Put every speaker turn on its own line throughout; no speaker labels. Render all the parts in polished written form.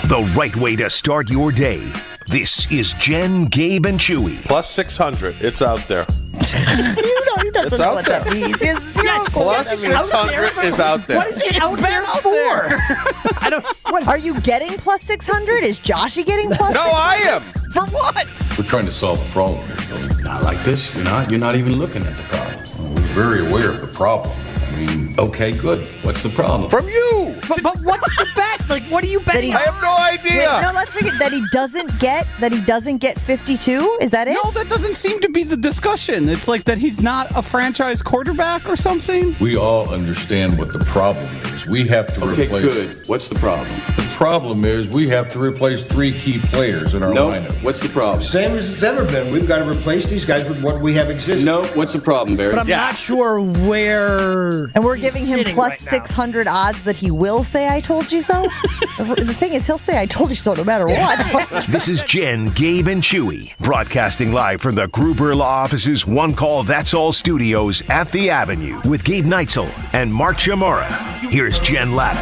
the right way to start your day. This is Jen, Gabe, and Chewy.
Plus 600. It's out there.
He doesn't know what that means. He has zero
Plus 600 is out there.
What is it out there for? I don't. What are you getting? Plus 600? Is Joshy getting plus?
No,
600?
I am.
For what?
We're trying to solve a problem. Not like this. You're not even looking at the problem. We're very aware of the problem. I mean, okay, good. What's the problem?
From you.
But what's the bet? Like, what are you betting?
I have no idea.
Wait, no, let's figure that he doesn't get 52. Is that it?
No, that doesn't seem to be the discussion. It's like that he's not a franchise quarterback or something.
We all understand what the problem is. We have to replace...
Okay, good. What's the problem?
The problem is we have to replace 3 key players in our lineup.
What's the problem?
Same as it's ever been. We've got to replace these guys with what we have existing.
No, what's the problem, Barry?
But I'm not sure where.
And we're giving him
sitting
plus
right now.
600 odds that he will say I told you so. The thing is, he'll say I told you so no matter what.
This is Jen, Gabe, and Chewy, broadcasting live from the Gruber Law Office's One Call That's All studios at the Avenue with Gabe Neitzel and Mark Chamorro. Here's Jen Latta.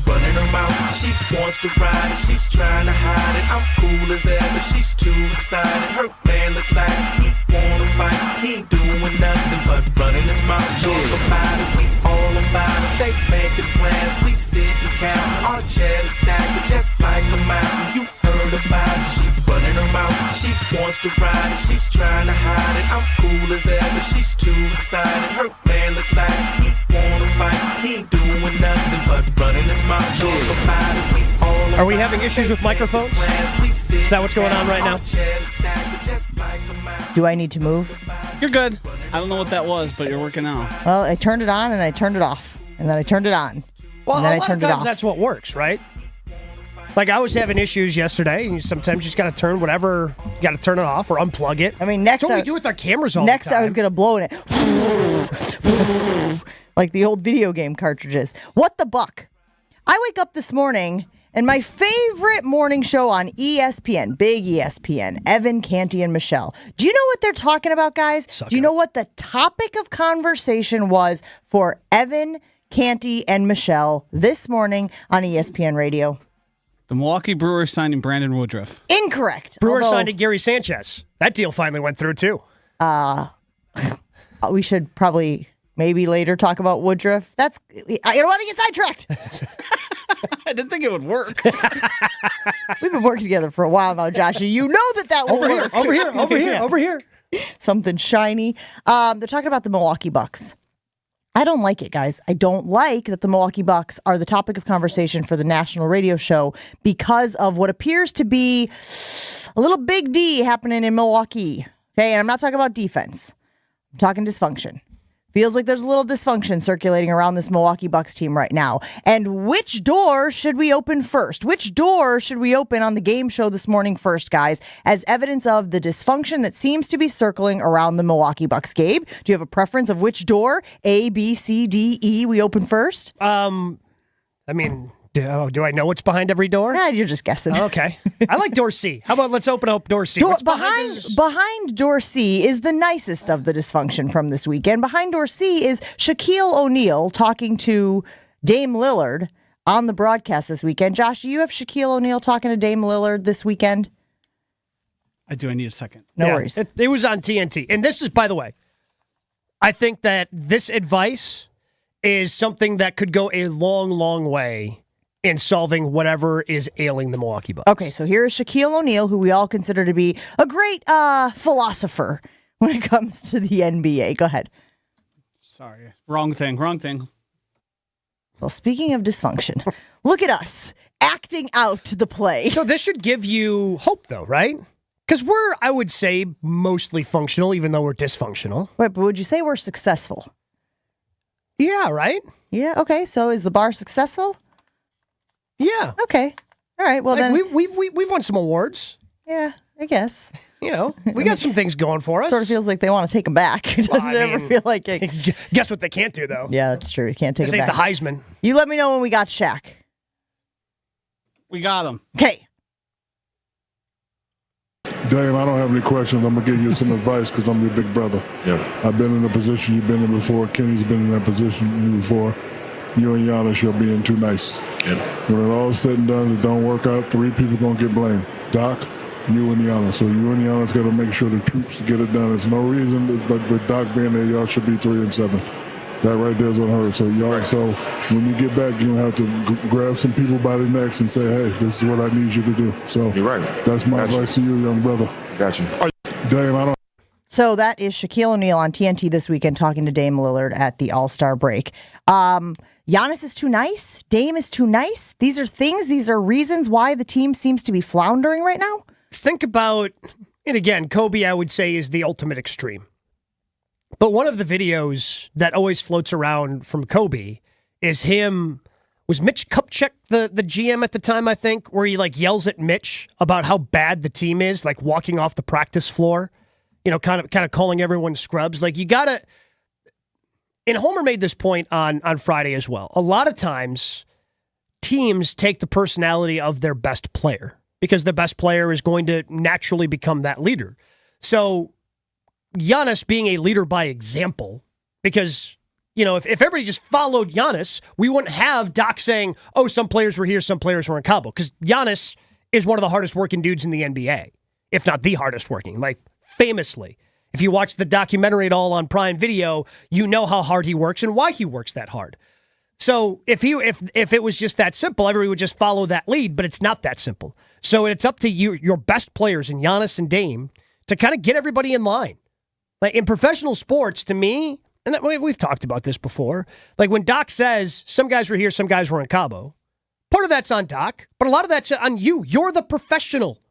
Running her mouth, she wants to ride it, she's trying to hide it. I'm cool as ever, she's too excited. Her man look like he wanna fight. He ain't doing nothing but running his mouth. Talk about it, we all about it. They making plans, we sit and count. Our chairs stacked just like a mountain. You heard about it, she running her mouth. She wants to ride it, she's trying to hide it. I'm cool as ever, she's too excited. Her man look like he wanna fight. He ain't doing nothing but running his mouth.
Are we having issues with microphones? Is that what's going on right now?
Do I need to move?
You're good. I don't know what that was, but you're working out.
Well, I turned it on and I turned it off. And then I turned it on.
Well,
and then
a
I
lot
turned
of
it
times
off.
that's what works, right? Like, I was having issues yesterday, and sometimes you just got to turn whatever, you got to turn it off or unplug it.
I mean, next
That's what
I-
we do with our cameras all
Next,
the time.
I was going to blow in it. Like the old video game cartridges. What the buck? I wake up this morning, and my favorite morning show on ESPN, big ESPN, Evan, Canty, and Michelle. Do you know what they're talking about, guys? Do you know what the topic of conversation was for Evan, Canty, and Michelle this morning on ESPN Radio?
The Milwaukee Brewers signing Brandon Woodruff.
Incorrect.
Brewers
Although,
signed Gary Sanchez. That deal finally went through, too.
we should probably maybe later talk about Woodruff. I don't want to get sidetracked.
I didn't think it would work.
We've been working together for a while now, Josh. You know that will work.
Over here.
Something shiny. They're talking about the Milwaukee Bucks. I don't like it, guys. I don't like that the Milwaukee Bucks are the topic of conversation for the national radio show because of what appears to be a little big D happening in Milwaukee. Okay, and I'm not talking about defense. I'm talking dysfunction. Feels like there's a little dysfunction circulating around this Milwaukee Bucks team right now. And which door should we open first? Which door should we open on the game show this morning first, guys, as evidence of the dysfunction that seems to be circling around the Milwaukee Bucks? Gabe, do you have a preference of which door, A, B, C, D, E, we open first?
I mean, do I know what's behind every door?
Nah, you're just guessing.
Okay. I like door C. How about let's open up door C?
Door,
What's
behind door C is the nicest of the dysfunction from this weekend. Behind door C is Shaquille O'Neal talking to Dame Lillard on the broadcast this weekend. Josh, do you have Shaquille O'Neal talking to Dame Lillard this weekend?
I do. I need a second.
No worries.
It was on TNT. And this is, by the way, I think that this advice is something that could go a long, long way in solving whatever is ailing the Milwaukee Bucks.
Okay, so here is Shaquille O'Neal, who we all consider to be a great philosopher when it comes to the NBA. Go ahead.
Sorry. Wrong thing.
Well, speaking of dysfunction, look at us acting out the play.
So this should give you hope, though, right? Because we're, I would say, mostly functional, even though we're dysfunctional.
Wait, but would you say we're successful?
Yeah, right?
Yeah, okay. So is the bar successful?
Yeah.
Okay. All right. Well,
Like,
then.
we've won some awards.
Yeah, I guess.
You know, we got some things going for us.
Sort of feels like they want to take him back. Doesn't
Well, I
it ever
mean,
feel like it?
Guess what they can't do, though?
Yeah, that's true. You can't take
This
him
ain't
back.
the Heisman.
You let me know when we got Shaq.
We got him.
Okay.
Dave, I don't have any questions. I'm going to give you some advice because I'm your big brother.
Yeah.
I've been in the position you've been in before. Kenny's been in that position before. you and Giannis, you're being too nice.
Yep.
When it all said and done, it don't work out, 3 people going to get blamed. Doc, you and Giannis. So you and Giannis got to make sure the troops get it done. There's no reason, but with Doc being there, y'all should be 3-7. That right there is unheard. So y'all, so when you get back, you're going to have to grab some people by the necks and say, hey, this is what I need you to do. So
you're right.
That's my advice to you, young brother.
Got you.
Dame, I don't.
So that is Shaquille O'Neal on TNT this weekend talking to Dame Lillard at the All-Star break. Giannis is too nice. Dame is too nice. These are reasons why the team seems to be floundering right now.
Think about, and again, Kobe, I would say, is the ultimate extreme. But one of the videos that always floats around from Kobe is him, was Mitch Kupchak the GM at the time, I think, where he yells at Mitch about how bad the team is, walking off the practice floor, kind of calling everyone scrubs. You gotta, and Homer made this point on Friday as well. A lot of times teams take the personality of their best player because the best player is going to naturally become that leader. So Giannis being a leader by example, because, if everybody just followed Giannis, we wouldn't have Doc saying, oh, some players were here, some players were in Cabo, because Giannis is one of the hardest working dudes in the NBA, if not the hardest working, famously. If you watch the documentary at all on Prime Video, you know how hard he works and why he works that hard. So if it was just that simple, everybody would just follow that lead, but it's not that simple. So it's up to you, your best players in Giannis and Dame, to kind of get everybody in line. In professional sports, to me, and we've talked about this before, when Doc says some guys were here, some guys were in Cabo, part of that's on Doc, but a lot of that's on you. You're the professional.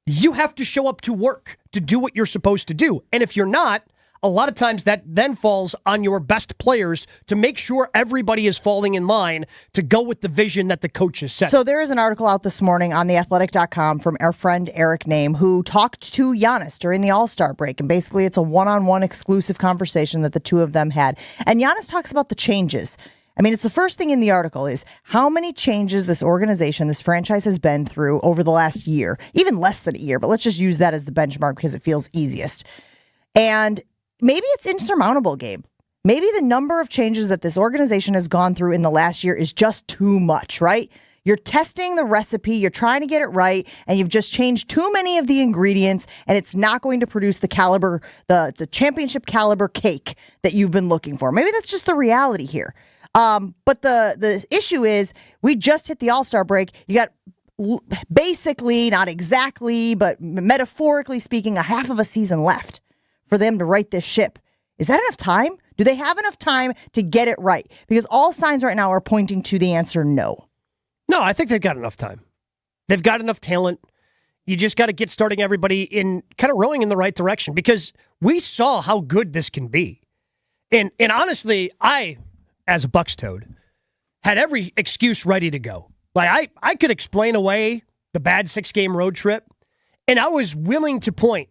You have to show up to work to do what you're supposed to do. And if you're not, a lot of times that then falls on your best players to make sure everybody is falling in line to go with the vision that the coach has set.
So there is an article out this morning on theathletic.com from our friend Eric Name, who talked to Giannis during the All-Star break. And basically it's a one-on-one exclusive conversation that the two of them had. And Giannis talks about the changes. I mean, it's the first thing in the article is how many changes this organization, this franchise has been through over the last year, even less than a year. But let's just use that as the benchmark because it feels easiest. And maybe it's insurmountable, Gabe. Maybe the number of changes that this organization has gone through in the last year is just too much, right? You're testing the recipe, you're trying to get it right, and you've just changed too many of the ingredients, and it's not going to produce the caliber, the championship caliber cake that you've been looking for. Maybe that's just the reality here. But the issue is we just hit the All-Star break. You got basically, not exactly, but metaphorically speaking, a half of a season left for them to right this ship. Is that enough time? Do they have enough time to get it right? Because all signs right now are pointing to the answer no.
No, I think they've got enough time. They've got enough talent. You just got to get starting everybody in kind of rowing in the right direction because we saw how good this can be. And honestly, I, as a Bucks toad, had every excuse ready to go. I could explain away the bad 6-game road trip, and I was willing to point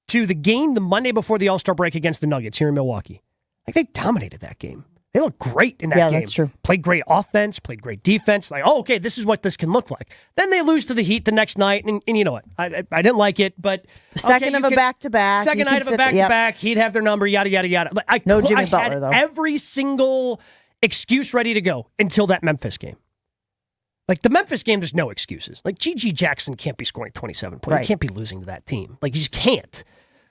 to the game the Monday before the All-Star break against the Nuggets here in Milwaukee. They dominated that game. They looked great in that game.
Yeah, that's true.
Played great offense, played great defense. Okay, this is what this can look like. Then they lose to the Heat the next night, and you know what? I didn't like it, but
second of a back-to-back.
Second night of a back-to-back. He'd have their number, yada, yada, yada.
No Jimmy Butler, though.
Every single excuse ready to go until that Memphis game. The Memphis game, there's no excuses. G.G. Jackson can't be scoring 27 points.
Right.
He can't be losing to that team. You just can't.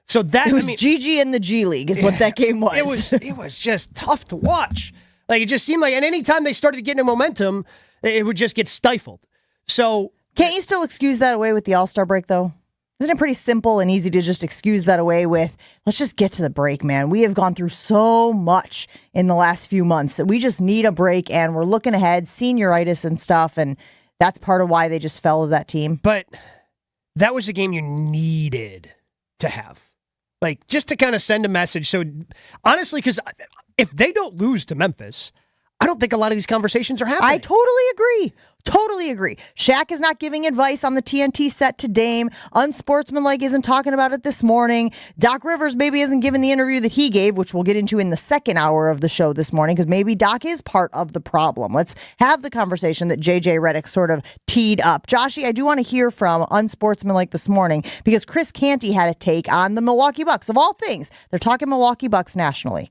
So that
it was GG in the G League is what that game was.
It was just tough to watch. It just seemed and any time they started getting a momentum, it would just get stifled. So
can't you still excuse that away with the All-Star break, though? Isn't it pretty simple and easy to just excuse that away with, let's just get to the break, man. We have gone through so much in the last few months that we just need a break, and we're looking ahead, senioritis and stuff, and that's part of why they just fell to that team.
But that was a game you needed to have. Just to kind of send a message. So, honestly, because if they don't lose to Memphis, I don't think a lot of these conversations are happening.
I totally agree. Totally agree. Shaq is not giving advice on the TNT set to Dame. Unsportsmanlike isn't talking about it this morning. Doc Rivers maybe isn't giving the interview that he gave, which we'll get into in the second hour of the show this morning, because maybe Doc is part of the problem. Let's have the conversation that JJ Redick sort of teed up. Joshy, I do want to hear from Unsportsmanlike this morning, because Chris Canty had a take on the Milwaukee Bucks. Of all things, they're talking Milwaukee Bucks nationally.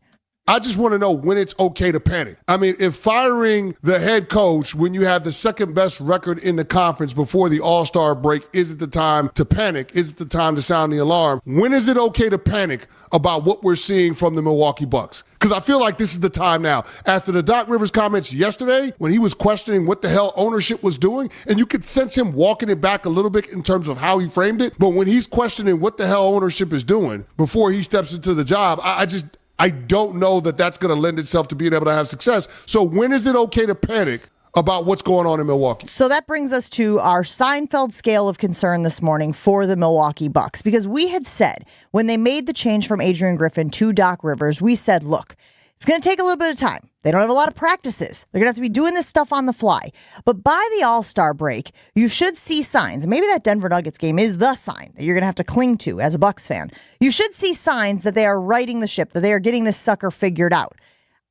I just want to know when it's okay to panic. I mean, if firing the head coach when you have the second best record in the conference before the All-Star break isn't the time to panic, isn't the time to sound the alarm, when is it okay to panic about what we're seeing from the Milwaukee Bucks? Because I feel like this is the time now. After the Doc Rivers comments yesterday, when he was questioning what the hell ownership was doing, and you could sense him walking it back a little bit in terms of how he framed it, but when he's questioning what the hell ownership is doing before he steps into the job, I don't know that that's going to lend itself to being able to have success. So when is it okay to panic about what's going on in Milwaukee?
So that brings us to our Seinfeld scale of concern this morning for the Milwaukee Bucks, because we had said when they made the change from Adrian Griffin to Doc Rivers, we said, look, it's going to take a little bit of time. They don't have a lot of practices. They're going to have to be doing this stuff on the fly. But by the All-Star break, you should see signs. Maybe that Denver Nuggets game is the sign that you're going to have to cling to as a Bucks fan. You should see signs that they are righting the ship, that they are getting this sucker figured out.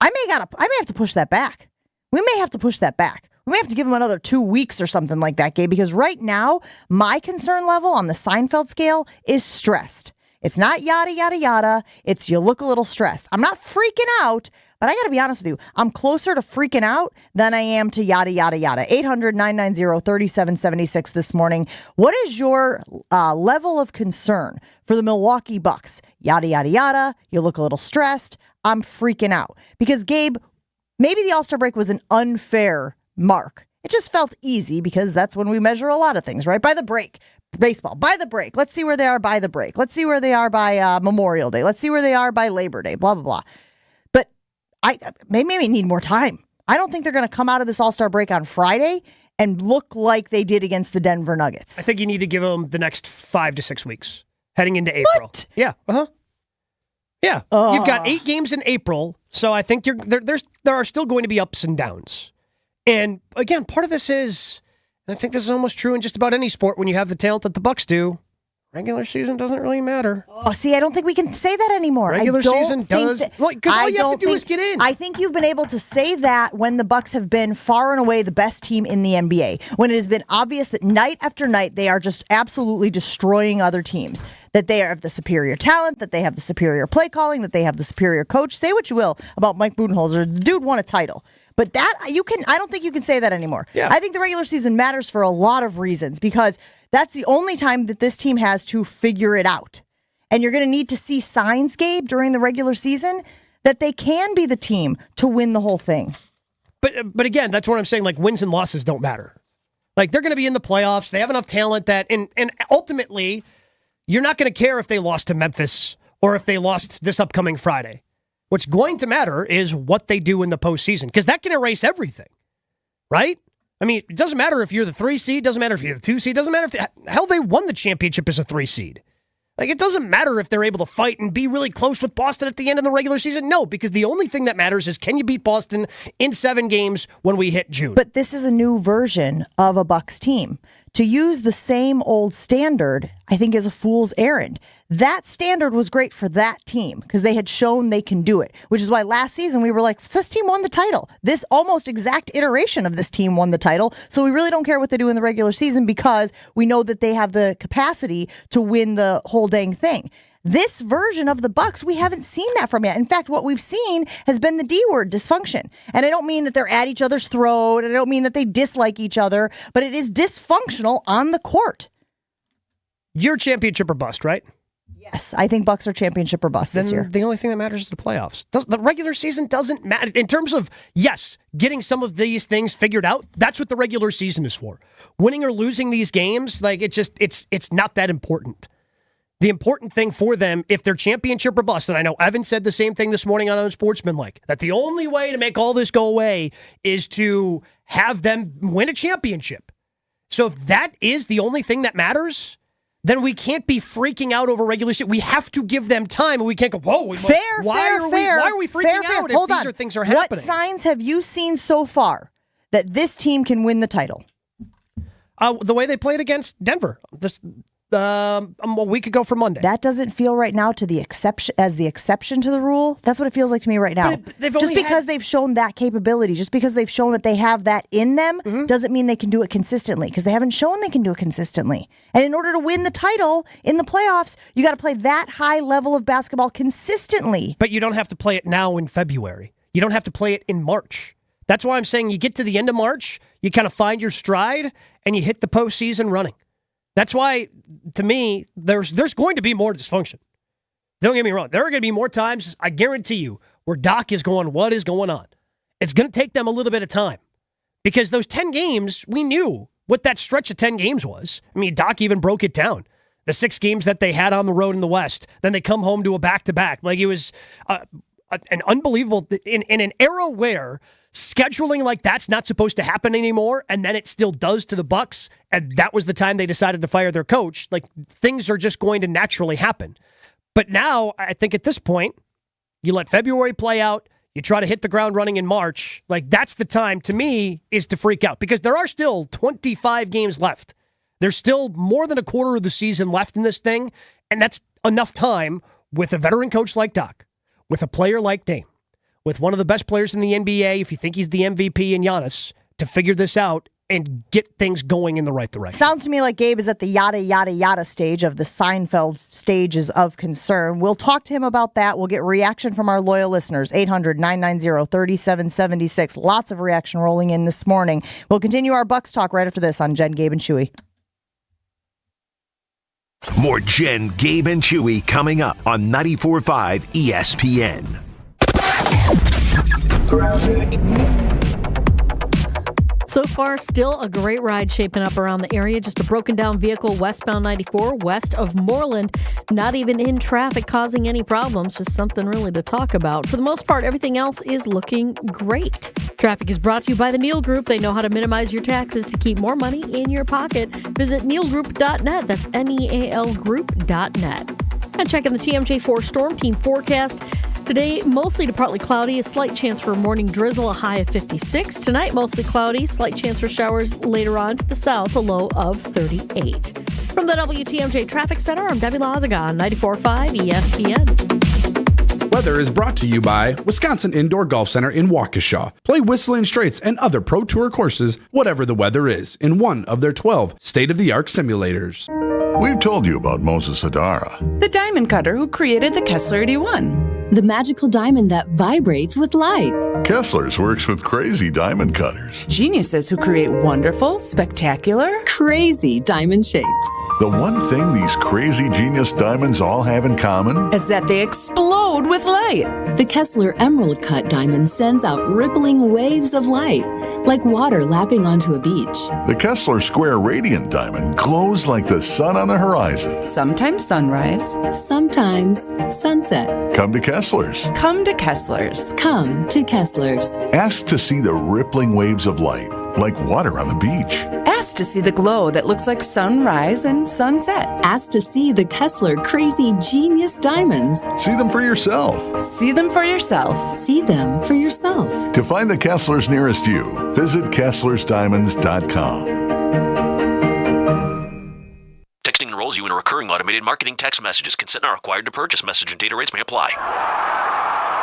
I may have to push that back. We may have to push that back. We may have to give them another 2 weeks or something like that, Gabe, because right now, my concern level on the Seinfeld scale is stressed. It's not yada, yada, yada. It's you look a little stressed. I'm not freaking out, but I got to be honest with you. I'm closer to freaking out than I am to yada, yada, yada. 800-990-3776 this morning. What is your level of concern for the Milwaukee Bucks? Yada, yada, yada. You look a little stressed. I'm freaking out. Because, Gabe, maybe the All-Star break was an unfair mark. It just felt easy because that's when we measure a lot of things, right? By the break. Baseball, by the break. Let's see where they are by the break. Let's see where they are by Memorial Day. Let's see where they are by Labor Day, blah, blah, blah. But they maybe need more time. I don't think they're going to come out of this All-Star break on Friday and look like they did against the Denver Nuggets.
I think you need to give them the next 5 to 6 weeks heading into April.
What?
Yeah. Yeah. You've got 8 games in April, so I think there are still going to be ups and downs. And again, part of this is, and I think this is almost true in just about any sport when you have the talent that the Bucks do, regular season doesn't really matter.
Oh, see, I don't think we can say that anymore.
Regular season does. Because all you have to do is get in.
I think you've been able to say that when the Bucks have been far and away the best team in the NBA. When it has been obvious that night after night they are just absolutely destroying other teams. That they have the superior talent, that they have the superior play calling, that they have the superior coach. Say what you will about Mike Budenholzer. The dude won a title. But I don't think you can say that anymore.
Yeah.
I think the regular season matters for a lot of reasons because that's the only time that this team has to figure it out. And you're going to need to see signs, Gabe, during the regular season that they can be the team to win the whole thing.
But again, that's what I'm saying. Like, wins and losses don't matter. Like, they're going to be in the playoffs. They have enough talent that, and ultimately, you're not going to care if they lost to Memphis or if they lost this upcoming Friday. What's going to matter is what they do in the postseason, because that can erase everything, right? I mean, it doesn't matter if you're the 3 seed, doesn't matter if you're the 2 seed, doesn't matter if they won the championship as a 3 seed. Like, it doesn't matter if they're able to fight and be really close with Boston at the end of the regular season. No, because the only thing that matters is can you beat Boston in 7 games when we hit June?
But this is a new version of a Bucks team. To use the same old standard, I think, is a fool's errand. That standard was great for that team because they had shown they can do it, which is why last season we were like, this team won the title. This almost exact iteration of this team won the title. So we really don't care what they do in the regular season because we know that they have the capacity to win the whole dang thing. This version of the Bucks, we haven't seen that from yet. In fact, what we've seen has been the D word, dysfunction. And I don't mean that they're at each other's throat, and I don't mean that they dislike each other, but it is dysfunctional on the court.
You're championship or bust, right?
Yes, I think Bucks are championship or bust this year.
The only thing that matters is the playoffs. The regular season doesn't matter. In terms of, yes, getting some of these things figured out, that's what the regular season is for. Winning or losing these games, like it's not that important. The important thing for them, if they're championship or bust, and I know Evan said the same thing this morning on Unsportsmanlike, that the only way to make all this go away is to have them win a championship. So if that is the only thing that matters, then we can't be freaking out over regular season. We have to give them time, and we can't go, whoa, why are we freaking out if these things are happening?
What signs have you seen so far that this team can win the title?
The way they played against Denver. a week ago from Monday.
That doesn't feel right now to the exception to the rule. That's what it feels like to me right now. Just because they've shown that capability, just because they've shown that they have that in them, doesn't mean they can do it consistently, because they haven't shown they can do it consistently. And in order to win the title in the playoffs, you got to play that high level of basketball consistently.
But you don't have to play it now in February. You don't have to play it in March. That's why I'm saying you get to the end of March, you kind of find your stride, and you hit the postseason running. That's why, to me, there's going to be more dysfunction. Don't get me wrong. There are going to be more times, I guarantee you, where Doc is going, what is going on? It's going to take them a little bit of time. Because those 10 games, we knew what that stretch of 10 games was. I mean, Doc even broke it down. The 6 games that they had on the road in the West. Then they come home to a back-to-back. Like, it was an unbelievable, in an era where scheduling like that's not supposed to happen anymore, and then it still does to the Bucks, and that was the time they decided to fire their coach. Like, things are just going to naturally happen. But now, I think at this point, you let February play out, you try to hit the ground running in March. Like, that's the time, to me, is to freak out, because there are still 25 games left. There's still more than a quarter of the season left in this thing, and that's enough time with a veteran coach like Doc, with a player like Dame, with one of the best players in the NBA, if you think he's the MVP, in Giannis, to figure this out and get things going in the right direction.
Sounds to me like Gabe is at the yada, yada, yada stage of the Seinfeld stages of concern. We'll talk to him about that. We'll get reaction from our loyal listeners, 800-990-3776. Lots of reaction rolling in this morning. We'll continue our Bucks talk right after this on Jen, Gabe, and Chewy.
More Jen, Gabe, and Chewy coming up on 94.5 ESPN.
So far, still a great ride shaping up around the area. Just a broken down vehicle westbound 94 west of Moreland. Not even in traffic causing any problems. Just something really to talk about. For the most part, everything else is looking great. Traffic is brought to you by the Neal Group. They know how to minimize your taxes to keep more money in your pocket. Visit nealgroup.net. That's NEAL group.net. And checking the TMJ4 Storm Team forecast. Today, mostly to partly cloudy, a slight chance for morning drizzle, a high of 56. Tonight, mostly cloudy, slight chance for showers later on to the south, a low of 38. From the WTMJ Traffic Center, I'm Debbie Lazaga on 94.5 ESPN.
Weather is brought to you by Wisconsin Indoor Golf Center in Waukesha. Play Whistling Straits and other Pro Tour courses, whatever the weather is, in one of their 12 state-of-the-art simulators.
We've told you about Moses Hadara,
the diamond cutter who created the Kessler 81.
The magical diamond that vibrates with light.
Kessler's works with crazy diamond cutters.
Geniuses who create wonderful, spectacular,
crazy diamond shapes.
The one thing these crazy genius diamonds all have in common
is that they explode with light.
The Kessler Emerald Cut diamond sends out rippling waves of light, like water lapping onto a beach.
The Kessler Square Radiant Diamond glows like the sun on the horizon.
Sometimes sunrise,
sometimes sunset.
Come to Kessler's.
Come to Kessler's.
Come to Kessler's.
Ask to see the rippling waves of light, like water on the beach.
Ask to see the glow that looks like sunrise and sunset.
Ask to see the Kessler Crazy Genius Diamonds.
See them for yourself.
See them for yourself.
See them for yourself.
To find the Kesslers nearest you, visit KesslersDiamonds.com.
Texting enrolls you in a recurring automated marketing text messages. Consent not required to purchase. Message and data rates may apply.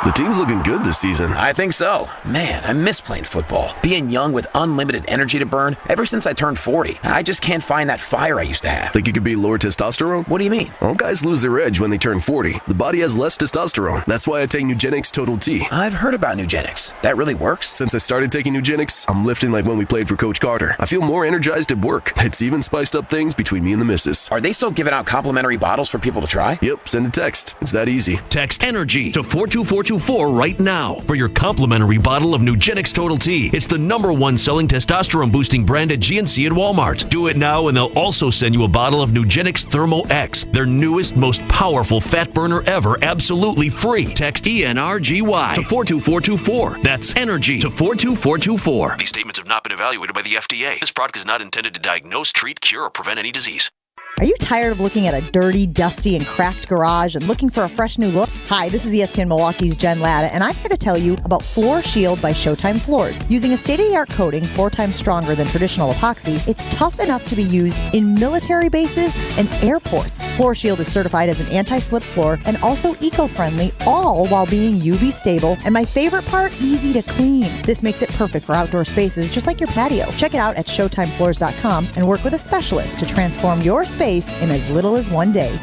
The team's looking good this season.
I think so. Man, I miss playing football. Being young with unlimited energy to burn. Ever since I turned 40, I just can't find that fire I used to have.
Think it could be lower testosterone?
What do you mean?
All guys lose their edge when they turn 40. The body has less testosterone. That's why I take Nugenix Total T.
I've heard about Nugenix. That really works?
Since I started taking Nugenix, I'm lifting like when we played for Coach Carter. I feel more energized at work. It's even spiced up things between me and the missus.
Are they still giving out complimentary bottles for people to try?
Yep, send a text. It's that easy.
Text ENERGY to 42424 right now for your complimentary bottle of Nugenix Total T. It's the #1 selling testosterone boosting brand at GNC and Walmart. Do it now and they'll also send you a bottle of Nugenix Thermo X, their newest, most powerful fat burner ever, absolutely free. Text ENRGY to 42424. That's ENERGY to 42424.
These statements have not been evaluated by the FDA. This product is not intended to diagnose, treat, cure, or prevent any disease.
Are you tired of looking at a dirty, dusty, and cracked garage and looking for a fresh new look? Hi, this is ESPN Milwaukee's Jen Latta, and I'm here to tell you about Floor Shield by Showtime Floors. Using a state-of-the-art coating 4 times stronger than traditional epoxy, it's tough enough to be used in military bases and airports. Floor Shield is certified as an anti-slip floor and also eco-friendly, all while being UV stable, and my favorite part, easy to clean. This makes it perfect for outdoor spaces, just like your patio. Check it out at ShowtimeFloors.com and work with a specialist to transform your space in as little as one day.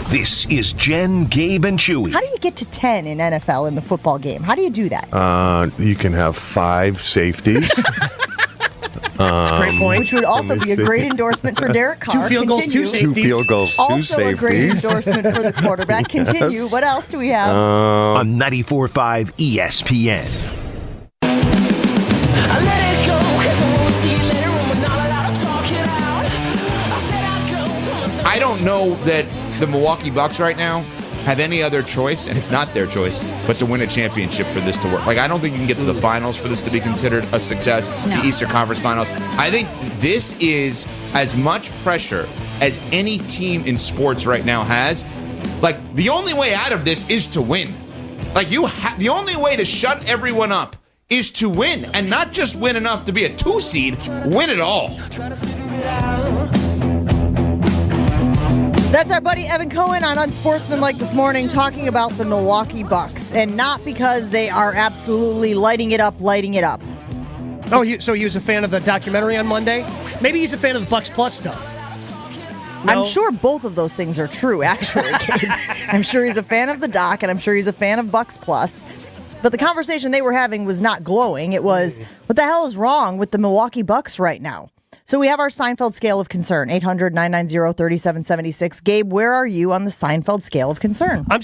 This is Jen, Gabe, and Chewy.
How do you get to 10 in NFL in the football game? How do you do that?
You can have 5 safeties.
That's a great point.
Which would also be a great endorsement for Derek Carr.
2 field goals, 2 safeties.
2 field goals, 2
also
safeties.
A great endorsement for the quarterback. Continue.
Yes.
What else do we have?
On 94.5 ESPN.
I let it go, 'cause I won't see you later when we're not allowed to talk it out. I said I'd go, put myself
I don't know that the Milwaukee Bucks right now have any other choice, and it's not their choice, but to win a championship for this to work. Like, I don't think you can get to the finals for this to be considered a success, the Eastern Conference Finals. I think this is as much pressure as any team in sports right now has. Like, the only way out of this is to win. Like, the only way to shut everyone up is to win, and not just win enough to be a 2 seed, win it all.
That's our buddy Evan Cohen on Unsportsmanlike this morning talking about the Milwaukee Bucks, and not because they are absolutely lighting it up.
Oh, so he was a fan of the documentary on Monday? Maybe he's a fan of the Bucks Plus stuff. No?
I'm sure both of those things are true, actually, Gabe. I'm sure he's a fan of the doc, and I'm sure he's a fan of Bucks Plus. But the conversation they were having was not glowing. It was, what the hell is wrong with the Milwaukee Bucks right now? So we have our Seinfeld scale of concern, 800-990-3776. Gabe, where are you on the Seinfeld scale of concern?
I'm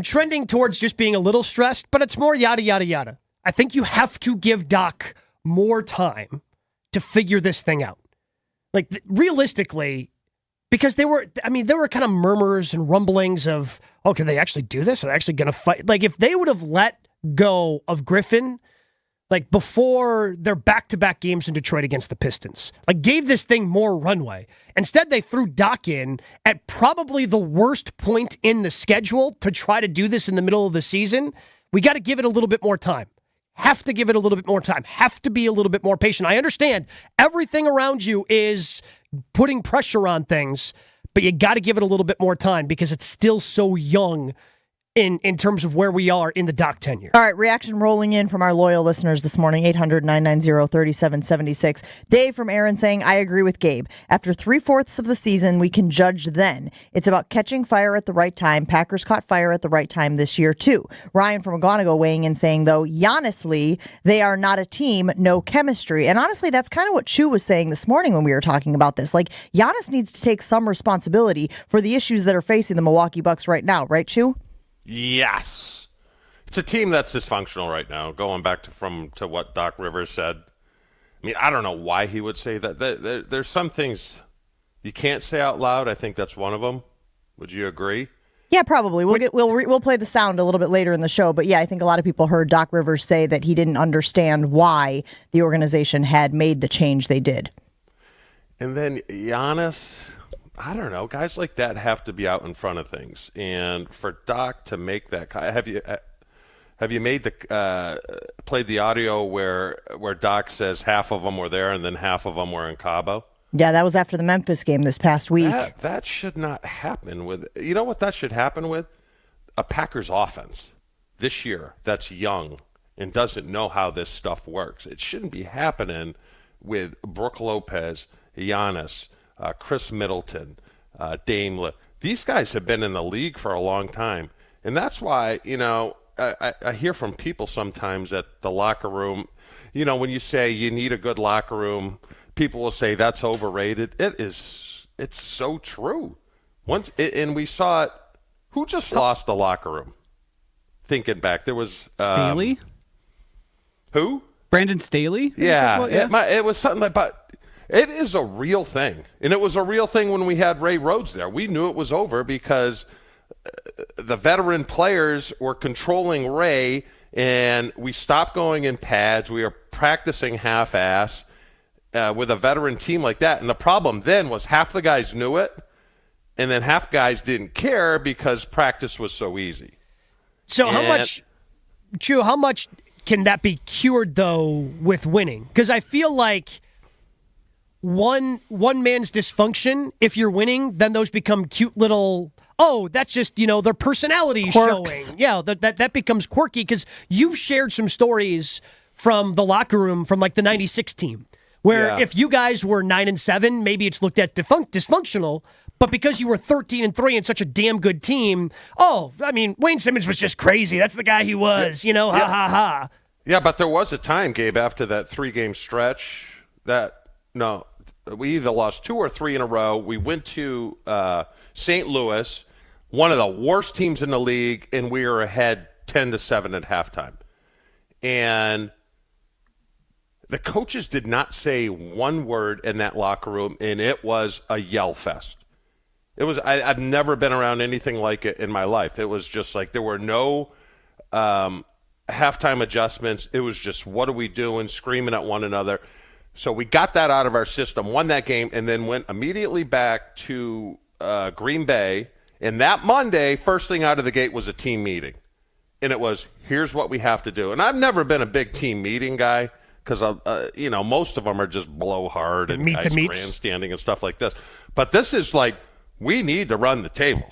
trending towards just being a little stressed, but it's more yada, yada, yada. I think you have to give Doc more time to figure this thing out. Like, realistically, because there were kind of murmurs and rumblings of, oh, can they actually do this? Are they actually going to fight? Like, if they would have let go of Griffin, like, before their back-to-back games in Detroit against the Pistons, like, gave this thing more runway. Instead, they threw Doc in at probably the worst point in the schedule to try to do this in the middle of the season. We got to give it a little bit more time. Have to give it a little bit more time. Have to be a little bit more patient. I understand everything around you is putting pressure on things, but you got to give it a little bit more time because it's still so young in terms of where we are in the Doc tenure.
All right, reaction rolling in from our loyal listeners this morning, 800-990-3776. Dave from Aaron saying, I agree with Gabe. After 3/4 of the season, we can judge then. It's about catching fire at the right time. Packers caught fire at the right time this year, too. Ryan from McGonigal weighing in saying, though, honestly, they are not a team, no chemistry. And honestly, that's kind of what Chew was saying this morning when we were talking about this. Like, Giannis needs to take some responsibility for the issues that are facing the Milwaukee Bucks right now, right, Chew?
Yes. It's a team that's dysfunctional right now, going back to what Doc Rivers said. I mean, I don't know why he would say that. There's some things you can't say out loud. I think that's one of them. Would you agree?
Yeah, probably. We'll play the sound a little bit later in the show, but yeah, I think a lot of people heard Doc Rivers say that he didn't understand why the organization had made the change they did. And
then Giannis, I don't know. Guys like that have to be out in front of things, and for Doc to make that, have you made played the audio where Doc says half of them were there and then half of them were in Cabo?
Yeah, that was after the Memphis game this past week.
That should not happen with. You know what that should happen with? A Packers offense this year that's young and doesn't know how this stuff works. It shouldn't be happening with Brook Lopez, Giannis, Chris Middleton, Dame. These guys have been in the league for a long time. And that's why, I hear from people sometimes at the locker room, when you say you need a good locker room, people will say that's overrated. It's so true. And we saw it. Who just lost the locker room? Thinking back, there was
Staley.
Who?
Brandon Staley.
Yeah. It was something like, but it is a real thing. And it was a real thing when we had Ray Rhodes there. We knew it was over because the veteran players were controlling Ray, and we stopped going in pads. We were practicing half-ass with a veteran team like that. And the problem then was half the guys knew it, and then half guys didn't care because practice was so easy.
So how much can that be cured, though, with winning? Because I feel like one man's dysfunction, if you're winning, then those become cute little, that's just, their personality
Quirks.
showing. Yeah, that becomes quirky because you've shared some stories from the locker room from like the 96 team where if you guys were 9-7, maybe it's looked at dysfunctional, but because you were 13-3 and such a damn good team, Wayne Simmons was just crazy. That's the guy he was, ha ha ha.
Yeah, but there was a time, Gabe, after that 3-game stretch we either lost 2 or 3 in a row. We went to St. Louis, one of the worst teams in the league, and we were ahead 10-7 at halftime. And the coaches did not say one word in that locker room, and it was a yell fest. It was. I've never been around anything like it in my life. It was just like there were no halftime adjustments. It was just, what are we doing, screaming at one another. So we got that out of our system, won that game, and then went immediately back to Green Bay. And that Monday, first thing out of the gate was a team meeting. And it was, here's what we have to do. And I've never been a big team meeting guy because, most of them are just blowhard and guys grandstanding and stuff like this. But this is like, we need to run the table.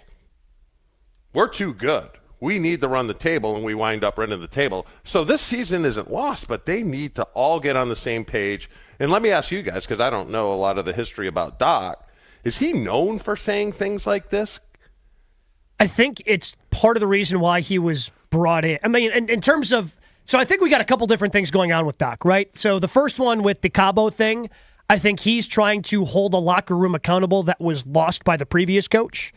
We're too good. We need to run the table, and we wind up running the table. So this season isn't lost, but they need to all get on the same page. And let me ask you guys, because I don't know a lot of the history about Doc. Is he known for saying things like this?
I think it's part of the reason why he was brought in. I mean, in terms of, so I think we got a couple different things going on with Doc, right? So the first one with the Cabo thing, I think he's trying to hold a locker room accountable that was lost by the previous coach,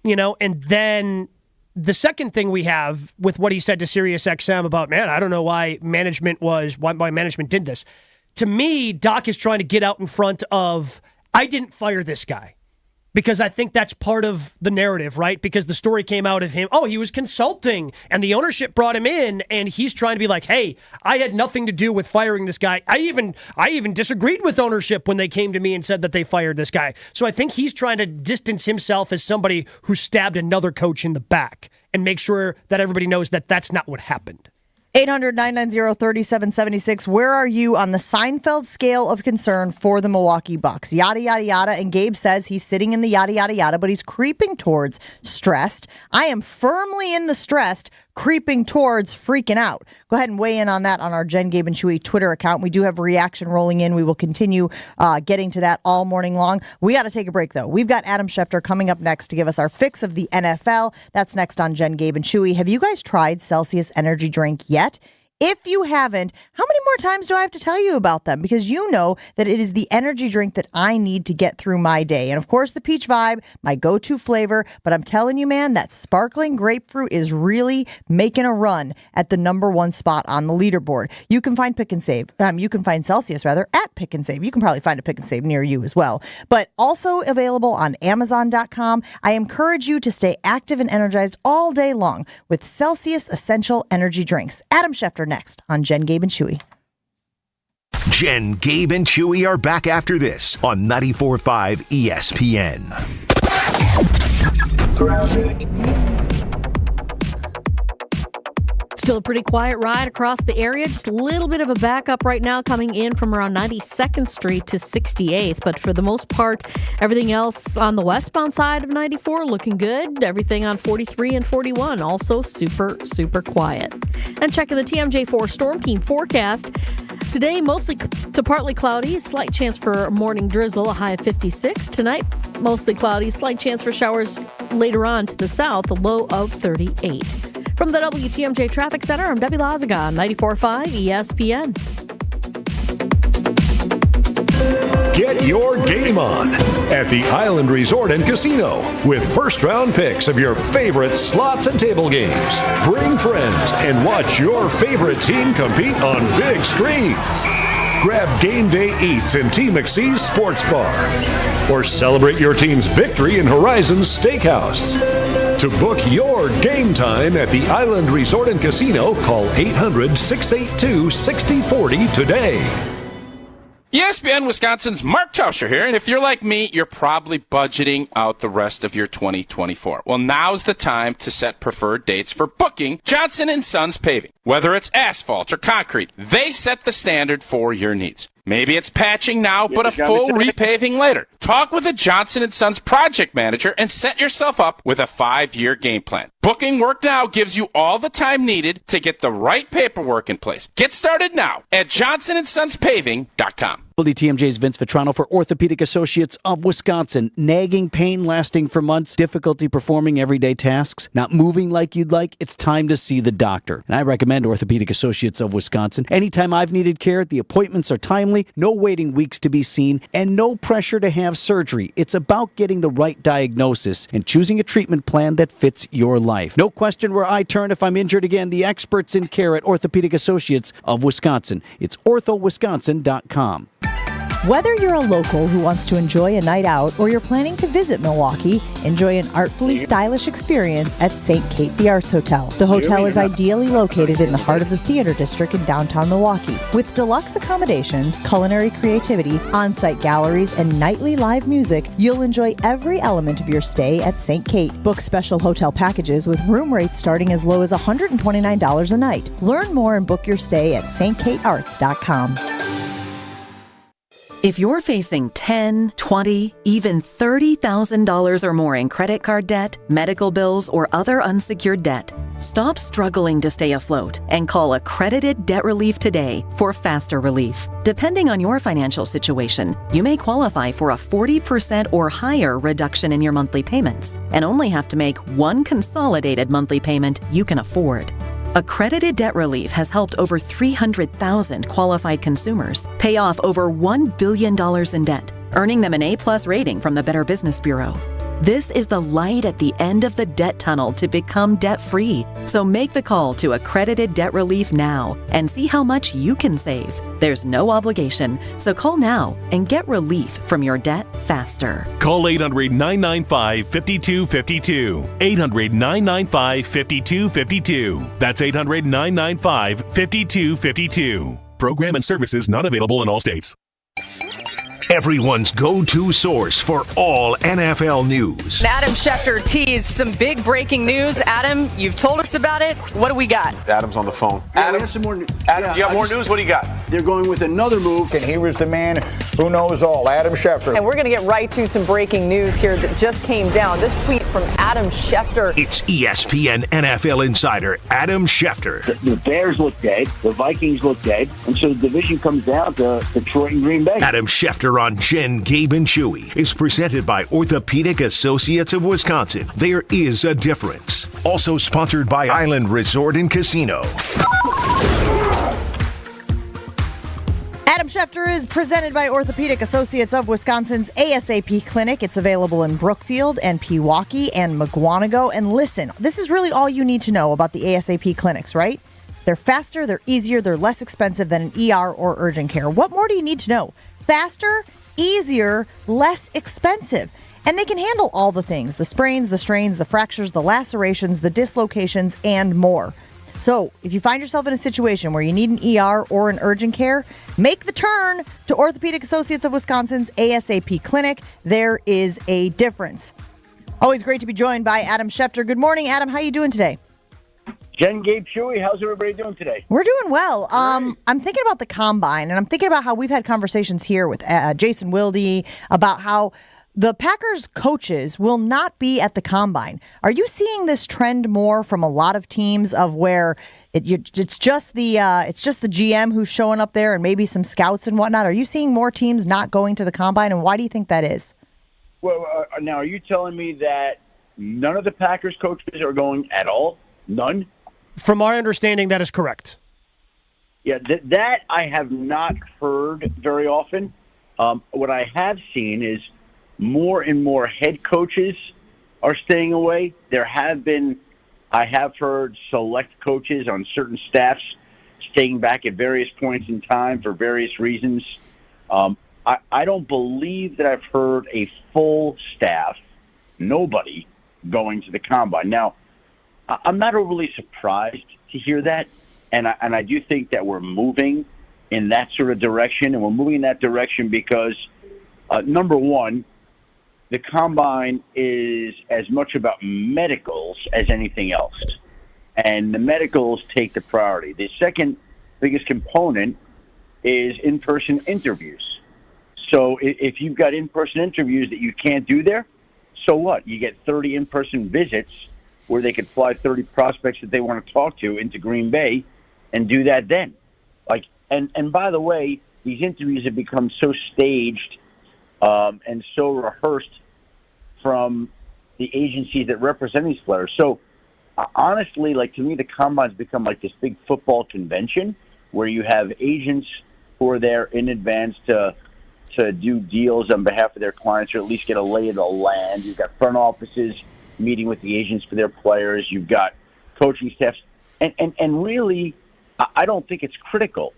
and then the second thing we have with what he said to SiriusXM about, I don't know why management did this. To me, Doc is trying to get out in front of, I didn't fire this guy. Because I think that's part of the narrative, right? Because the story came out of him, he was consulting, and the ownership brought him in, and he's trying to be like, hey, I had nothing to do with firing this guy. I even disagreed with ownership when they came to me and said that they fired this guy. So I think he's trying to distance himself as somebody who stabbed another coach in the back and make sure that everybody knows that that's not what happened.
800-990-3776. Where are you on the Seinfeld scale of concern for the Milwaukee Bucks? Yada, yada, yada. And Gabe says he's sitting in the yada, yada, yada, but he's creeping towards stressed. I am firmly in the stressed, creeping towards freaking out. Go ahead and weigh in on that on our Jen, Gabe, and Chewy Twitter account. We do have a reaction rolling in. We will continue getting to that all morning long. We got to take a break, though. We've got Adam Schefter coming up next to give us our fix of the NFL. That's next on Jen, Gabe, and Chewy. Have you guys tried Celsius energy drink yet? If you haven't, how many more times do I have to tell you about them? Because you know that it is the energy drink that I need to get through my day. And of course, the peach vibe, my go-to flavor. But I'm telling you, man, that sparkling grapefruit is really making a run at the #1 spot on the leaderboard. You can find you can find Celsius, rather, at Pick and Save. You can probably find a Pick and Save near you as well. But also available on Amazon.com. I encourage you to stay active and energized all day long with Celsius Essential Energy Drinks. Adam Schefter next on Jen, Gabe, and Chewy.
Jen, Gabe, and Chewy are back after this on 94.5 ESPN.
Still a pretty quiet ride across the area. Just a little bit of a backup right now coming in from around 92nd Street to 68th. But for the most part, everything else on the westbound side of 94 looking good. Everything on 43 and 41 also super, super quiet. And checking the TMJ4 Storm Team forecast. Today, mostly to partly cloudy. Slight chance for morning drizzle, a high of 56. Tonight, mostly cloudy. Slight chance for showers later on to the south, a low of 38. From the WTMJ Traffic Center, I'm Debbie Lazaga, 94.5 ESPN.
Get your game on at the Island Resort and Casino with first-round picks of your favorite slots and table games. Bring friends and watch your favorite team compete on big screens. Grab game day eats in T. McSee's Sports Bar. Or celebrate your team's victory in Horizon's Steakhouse. To book your game time at the Island Resort and Casino, call 800-682-6040 today.
ESPN Wisconsin's Mark Tauscher here, and if you're like me, you're probably budgeting out the rest of your 2024. Well, now's the time to set preferred dates for booking Johnson & Sons Paving. Whether it's asphalt or concrete, they set the standard for your needs. Maybe it's patching now, but a full repaving later. Talk with a Johnson & Sons project manager and set yourself up with a 5-year game plan. Booking work now gives you all the time needed to get the right paperwork in place. Get started now at johnsonsonspaving.com.
WTMJ's Vince Vitrano for Orthopedic Associates of Wisconsin. Nagging pain lasting for months, difficulty performing everyday tasks, not moving like you'd like, it's time to see the doctor. And I recommend Orthopedic Associates of Wisconsin. Anytime I've needed care, the appointments are timely, no waiting weeks to be seen, and no pressure to have surgery. It's about getting the right diagnosis and choosing a treatment plan that fits your life. No question where I turn if I'm injured again. The experts in care at Orthopedic Associates of Wisconsin. It's orthowisconsin.com.
Whether you're a local who wants to enjoy a night out or you're planning to visit Milwaukee, enjoy an artfully stylish experience at St. Kate the Arts Hotel. The hotel is ideally located in the heart of the theater district in downtown Milwaukee. With deluxe accommodations, culinary creativity, on-site galleries, and nightly live music, you'll enjoy every element of your stay at St. Kate. Book special hotel packages with room rates starting as low as $129 a night. Learn more and book your stay at stkatearts.com.
If you're facing $10,000, $20,000, even $30,000 or more in credit card debt, medical bills, or other unsecured debt, stop struggling to stay afloat and call Accredited Debt Relief today for faster relief. Depending on your financial situation, you may qualify for a 40% or higher reduction in your monthly payments and only have to make one consolidated monthly payment you can afford. Accredited Debt Relief has helped over 300,000 qualified consumers pay off over $1 billion in debt, earning them an A+ rating from the Better Business Bureau. This is the light at the end of the debt tunnel to become debt-free. So make the call to Accredited Debt Relief now and see how much you can save. There's no obligation, so call now and get relief from your debt faster.
Call 800-995-5252. 800-995-5252. That's 800-995-5252. Program and services not available in all states.
Everyone's go-to source for all NFL news.
Adam Schefter teased some big breaking news. Adam, you've told us about it. What do we got?
Adam's on the phone.
Adam, some more,
Adam, you got more news? What do you got?
They're going with another move.
And he was the man who knows all, Adam Schefter.
And we're going to get right to some breaking news here that just came down. This tweet from Adam Schefter.
It's ESPN NFL insider Adam Schefter.
The Bears look dead. The Vikings look dead. And so the division comes down to Detroit and Green Bay.
Adam Schefter on Jen, Gabe, and Chewy is presented by Orthopedic Associates of Wisconsin. There is a difference. Also sponsored by Island Resort and Casino.
Adam Schefter is presented by Orthopedic Associates of Wisconsin's ASAP Clinic. It's available in Brookfield and Pewaukee and Mugwanago. And listen, this is really all you need to know about the ASAP clinics, right? They're faster, they're easier, they're less expensive than an ER or urgent care. What more do you need to know? Faster, easier, less expensive. And they can handle all the things, the sprains, the strains, the fractures, the lacerations, the dislocations, and more. So if you find yourself in a situation where you need an ER or an urgent care, make the turn to Orthopedic Associates of Wisconsin's ASAP Clinic. There is a difference. Always great to be joined by Adam Schefter. Good morning, Adam. How are you doing today?
Jen, Gabe, Chewy, how's everybody doing today?
We're doing well. I'm thinking about the combine, and I'm thinking about how we've had conversations here with Jason Wilde about how the Packers coaches will not be at the combine. Are you seeing this trend more from a lot of teams of where it's just the GM who's showing up there and maybe some scouts and whatnot? Are you seeing more teams not going to the combine, and why do you think that is?
Well, now are you telling me that none of the Packers coaches are going at all? None?
From our understanding, that is correct.
Yeah, that I have not heard very often. What I have seen is more and more head coaches are staying away. I have heard select coaches on certain staffs staying back at various points in time for various reasons. I don't believe that I've heard a full staff, nobody, going to the combine. Now, I'm not overly surprised to hear that, and I do think that we're moving in that sort of direction, and we're moving in that direction because, number one, the combine is as much about medicals as anything else, and the medicals take the priority. The second biggest component is in-person interviews. So if you've got in-person interviews that you can't do there, so what? You get 30 in-person visits where they could fly 30 prospects that they want to talk to into Green Bay and do that then. And by the way, these interviews have become so staged and so rehearsed from the agencies that represent these players. So honestly, to me, the combine's become like this big football convention where you have agents who are there in advance to do deals on behalf of their clients, or at least get a lay of the land. You've got front offices meeting with the agents for their players. You've got coaching staffs. And really, I don't think it's critical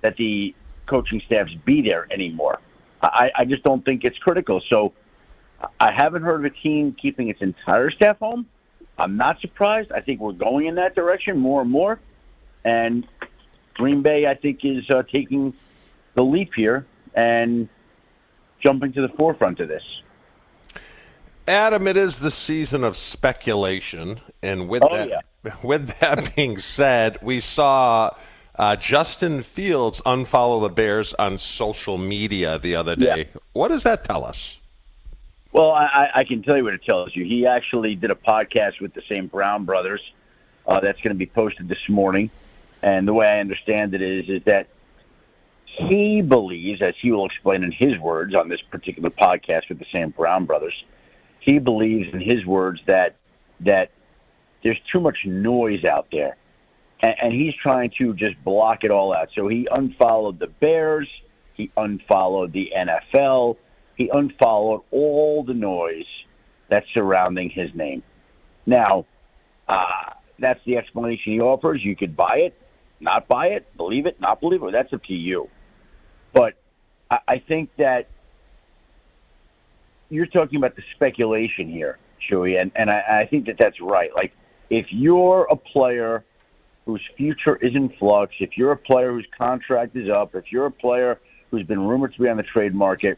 that the coaching staffs be there anymore. I just don't think it's critical. So I haven't heard of a team keeping its entire staff home. I'm not surprised. I think we're going in that direction more and more. And Green Bay, I think, is taking the leap here and jumping to the forefront of this.
Adam, it is the season of speculation, and with that being said, we saw Justin Fields unfollow the Bears on social media the other day. Yeah. What does that tell us?
Well, I can tell you what it tells you. He actually did a podcast with the same Brown brothers that's going to be posted this morning, and the way I understand it is that he believes, as he will explain in his words on this particular podcast with the same Brown brothers, he believes in his words that there's too much noise out there, and he's trying to just block it all out. So he unfollowed the Bears, he unfollowed the NFL, he unfollowed all the noise that's surrounding his name. Now, that's the explanation he offers. You could buy it, not buy it, believe it, not believe it. That's up to you. But I think that you're talking about the speculation here, Chewy, and I think that that's right. If you're a player whose future is in flux, if you're a player whose contract is up, if you're a player who's been rumored to be on the trade market,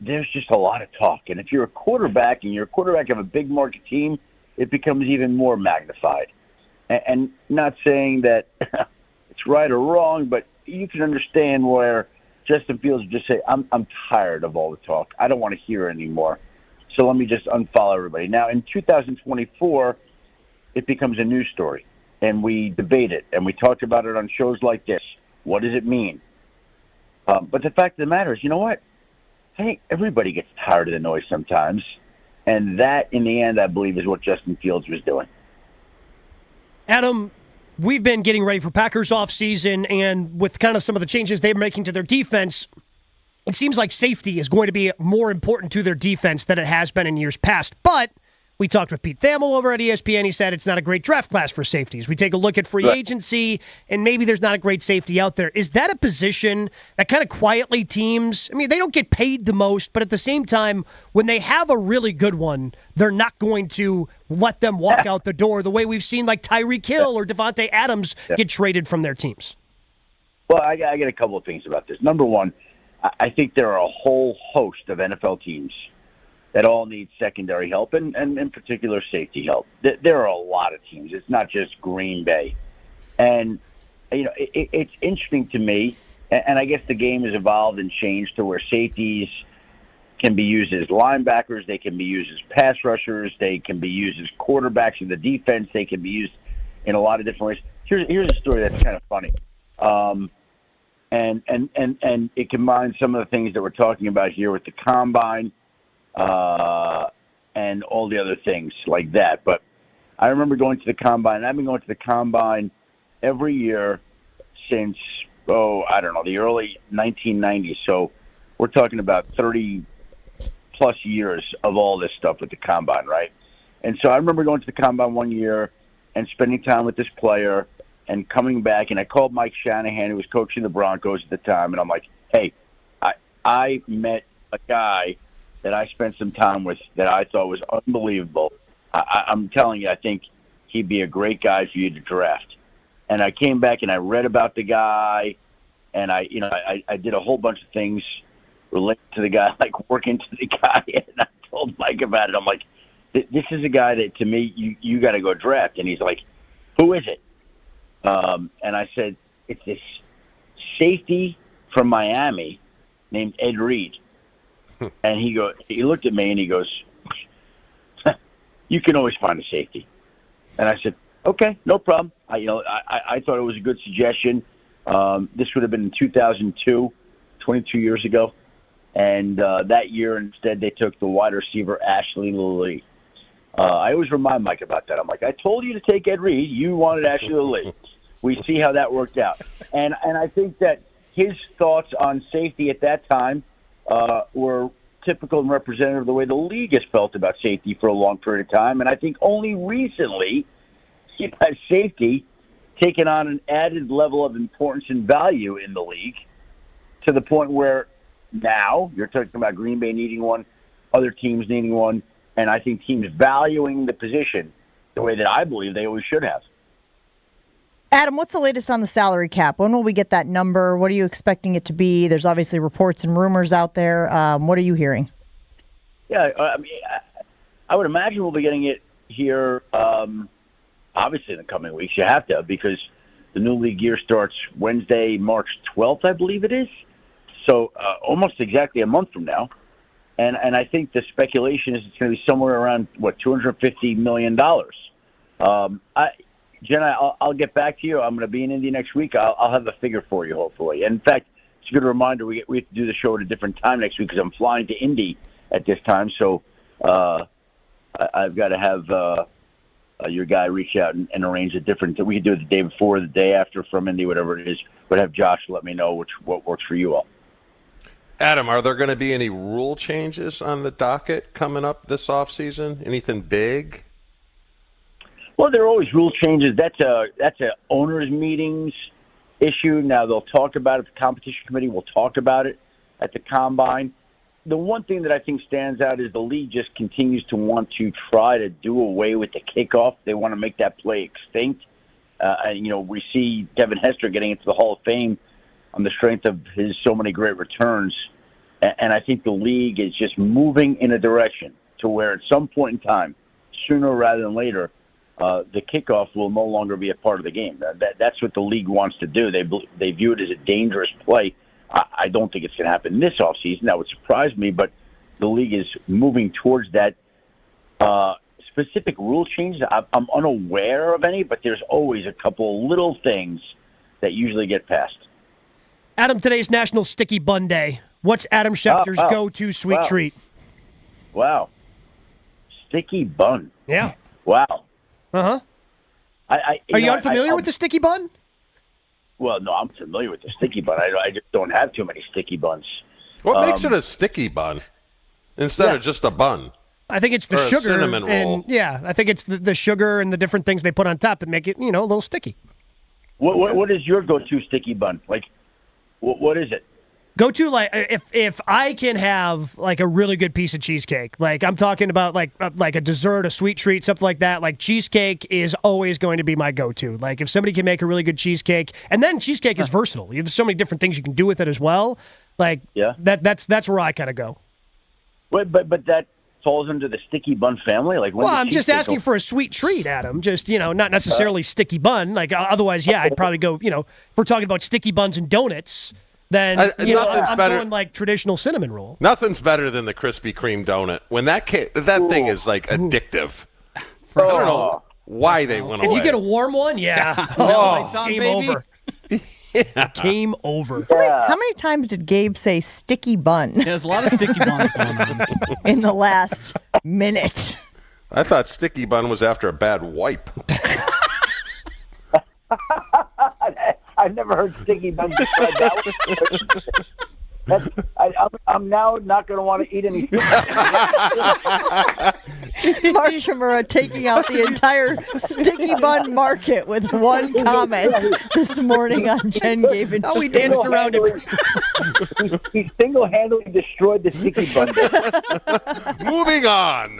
there's just a lot of talk. And if you're a quarterback and you're a quarterback of a big market team, it becomes even more magnified. And not saying that it's right or wrong, but you can understand where Justin Fields would just say, I'm tired of all the talk. I don't want to hear anymore. So let me just unfollow everybody. Now, in 2024, it becomes a news story, and we debate it, and we talked about it on shows like this. What does it mean? But the fact of the matter is, you know what? I think everybody gets tired of the noise sometimes, and that, in the end, I believe, is what Justin Fields was doing.
Adam, we've been getting ready for Packers offseason, and with kind of some of the changes they're making to their defense, it seems like safety is going to be more important to their defense than it has been in years past. But we talked with Pete Thamel over at ESPN. He said it's not a great draft class for safeties. We take a look at free agency, and maybe there's not a great safety out there. Is that a position that kind of quietly teams, they don't get paid the most, but at the same time, when they have a really good one, they're not going to let them walk out the door the way we've seen like Tyreek Hill or Devontae Adams get traded from their teams?
Well, I got a couple of things about this. Number one, I think there are a whole host of NFL teams that all need secondary help and in particular safety help. There are a lot of teams. It's not just Green Bay. And, it's interesting to me, and I guess the game has evolved and changed to where safeties can be used as linebackers, they can be used as pass rushers, they can be used as quarterbacks in the defense, they can be used in a lot of different ways. Here's a story that's kind of funny. And it combines some of the things that we're talking about here with the combine, and all the other things like that. But I remember going to the combine, and I've been going to the combine every year since, the early 1990s. So we're talking about 30-plus years of all this stuff with the combine, right? And so I remember going to the combine one year and spending time with this player and coming back, and I called Mike Shanahan, who was coaching the Broncos at the time, and I'm like, hey, I met a guy that I spent some time with that I thought was unbelievable. I'm telling you, I think he'd be a great guy for you to draft. And I came back and I read about the guy, and I did a whole bunch of things related to the guy, like working to the guy. And I told Mike about it. I'm like, this is a guy that, to me, you got to go draft. And he's like, who is it? And I said, it's this safety from Miami named Ed Reed. And he looked at me and he goes, you can always find a safety. And I said, okay, no problem. I thought it was a good suggestion. This would have been in 2002, 22 years ago. And that year, instead, they took the wide receiver, Ashley Lilly. I always remind Mike about that. I'm like, I told you to take Ed Reed. You wanted Ashley Lilly. We see how that worked out. And I think that his thoughts on safety at that time were typical and representative of the way the league has felt about safety for a long period of time. And I think only recently has safety taken on an added level of importance and value in the league to the point where now you're talking about Green Bay needing one, other teams needing one, and I think teams valuing the position the way that I believe they always should have.
Adam, what's the latest on the salary cap? When will we get that number? What are you expecting it to be? There's obviously reports and rumors out there. What are you hearing?
Yeah, I would imagine we'll be getting it here, obviously in the coming weeks. You have to, because the new league year starts Wednesday, March 12th, I believe it is. So almost exactly a month from now. And I think the speculation is it's going to be somewhere around, $250 million. Jenna, I'll get back to you. I'm going to be in Indy next week. I'll have the figure for you, hopefully. And in fact, it's a good reminder. We have to do the show at a different time next week because I'm flying to Indy at this time. So I've got to have your guy reach out and arrange a different. We could do it the day before, the day after from Indy, whatever it is. But have Josh let me know what works for you all.
Adam, are there going to be any rule changes on the docket coming up this offseason? Anything big?
Well, there are always rule changes. That's a owners' meetings issue. Now, they'll talk about it. The competition committee will talk about it at the combine. The one thing that I think stands out is the league just continues to want to try to do away with the kickoff. They want to make that play extinct. We see Devin Hester getting into the Hall of Fame on the strength of his so many great returns. And I think the league is just moving in a direction to where at some point in time, sooner rather than later, the kickoff will no longer be a part of the game. That's what the league wants to do. They view it as a dangerous play. I don't think it's going to happen this offseason. That would surprise me, but the league is moving towards that. Specific rule changes, I'm unaware of any, but there's always a couple little things that usually get passed.
Adam, today's National Sticky Bun Day. What's Adam Schefter's go-to sweet treat?
Wow. Sticky bun.
Yeah.
Wow.
Uh-huh. Are you unfamiliar with the sticky bun?
Well, no, I'm familiar with the sticky bun. I just don't have too many sticky buns.
What makes it a sticky bun instead of just a bun?
I think it's the sugar.
A cinnamon roll.
And, yeah, I think it's the sugar and the different things they put on top that make it, a little sticky.
What is your go-to sticky bun? Like, what is it?
Go-to, like, if I can have, like, a really good piece of cheesecake, like, I'm talking about, like a dessert, a sweet treat, something like that, like, cheesecake is always going to be my go-to. Like, if somebody can make a really good cheesecake, and then cheesecake is versatile. There's so many different things you can do with it as well. Like, that's where I kind of go.
Wait, but that falls under the sticky bun family? Like,
well, I'm just asking for a sweet treat, Adam. Just, not necessarily sticky bun. Like, otherwise, yeah, I'd probably go, if we're talking about sticky buns and donuts, then, I'm going like traditional cinnamon roll.
Nothing's better than the Krispy Kreme donut. When that thing is like addictive. I don't know why they went away.
If you get a warm one, yeah. Game over. Yeah. Game over.
How many times did Gabe say sticky bun?
Yeah, there's a lot of sticky buns going on
in the last minute.
I thought sticky bun was after a bad wipe.
I've never heard sticky bun described that way. I'm now not going to want to eat any.
Mark Shimura taking out the entire sticky bun market with one comment this morning on Jen, Gabe, and
we danced around it.
He single-handedly destroyed the sticky bun.
Moving on.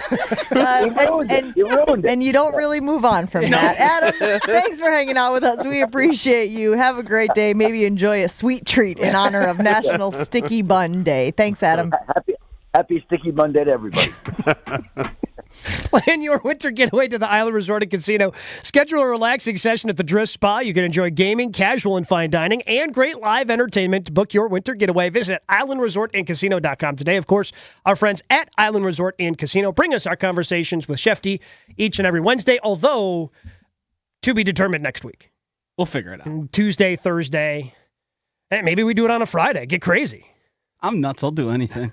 You ruined it.
And you don't really move on from that. Adam, thanks for hanging out with us. We appreciate you. Have a great day. Maybe enjoy a sweet treat in honor of National Sticky Bun Day. Thanks, Adam.
Happy Sticky Bun Day to everybody.
Plan your winter getaway to the Island Resort and Casino. Schedule a relaxing session at the Drift Spa. You can enjoy gaming, casual and fine dining, and great live entertainment. To book your winter getaway, visit islandresortandcasino.com today. Of course, our friends at Island Resort and Casino bring us our conversations with Shefty each and every Wednesday, although to be determined next week.
We'll figure it out.
Tuesday, Thursday. Hey, maybe we do it on a Friday. Get crazy.
I'm nuts. I'll do anything.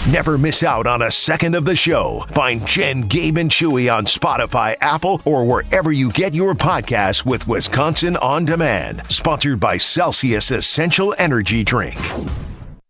Never miss out on a second of the show. Find Jen, Gabe, and Chewy on Spotify, Apple, or wherever you get your podcasts with Wisconsin On Demand. Sponsored by Celsius Essential Energy Drink.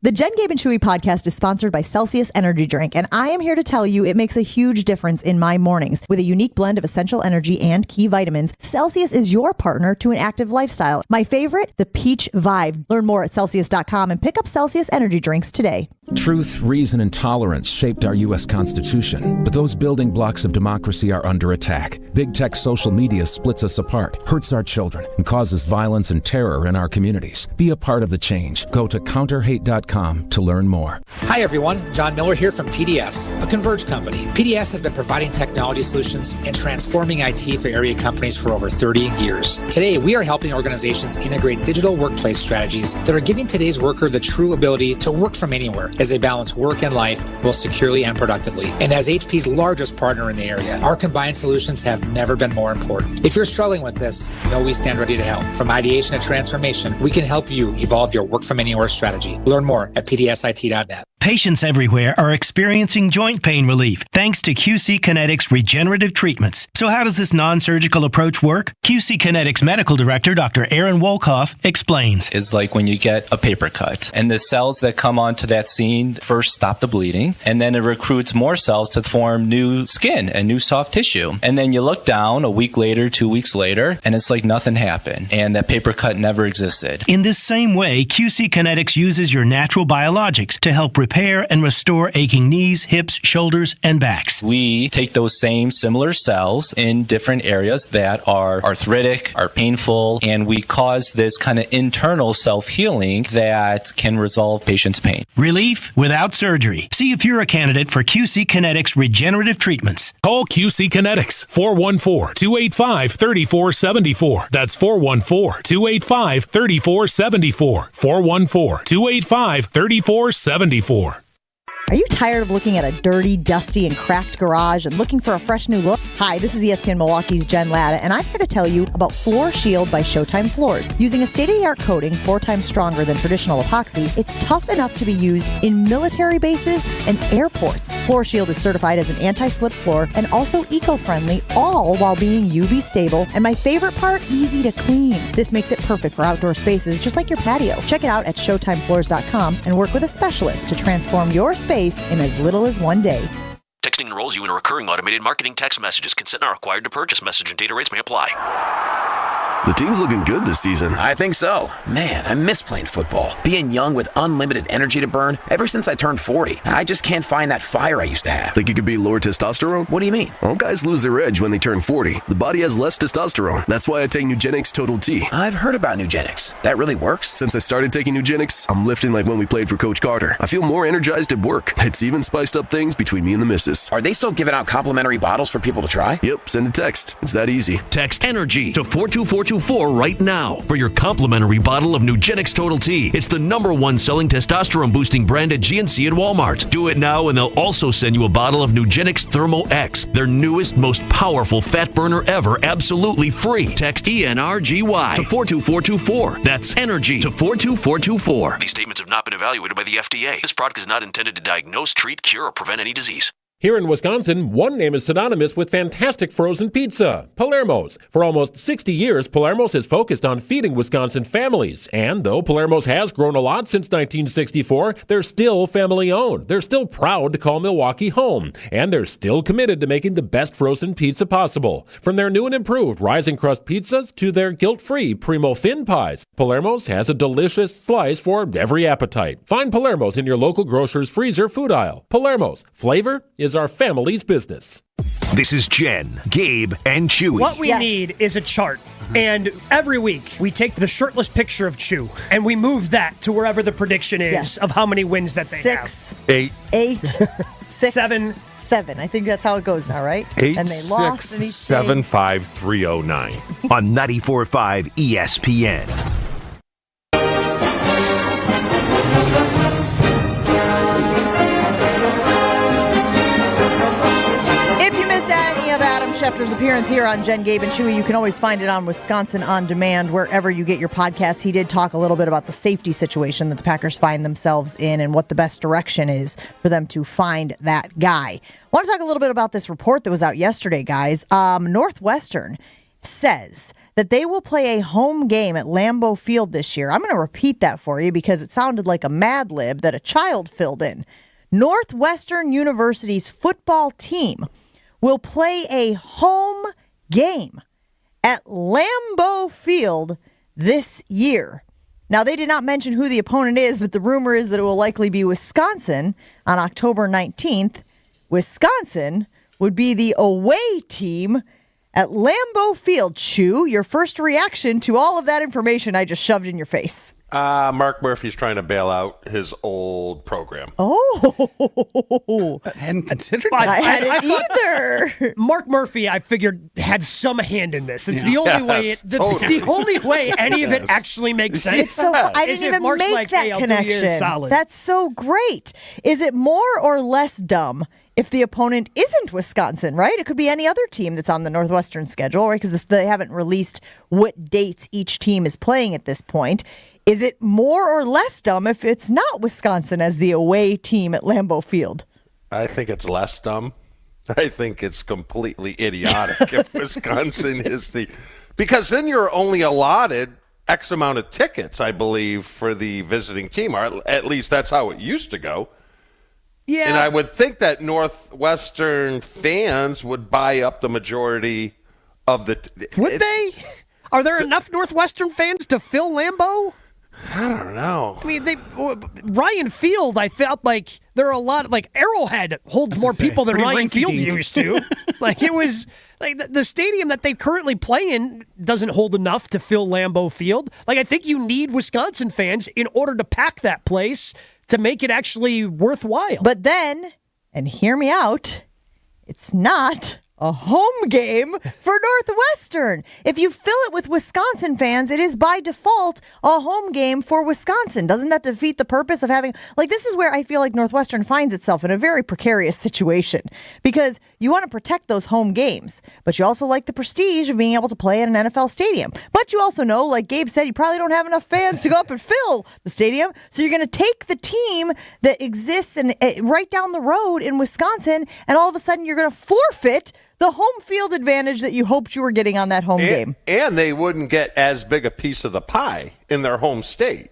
The Jen, Gabe, and Chewy podcast is sponsored by Celsius Energy Drink, and I am here to tell you it makes a huge difference in my mornings. With a unique blend of essential energy and key vitamins, Celsius is your partner to an active lifestyle. My favorite, the Peach Vibe. Learn more at Celsius.com and pick up Celsius Energy Drinks today.
Truth, reason, and tolerance shaped our U.S. Constitution, but those building blocks of democracy are under attack. Big tech social media splits us apart, hurts our children, and causes violence and terror in our communities. Be a part of the change. Go to counterhate.com to learn more.
Hi everyone, John Miller here from PDS, a Converge company. PDS has been providing technology solutions and transforming IT for area companies for over 30 years. Today, we are helping organizations integrate digital workplace strategies that are giving today's worker the true ability to work from anywhere as they balance work and life both securely and productively. And as HP's largest partner in the area, our combined solutions have never been more important. If you're struggling with this, know we stand ready to help. From ideation to transformation, we can help you evolve your work from anywhere strategy. Learn more at pdsit.net.
Patients everywhere are experiencing joint pain relief thanks to QC Kinetics regenerative treatments. So how does this non-surgical approach work? QC Kinetics Medical Director Dr. Aaron Wolkoff explains.
It's like when you get a paper cut and the cells that come onto that scene first stop the bleeding, and then it recruits more cells to form new skin and new soft tissue. And then you look down a week later, 2 weeks later, and it's like nothing happened and that paper cut never existed.
In this same way, QC Kinetics uses your natural biologics to help repair and restore aching knees, hips, shoulders, and backs.
We take those same similar cells in different areas that are arthritic, are painful, and we cause this kind of internal self-healing that can resolve patients' pain.
Relief without surgery. See if you're a candidate for QC Kinetics regenerative treatments.
Call QC Kinetics, 414-285-3474. That's 414-285-3474. 414-285-3474.
Are you tired of looking at a dirty, dusty, and cracked garage and looking for a fresh new look? Hi, this is ESPN Milwaukee's Jen Latta, and I'm here to tell you about Floor Shield by Showtime Floors. Using a state-of-the-art coating 4 times stronger than traditional epoxy, it's tough enough to be used in military bases and airports. Floor Shield is certified as an anti-slip floor and also eco-friendly, all while being UV stable, and my favorite part, easy to clean. This makes it perfect for outdoor spaces, just like your patio. Check it out at ShowtimeFloors.com and work with a specialist to transform your space in as little as 1 day.
Texting enrolls you in a recurring automated marketing text messages. Consent not required to purchase. Message and data rates may apply.
The team's looking good this season.
I think so. Man, I miss playing football. Being young with unlimited energy to burn. Ever since I turned 40, I just can't find that fire I used to have.
Think you could be lower testosterone?
What do you mean?
All guys lose their edge when they turn 40. The body has less testosterone. That's why I take Nugenix Total T.
I've heard about Nugenix. That really works?
Since I started taking Nugenix, I'm lifting like when we played for Coach Carter. I feel more energized at work. It's even spiced up things between me and the missus.
Are they still giving out complimentary bottles for people to try?
Yep, send a text. It's that easy.
Text ENERGY to 42424 right now for your complimentary bottle of Nugenix Total T. It's the #1 selling testosterone boosting brand at GNC and Walmart. Do it now and they'll also send you a bottle of Nugenix Thermo X, their newest, most powerful fat burner ever, absolutely free. Text ENRGY to 42424. That's ENERGY to 42424.
These statements have not been evaluated by the FDA. This product is not intended to diagnose, treat, cure, or prevent any disease.
Here in Wisconsin, one name is synonymous with fantastic frozen pizza, Palermo's. For almost 60 years, Palermo's has focused on feeding Wisconsin families. And though Palermo's has grown a lot since 1964, they're still family-owned. They're still proud to call Milwaukee home. And they're still committed to making the best frozen pizza possible. From their new and improved rising crust pizzas to their guilt-free Primo thin pies, Palermo's has a delicious slice for every appetite. Find Palermo's in your local grocer's freezer food aisle. Palermo's. Flavor is our family's business.
This is Jen, Gabe, and Chewy.
What we need is a chart. And every week, we take the shirtless picture of Chew, and we move that to wherever the prediction is of how many wins that they have.
6, 8, 6,
7.
7. I think that's how it goes now, right? And they lost in each game.
8675309
on 94.5 ESPN.
Schefter's appearance here on Jen, Gabe, and Chewy. You can always find it on Wisconsin On Demand, wherever you get your podcasts. He did talk a little bit about the safety situation that the Packers find themselves in and what the best direction is for them to find that guy. I want to talk a little bit about this report that was out yesterday, guys. Northwestern says that they will play a home game at Lambeau Field this year. I'm going to repeat that for you because it sounded like a Mad Lib that a child filled in. Northwestern University's football team will play a home game at Lambeau Field this year. Now, they did not mention who the opponent is, but the rumor is that it will likely be Wisconsin on October 19th. Wisconsin would be the away team at Lambeau Field. Chew, your first reaction to all of that information I just shoved in your face.
Mark Murphy's trying to bail out his old program.
Oh.
I hadn't considered
that. I
hadn't
either.
Mark Murphy, I figured, had some hand in this. It's the only way. It's the only way any of it actually makes sense.
It's so I didn't even
Mark's
make
like,
that
hey,
connection. That's so great. Is it more or less dumb if the opponent isn't Wisconsin, right? It could be any other team that's on the Northwestern schedule, right? Because they haven't released what dates each team is playing at this point. Is it more or less dumb if it's not Wisconsin as the away team at Lambeau Field?
I think it's less dumb. I think it's completely idiotic if Wisconsin is the... Because then you're only allotted X amount of tickets, I believe, for the visiting team. Or at least that's how it used to go.
Yeah.
And I would think that Northwestern fans would buy up the majority of the...
Would they? Are there enough Northwestern fans to fill Lambeau?
I don't know.
I mean, Ryan Field, I felt like there are a lot of, like, Arrowhead holds more people than Ryan Field used to. Like, it was, like, the stadium that they currently play in doesn't hold enough to fill Lambeau Field. Like, I think you need Wisconsin fans in order to pack that place to make it actually worthwhile.
But then, and hear me out, it's not a home game for Northwestern. If you fill it with Wisconsin fans, it is by default a home game for Wisconsin. Doesn't that defeat the purpose of having... Like, this is where I feel like Northwestern finds itself in a very precarious situation because you want to protect those home games, but you also like the prestige of being able to play at an NFL stadium. But you also know, like Gabe said, you probably don't have enough fans to go up and fill the stadium, so you're going to take the team that exists right down the road in Wisconsin, and all of a sudden you're going to forfeit the home field advantage that you hoped you were getting on that home game.
And they wouldn't get as big a piece of the pie in their home state.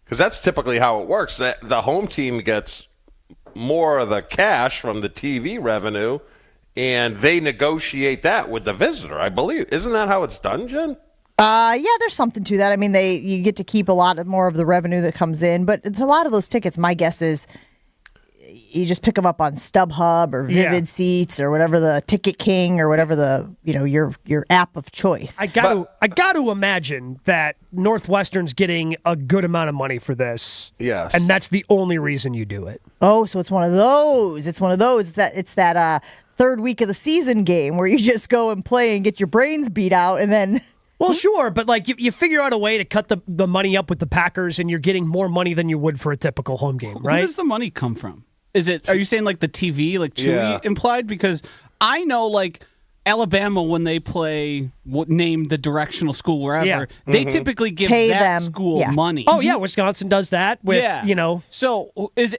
Because that's typically how it works. The home team gets more of the cash from the TV revenue, and they negotiate that with the visitor, I believe. Isn't that how it's done, Jen?
Yeah, there's something to that. I mean, you get to keep a lot more of the revenue that comes in, but it's a lot of those tickets, my guess is, you just pick them up on StubHub or Vivid Seats or whatever, the Ticket King or whatever your app of choice.
I got to imagine that Northwestern's getting a good amount of money for this.
Yes.
And that's the only reason you do it.
Oh, so it's one of those. It's that third week of the season game where you just go and play and get your brains beat out and then...
Well, sure, but like you figure out a way to cut the money up with the Packers and you're getting more money than you would for a typical home game, right?
Where does the money come from? Are you saying like the TV, like Chewy implied? Because I know like Alabama, when they play, name the directional school wherever, they typically give
Pay
that
them.
school money.
Oh, yeah, Wisconsin does that with,
So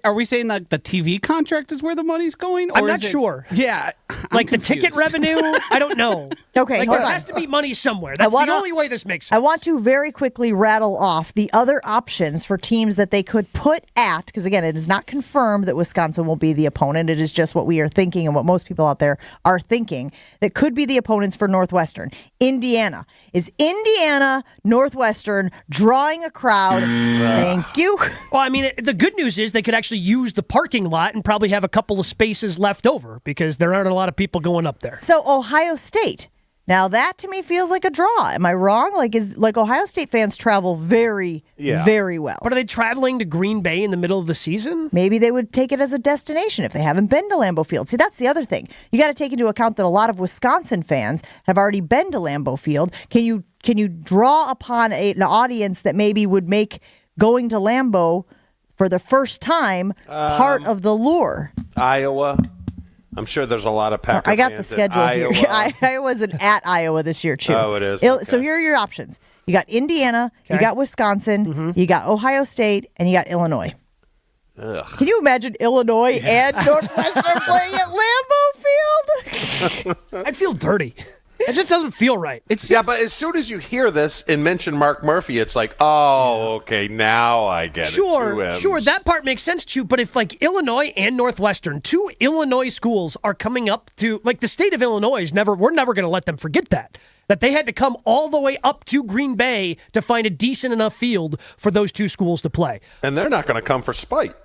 are we saying that the TV contract is where the money's going? Or
I'm not sure.
Yeah.
Like the ticket revenue? I don't know.
Okay,
like
hold
there
on.
has to be money somewhere. That's the only way this makes sense.
I want to very quickly rattle off the other options for teams that they could put at, because again, it is not confirmed that Wisconsin will be the opponent. It is just what we are thinking and what most people out there are thinking that could be the opponents for Northwestern. Indiana. Is Indiana, Northwestern drawing a crowd? Thank you.
Well, I mean, the good news is they could actually use the parking lot and probably have a couple of spaces left over because there aren't a lot of people going up there.
So Ohio State. Now that to me feels like a draw. Am I wrong? Like Ohio State fans travel very, very well.
But are they traveling to Green Bay in the middle of the season?
Maybe they would take it as a destination if they haven't been to Lambeau Field. See, that's the other thing. You got to take into account that a lot of Wisconsin fans have already been to Lambeau Field. Can you draw upon an audience that maybe would make going to Lambeau for the first time part of the lure?
Iowa. I'm sure there's a lot of Packer
I got
fans
the schedule
in
here.
Iowa.
Iowa's at Iowa this year, too.
Oh, it is?
So here are your options. You got Indiana, you got Wisconsin, you got Ohio State, and you got Illinois.
Ugh.
Can you imagine Illinois and Northwestern playing at Lambeau Field?
I'd feel dirty. It just doesn't feel right.
Yeah, but as soon as you hear this and mention Mark Murphy, it's like, oh, okay, now I get it.
Sure, that part makes sense too. But if like Illinois and Northwestern, two Illinois schools are coming up to, like the state of Illinois we're never going to let them forget that they had to come all the way up to Green Bay to find a decent enough field for those two schools to play.
And they're not going to come for spite.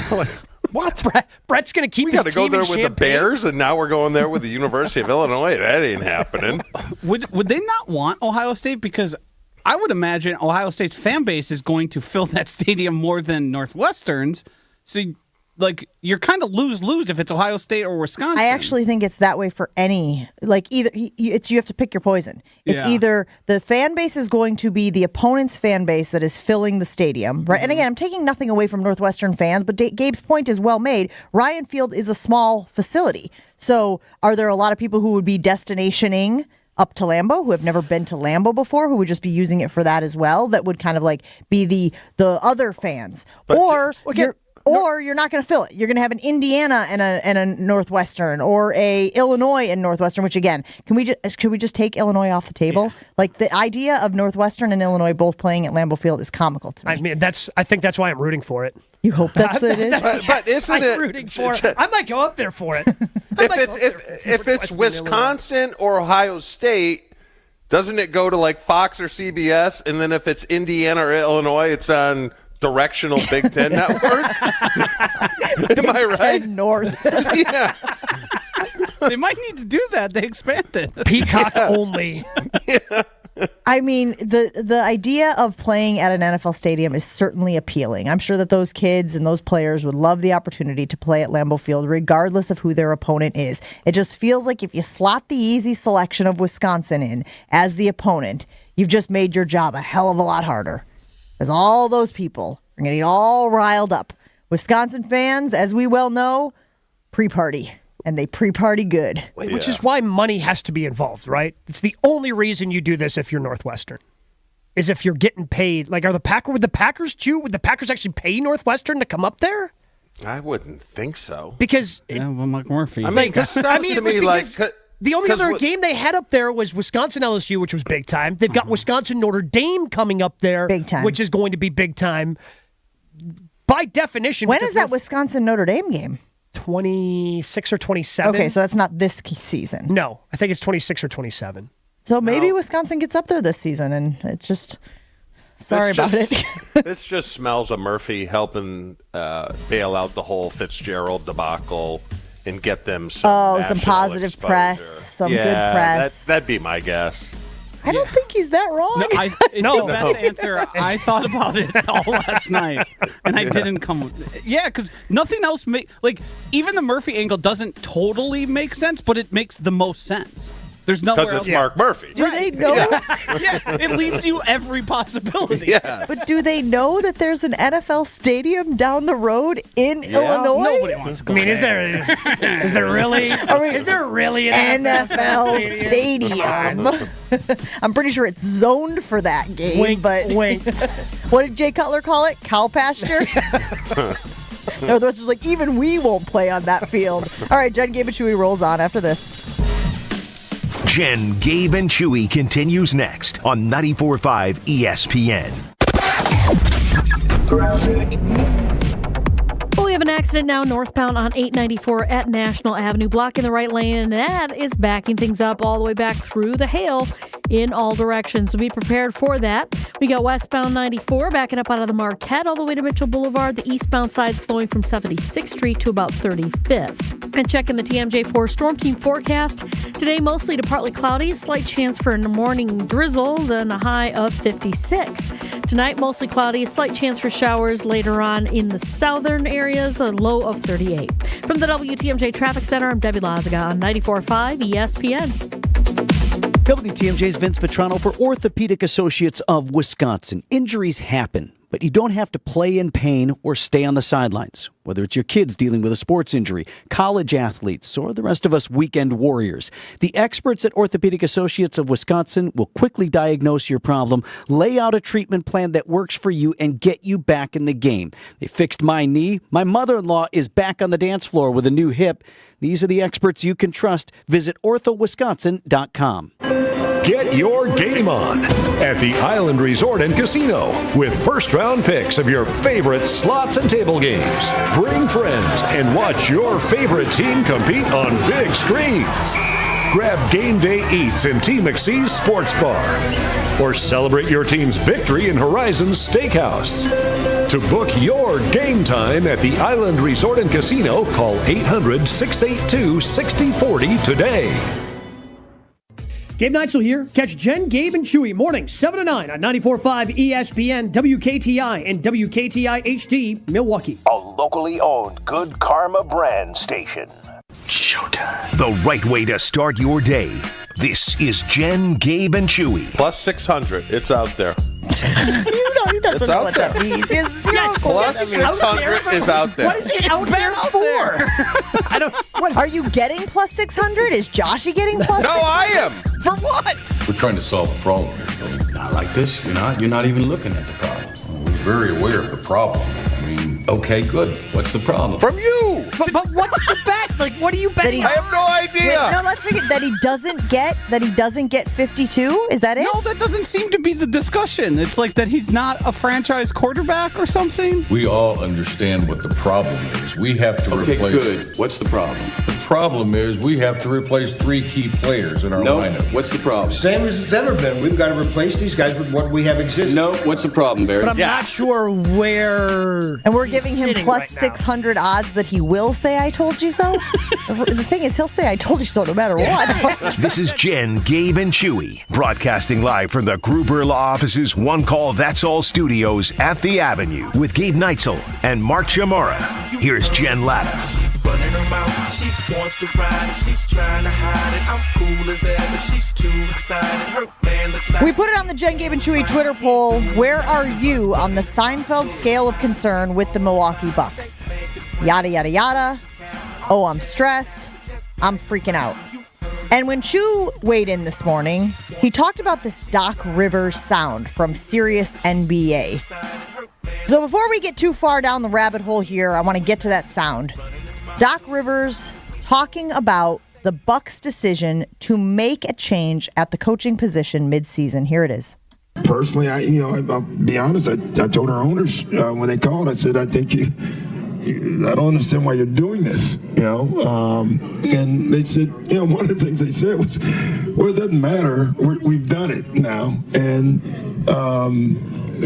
Like, what?
Brett's going to keep
we
his
got to go
team
there
in
with
Champaign.
the Bears, and now we're going there with the University of Illinois. That ain't happening.
Would they not want Ohio State? Because I would imagine Ohio State's fan base is going to fill that stadium more than Northwestern's. So, you're kind of lose-lose if it's Ohio State or Wisconsin.
I actually think it's that way for any. Either you have to pick your poison. It's either the fan base is going to be the opponent's fan base that is filling the stadium, right? And again, I'm taking nothing away from Northwestern fans, but Gabe's point is well made. Ryan Field is a small facility, so are there a lot of people who would be destinationing up to Lambeau who have never been to Lambeau before, who would just be using it for that as well? That would kind of be the other fans, or you're not going to fill it. You're going to have an Indiana and a Northwestern, or a Illinois and Northwestern. Which again, could we just take Illinois off the table? Yeah. The idea of Northwestern and Illinois both playing at Lambeau Field is comical to me.
I mean, I think that's why I'm rooting for it.
You hope that's what it is.
But isn't
I'm rooting for it. I might go up there for it.
If it's Wisconsin or Ohio State, doesn't it go to Fox or CBS? And then if it's Indiana or Illinois, it's on directional Big Ten network. Am I right?
North.
Yeah.
They might need to do that. They expanded.
Peacock only.
Yeah.
I mean, the idea of playing at an NFL stadium is certainly appealing. I'm sure that those kids and those players would love the opportunity to play at Lambeau Field, regardless of who their opponent is. It just feels like if you slot the easy selection of Wisconsin in as the opponent, you've just made your job a hell of a lot harder. Because all those people are going to get all riled up. Wisconsin fans, as we well know, pre-party. And they pre-party good.
Which is why money has to be involved, right? It's the only reason you do this if you're Northwestern. Is if you're getting paid. Would the Packers too? Would the Packers actually pay Northwestern to come up there?
I wouldn't think so.
Because
Mark Murphy.
I mean, to me
the only other game they had up there was Wisconsin LSU, which was big time. They've got Wisconsin Notre Dame coming up there,
big time,
which is going to be big time. By definition,
when is that Wisconsin Notre Dame game?
26 or 27.
Okay, so that's not this season.
No, I think it's 26 or 27.
So maybe Wisconsin gets up there this season, and it's just about it.
This just smells of Murphy helping bail out the whole Fitzgerald debacle and get them some
positive
exposure.
press, some good press.
That'd be my guess.
I don't think he's that wrong.
No, it's the best answer. I thought about it all last night, and I didn't come. Yeah, because nothing else even the Murphy angle doesn't totally make sense, but it makes the most sense. There's nowhere
because
else.
it's Mark Murphy.
Do they know?
Yeah, it leaves you every possibility.
Yeah.
But do they know that there's an NFL stadium down the road in Illinois?
Nobody wants to go.
I mean, is there really? Is there really an
NFL stadium? I'm pretty sure it's zoned for that game.
Wink,
but
wink.
What did Jay Cutler call it? Cow pasture? No, that's just like, even we won't play on that field. All right, Jen, Gabe, and Chewy rolls on after this.
Jen, Gabe, and Chewy continues next on 94.5 ESPN.
Well, we have an accident now northbound on 894 at National Avenue, blocking the right lane, and that is backing things up all the way back through the hail in all directions. So be prepared for that. We got westbound 94 backing up out of the Marquette all the way to Mitchell Boulevard. The eastbound side slowing from 76th Street to about 35th. And checking the TMJ4 Storm Team forecast. Today, mostly to partly cloudy, slight chance for a morning drizzle, then a high of 56. Tonight, mostly cloudy, slight chance for showers later on in the southern areas, a low of 38. From the WTMJ Traffic Center, I'm Debbie Lazaga on 94.5 ESPN.
WTMJ's Vince Vitrano for Orthopedic Associates of Wisconsin. Injuries happen, but you don't have to play in pain or stay on the sidelines. Whether it's your kids dealing with a sports injury, college athletes, or the rest of us weekend warriors, the experts at Orthopedic Associates of Wisconsin will quickly diagnose your problem, lay out a treatment plan that works for you, and get you back in the game. They fixed my knee. My mother-in-law is back on the dance floor with a new hip. These are the experts you can trust. Visit orthowisconsin.com.
Get your game on at the Island Resort and Casino with first-round picks of your favorite slots and table games. Bring friends and watch your favorite team compete on big screens. Grab game day eats in T. McSee's Sports Bar or celebrate your team's victory in Horizon's Steakhouse. To book your game time at the Island Resort and Casino, call 800-682-6040 today.
Gabe Neitzel here. Catch Jen, Gabe, and Chewy mornings 7 to 9 on 94.5 ESPN, WKTI, and WKTI HD, Milwaukee.
A locally owned Good Karma brand station. Showtime. The right way to start your day. This is Jen, Gabe, and Chewy.
Plus 600. It's out there.
He doesn't know what that means.
Yes, plus 600 is out there.
What is it out there for?
I don't. What are you getting? Plus 600? Is Joshy getting plus?
No,
600?
I am.
For what?
We're trying to solve a problem. Not like this. You're not even looking at the problem. We're very aware of the problem. I mean, okay, good. What's the problem?
From you.
But what's the bet? Like, what are you betting?
I have no idea.
Wait, no, let's figure that he doesn't get 52. Is that it?
No, that doesn't seem to be the discussion. It's like that he's not a franchise quarterback or something.
We all understand what the problem is. We have to replace. Okay, good. What's the problem? The problem is we have to replace 3 key players in our lineup. What's the problem?
Same as it's ever been. We've got to replace these guys with what we have existing.
No, what's the problem, Barry?
But I'm not sure where.
And we're giving him plus
right
600 odds that he will say "I told you so." The thing is, he'll say "I told you so" no matter what.
This is Jen, Gabe, and Chewy, broadcasting live from the Gruber Law Office's One Call That's All studios at the Avenue with Gabe Neitzel and Mark Chamara. Here's Jen Latta.
Running her mouth, she wants to ride, she's trying to hide it. I'm cool as ever, she's too excited. Her man look like.
We put it on the Jen, Gabe, and Chewy Twitter poll. Where are you on the Seinfeld scale of concern with the Milwaukee Bucks? Yada, yada, yada. Oh, I'm stressed. I'm freaking out. And when Chew weighed in this morning, he talked about this Doc Rivers sound from Sirius NBA. So before we get too far down the rabbit hole here, I want to get to that sound. Doc Rivers talking about the Bucks' decision to make a change at the coaching position midseason. Here it is.
Personally, I'll be honest. I told our owners when they called, I said, I think I don't understand why you're doing this, and they said, one of the things they said was, well, it doesn't matter. We've done it now, and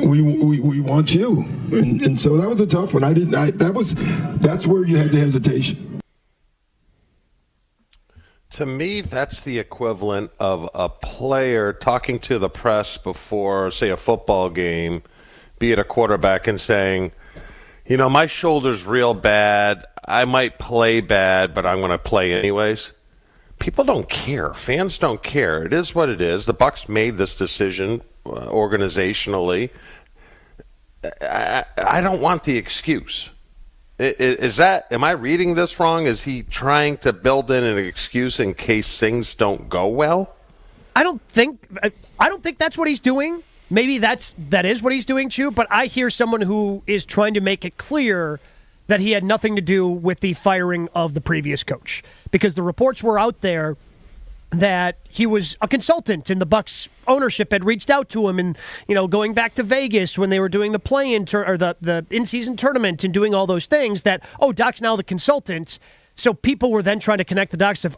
we want you. And so that was a tough one. That's where you had the hesitation.
To me, that's the equivalent of a player talking to the press before, say, a football game, be it a quarterback, and saying, my shoulder's real bad. I might play bad, but I'm going to play anyways. people don't care. Fans don't care. It is what it is. The Bucs made this decision organizationally. I don't want the excuse. Am I reading this wrong? Is he trying to build in an excuse in case things don't go well?
I don't think that's what he's doing. Maybe that is what he's doing, Chew, but I hear someone who is trying to make it clear that he had nothing to do with the firing of the previous coach, because the reports were out there that he was a consultant and the Bucs ownership had reached out to him, and going back to Vegas when they were doing the play-in or the in-season tournament and doing all those things, that Doc's now the consultant. So people were then trying to connect the dots of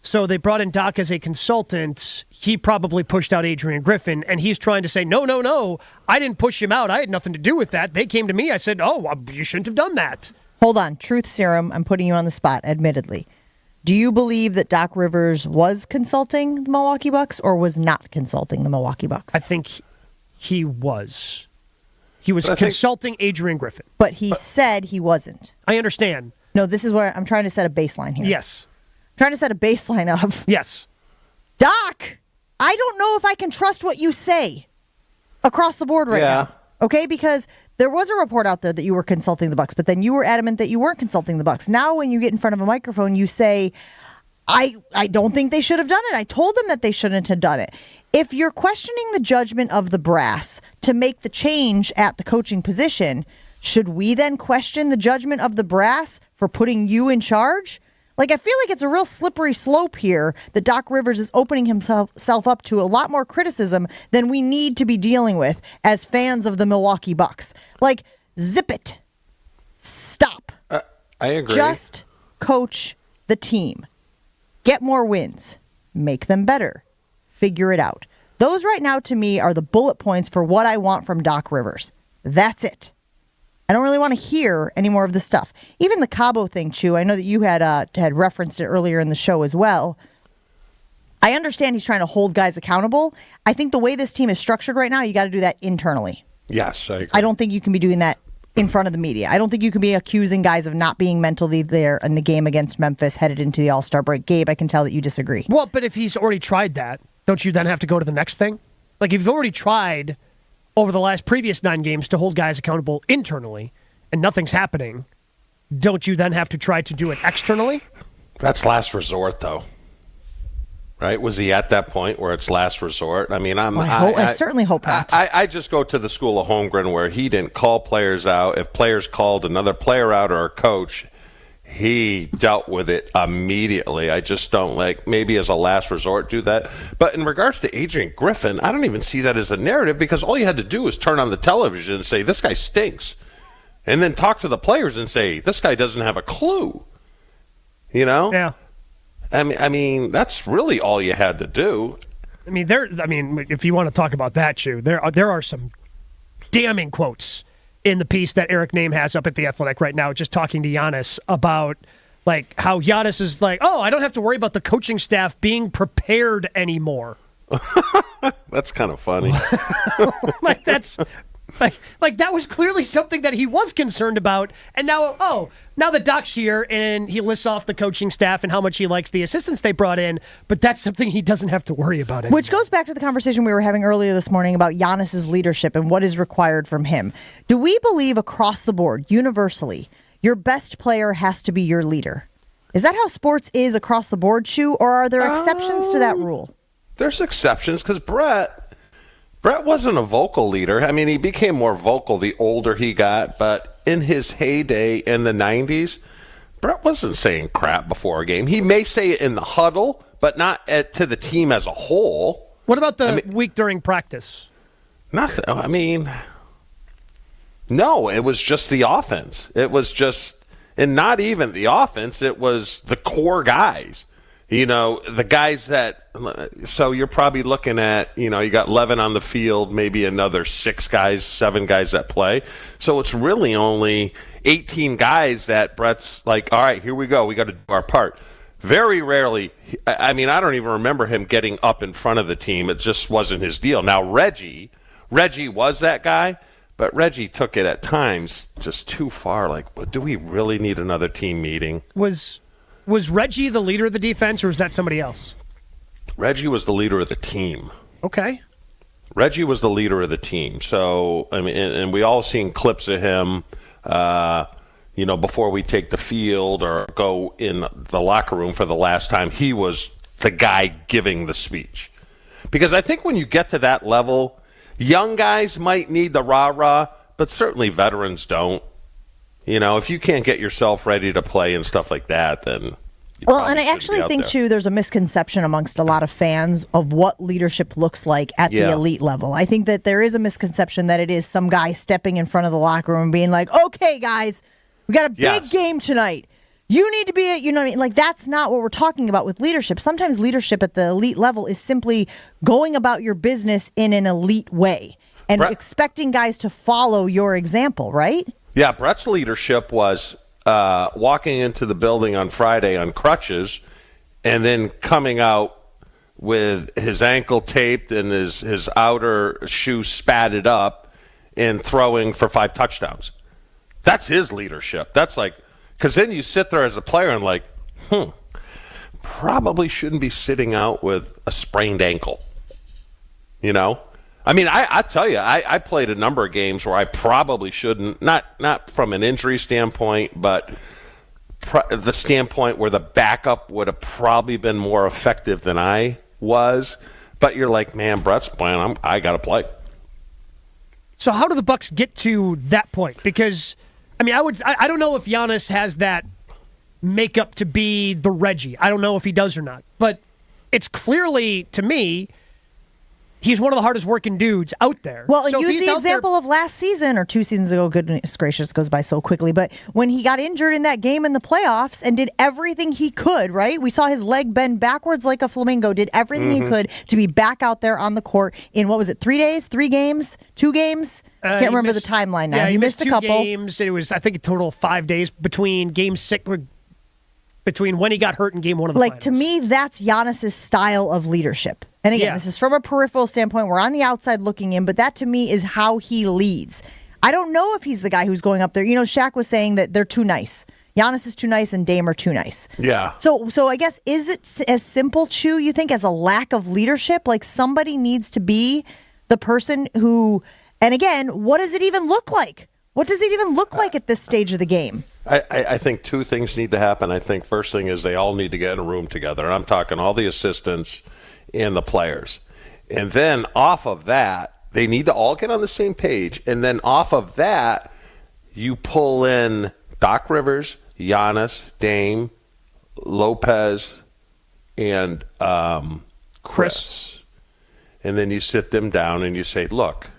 so they brought in Doc as a consultant. He probably pushed out Adrian Griffin, and he's trying to say, no, I didn't push him out. I had nothing to do with that. They came to me. I said, you shouldn't have done that.
Hold on. Truth serum. I'm putting you on the spot, admittedly. Do you believe that Doc Rivers was consulting the Milwaukee Bucks or was not consulting the Milwaukee Bucks?
I think he was. He was consulting Adrian Griffin.
But he said he wasn't.
I understand.
No, this is where I'm trying to set a baseline here.
Yes.
Trying to set a baseline of,
yes,
Doc, I don't know if I can trust what you say across the board right now. Okay, because there was a report out there that you were consulting the Bucks, but then you were adamant that you weren't consulting the Bucks. Now when you get in front of a microphone, you say, I don't think they should have done it. I told them that they shouldn't have done it. If you're questioning the judgment of the brass to make the change at the coaching position, should we then question the judgment of the brass for putting you in charge? I feel like it's a real slippery slope here that Doc Rivers is opening himself up to a lot more criticism than we need to be dealing with as fans of the Milwaukee Bucks. Zip it. Stop.
I agree.
Just coach the team. Get more wins. Make them better. Figure it out. Those right now, to me, are the bullet points for what I want from Doc Rivers. That's it. I don't really want to hear any more of this stuff. Even the Cabo thing, Chew, I know that you had referenced it earlier in the show as well. I understand he's trying to hold guys accountable. I think the way this team is structured right now, you got to do that internally.
Yes, I agree.
I don't think you can be doing that in front of the media. I don't think you can be accusing guys of not being mentally there in the game against Memphis headed into the All-Star break. Gabe, I can tell that you disagree.
Well, but if he's already tried that, don't you then have to go to the next thing? If you've already tried over the previous 9 games to hold guys accountable internally and nothing's happening, don't you then have to try to do it externally?
That's last resort, though. Right? Was he at that point where it's last resort? I mean,
I certainly hope not.
I just go to the school of Holmgren where he didn't call players out. If players called another player out or a coach, he dealt with it immediately. I just don't maybe as a last resort do that. But in regards to Adrian Griffin, I don't even see that as a narrative, because all you had to do was turn on the television and say, this guy stinks. And then talk to the players and say, this guy doesn't have a clue.
Yeah.
I mean, that's really all you had to do.
I mean, if you want to talk about that, Chew, there are some damning quotes in the piece that Eric Name has up at The Athletic right now, just talking to Giannis about how Giannis is I don't have to worry about the coaching staff being prepared anymore.
That's kind of funny.
That's that was clearly something that he was concerned about, and now the Doc's here and he lists off the coaching staff and how much he likes the assistants they brought in, but that's something he doesn't have to worry about anymore.
Which goes back to the conversation we were having earlier this morning about Giannis's leadership and what is required from him. Do we believe across the board, universally, your best player has to be your leader? Is that how sports is across the board, Chew, or are there exceptions to that rule?
There's exceptions, because Brett wasn't a vocal leader. I mean, he became more vocal the older he got, but in his heyday in the 90s, Brett wasn't saying crap before a game. He may say it in the huddle, but not to the team as a whole.
What about the week during practice?
Nothing. I mean, no, it was just the offense. It was just, and not even the offense, it was the core guys. The guys that, so you're probably looking at, you got Levin on the field, maybe another 7 guys that play. So it's really only 18 guys that Brett's all right, here we go. We got to do our part. Very rarely, I mean, I don't even remember him getting up in front of the team. It just wasn't his deal. Now, Reggie was that guy, but Reggie took it at times just too far. Do we really need another team meeting?
Was Was Reggie the leader of the defense, or was that somebody else?
Reggie was the leader of the team.
Okay.
Reggie was the leader of the team. So, I mean, and we all seen clips of him, before we take the field or go in the locker room for the last time. He was the guy giving the speech. Because I think when you get to that level, young guys might need the rah-rah, but certainly veterans don't. If you can't get yourself ready to play and stuff like that, then...
Well, and I actually think, too, there's a misconception amongst a lot of fans of what leadership looks like at the elite level. I think that there is a misconception that it is some guy stepping in front of the locker room and being like, okay, guys, we got a big game tonight. You need to be it. You know what I mean? Like, that's not what we're talking about with leadership. Sometimes leadership at the elite level is simply going about your business in an elite way and expecting guys to follow your example, right?
Yeah, Brett's leadership was... walking into the building on Friday on crutches and then coming out with his ankle taped and his outer shoe spatted up and throwing for 5 touchdowns. That's his leadership. That's like, because then you sit there as a player and like, probably shouldn't be sitting out with a sprained ankle. I mean, I tell you, I played a number of games where I probably shouldn't, not from an injury standpoint, but the standpoint where the backup would have probably been more effective than I was. But you're like, man, Brett's playing, I got to play.
So how do the Bucs get to that point? Because, I mean, I don't know if Giannis has that makeup to be the Reggie. I don't know if he does or not. But it's clearly, to me... He's one of the hardest working dudes out there.
Well, so use the example of last season or 2 seasons ago. Goodness gracious, goes by so quickly. But when he got injured in that game in the playoffs and did everything he could, right? We saw his leg bend backwards like a flamingo, did everything he could to be back out there on the court in, 3 days, 3 games, 2 games? Can't remember the timeline now.
Yeah,
he missed a couple.
2 games. It was, I think, a total of 5 days between game 6, between when he got hurt and game 1 of the finals.
To me, that's Giannis's style of leadership. And again, this is from a peripheral standpoint. We're on the outside looking in, but that to me is how he leads. I don't know if he's the guy who's going up there. Shaq was saying that they're too nice. Giannis is too nice and Dame are too nice.
Yeah.
So I guess, is it as simple, Chew, you think, as a lack of leadership? Like somebody needs to be the person who, and again, what does it even look like? What does it even look like at this stage of the game?
I think 2 things need to happen. I think first thing is they all need to get in a room together. And I'm talking all the assistants and the players. And then off of that, they need to all get on the same page. And then off of that, you pull in Doc Rivers, Giannis, Dame, Lopez, and Chris. And then you sit them down and you say, look,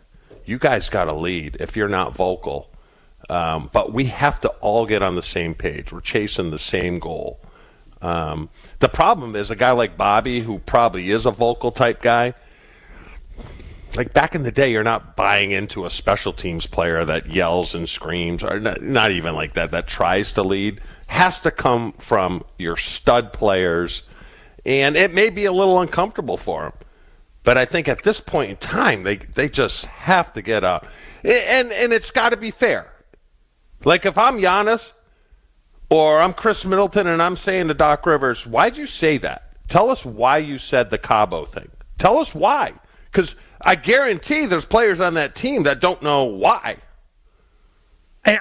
you guys got to lead if you're not vocal. But we have to all get on the same page. We're chasing the same goal. The problem is a guy like Bobby, who probably is a vocal type guy, like back in the day, you're not buying into a special teams player that yells and screams, or not even like that tries to lead. Has to come from your stud players, and it may be a little uncomfortable for them. But I think at this point in time, they just have to get out. And it's got to be fair. Like if I'm Giannis or I'm Chris Middleton and I'm saying to Doc Rivers, why'd you say that? Tell us why you said the Cabo thing. Tell us why. Because I guarantee there's players on that team that don't know why. They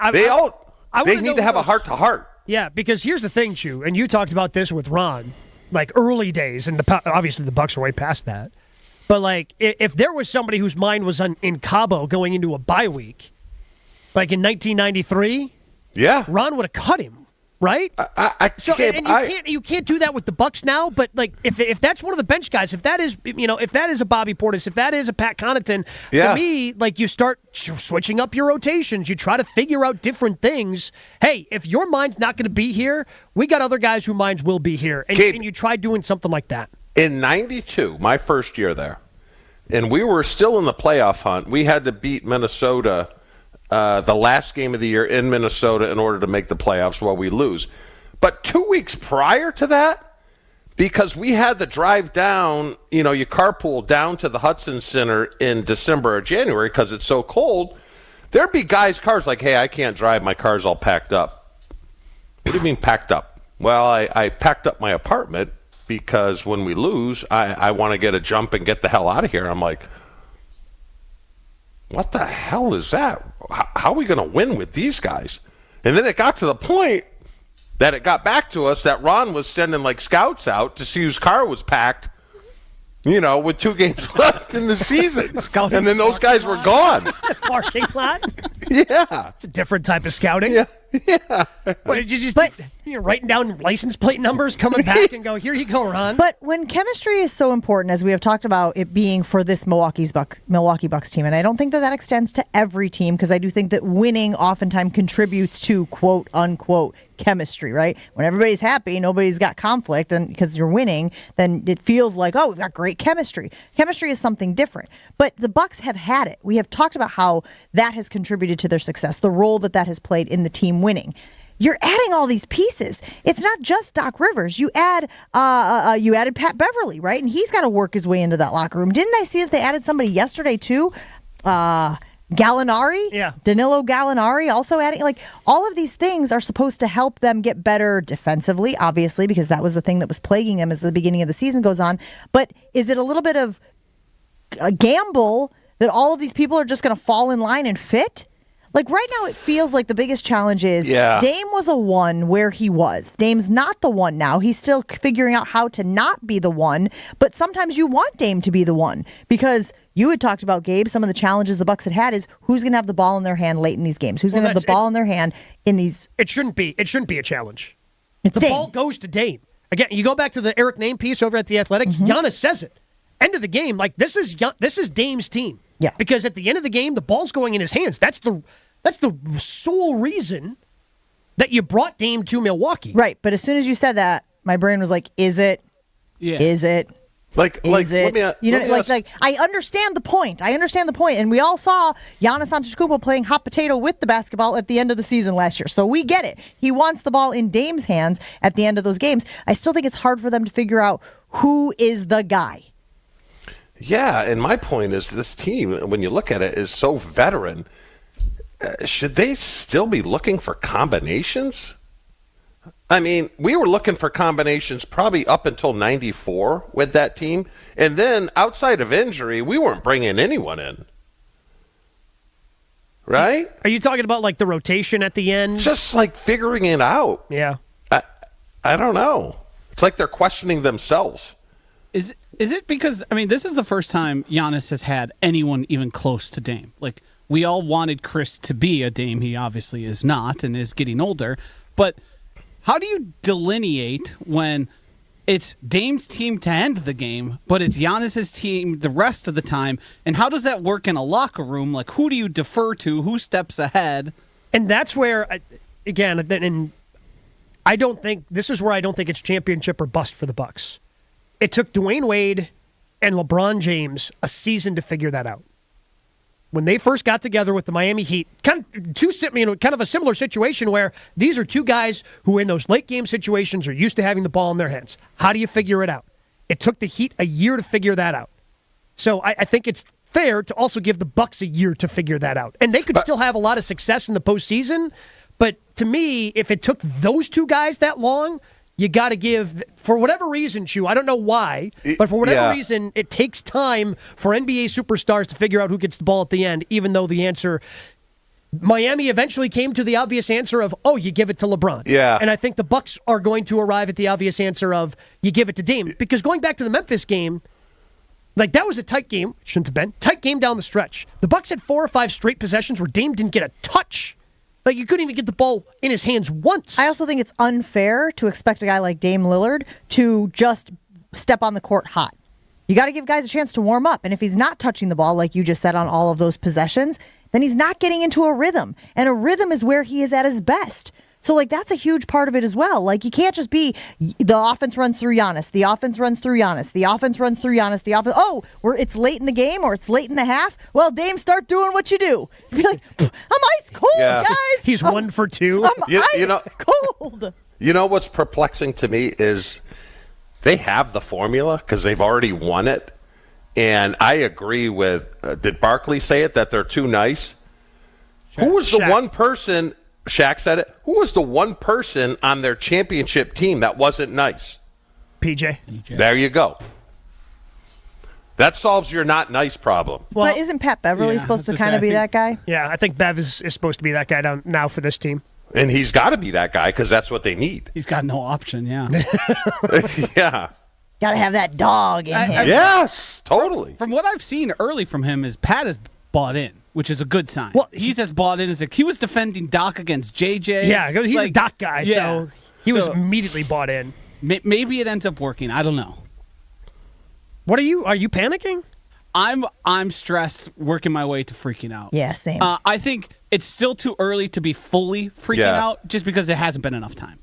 need to have a heart-to-heart.
Yeah, because here's the thing, Chew, and you talked about this with Ron, like early days, and obviously the Bucs are way past that. But like, if there was somebody whose mind was in Cabo going into a bye week, like in 1993, Ron would have cut him, right? You can't do that with the Bucs now. But like, if that's one of the bench guys, if that is a Bobby Portis, if that is a Pat Connaughton, to me, like you start switching up your rotations. You try to figure out different things. Hey, if your mind's not going to be here, we got other guys whose minds will be here, and you try doing something like that.
In 92, my first year there, and we were still in the playoff hunt. We had to beat Minnesota the last game of the year in Minnesota in order to make the playoffs while we lose. But 2 weeks prior to that, because we had to drive down, you carpool down to the Hudson Center in December or January because it's so cold, there'd be guys' cars like, hey, I can't drive. My car's all packed up. What do you mean packed up? Well, I packed up my apartment because when we lose, I want to get a jump and get the hell out of here. I'm like, what the hell is that? How are we going to win with these guys? And then it got to the point that it got back to us that Ron was sending like scouts out to see whose car was packed, with 2 games left in the season. And then those guys were gone.
Parking lot?
Yeah.
It's a different type of scouting.
Yeah.
You're writing down license plate numbers, coming back and go, here you go, Ron.
But when chemistry is so important, as we have talked about it being for this Milwaukee Bucks team, and I don't think that extends to every team, because I do think that winning oftentimes contributes to quote unquote chemistry, right? When everybody's happy, nobody's got conflict, and because you're winning, then it feels like, oh, we've got great chemistry. Chemistry is something different. But the Bucks have had it. We have talked about how that has contributed to their success, the role that has played in the team winning. You're adding all these pieces. It's not just Doc Rivers. You added Pat Beverly, right? And he's got to work his way into that locker room. Didn't I see that they added somebody yesterday too? Gallinari?
Yeah.
Danilo Gallinari also adding, like, all of these things are supposed to help them get better defensively, obviously, because that was the thing that was plaguing them as the beginning of the season goes on. But is it a little bit of a gamble that all of these people are just going to fall in line and fit? Like, right now, it feels like the biggest challenge is Dame was a 1 where he was. Dame's not the 1 now. He's still figuring out how to not be the 1, but sometimes you want Dame to be the 1, because you had talked about, Gabe, some of the challenges the Bucks had is who's going to have the ball in their hand late in these games? Who's going to have the ball in their hand in these...
It shouldn't be a challenge.
The
ball goes to Dame. Again, you go back to the Eric Name piece over at The Athletic, Giannis says it. End of the game, like, this is Dame's team.
Yeah.
Because at the end of the game, the ball's going in his hands. That's the sole reason that you brought Dame to Milwaukee.
Right, but as soon as you said that, my brain was like, is it?
Yeah.
Is it?
Like,
I understand the point. And we all saw Giannis Antetokounmpo playing hot potato with the basketball at the end of the season last year. So we get it. He wants the ball in Dame's hands at the end of those games. I still think it's hard for them to figure out who is the guy.
Yeah, and my point is this team, when you look at it, is so veteran. Should they still be looking for combinations? I mean, we were looking for combinations probably up until 94 with that team. And then outside of injury, we weren't bringing anyone in. Right?
Are you talking about like the rotation at the end?
Just like figuring it out.
Yeah.
I don't know. It's like they're questioning themselves.
Is it because, I mean, this is the first time Giannis has had anyone even close to Dame. Like, we all wanted Chris to be a Dame. He obviously is not and is getting older. But how do you delineate when it's Dame's team to end the game, but it's Giannis's team the rest of the time? And how does that work in a locker room? Like, who do you defer to? Who steps ahead?
And that's where, again, and I don't think it's championship or bust for the Bucks. It took Dwayne Wade and LeBron James a season to figure that out. When they first got together with the Miami Heat, kind of a similar situation where these are two guys who in those late game situations are used to having the ball in their hands. How do you figure it out? It took the Heat a year to figure that out. So I think it's fair to also give the Bucks a year to figure that out. And they could still have a lot of success in the postseason, but to me, if it took those two guys that long, you got to give, for whatever reason, Chew, I don't know why, but for whatever reason, it takes time for NBA superstars to figure out who gets the ball at the end, even though the answer, Miami eventually came to the obvious answer of, oh, you give it to LeBron.
Yeah.
And I think the Bucks are going to arrive at the obvious answer of, you give it to Dame. Because going back to the Memphis game, like, that was a tight game. Shouldn't have been. Tight game down the stretch. The Bucks had 4 or 5 straight possessions where Dame didn't get a touch. Like, you couldn't even get the ball in his hands once.
I also think it's unfair to expect a guy like Dame Lillard to just step on the court hot. You got to give guys a chance to warm up. And if he's not touching the ball, like you just said, on all of those possessions, then he's not getting into a rhythm. And a rhythm is where he is at his best. So, like, that's a huge part of it as well. Like, you can't just be the offense runs through Giannis, the offense runs through Giannis, the offense runs through Giannis, the offense. Oh, it's late in the game or it's late in the half. Well, Dame, start doing what you do. Be like, I'm ice cold, guys.
He's 1 for 2.
I'm ice cold.
You know what's perplexing to me is they have the formula because they've already won it. And I agree with, did Barkley say it, that they're too nice? Who was the one person Shaq said it. Who was the one person on their championship team that wasn't nice?
PJ.
There you go. That solves your not nice problem.
Well, but isn't Pat Beverly supposed to kind of be that guy?
Yeah, I think Bev is supposed to be that guy now for this team.
And he's got to be that guy because that's what they need.
He's got no option, yeah.
Yeah.
Got to have that dog in him.
Yes, totally.
From what I've seen early from him is Pat is bought in, which is a good sign. Well, he's as bought in as he was defending Doc against JJ.
Yeah, he's a Doc guy, so he was immediately bought in.
Maybe it ends up working. I don't know.
What are you panicking?
I'm stressed, working my way to freaking out.
Yeah, same.
I think it's still too early to be fully freaking out just because it hasn't been enough time.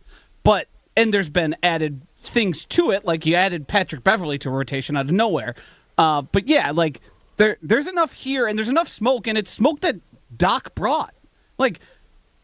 And there's been added things to it, like you added Patrick Beverly to rotation out of nowhere. But yeah, like there's enough here and there's enough smoke, and it's smoke that Doc brought. Like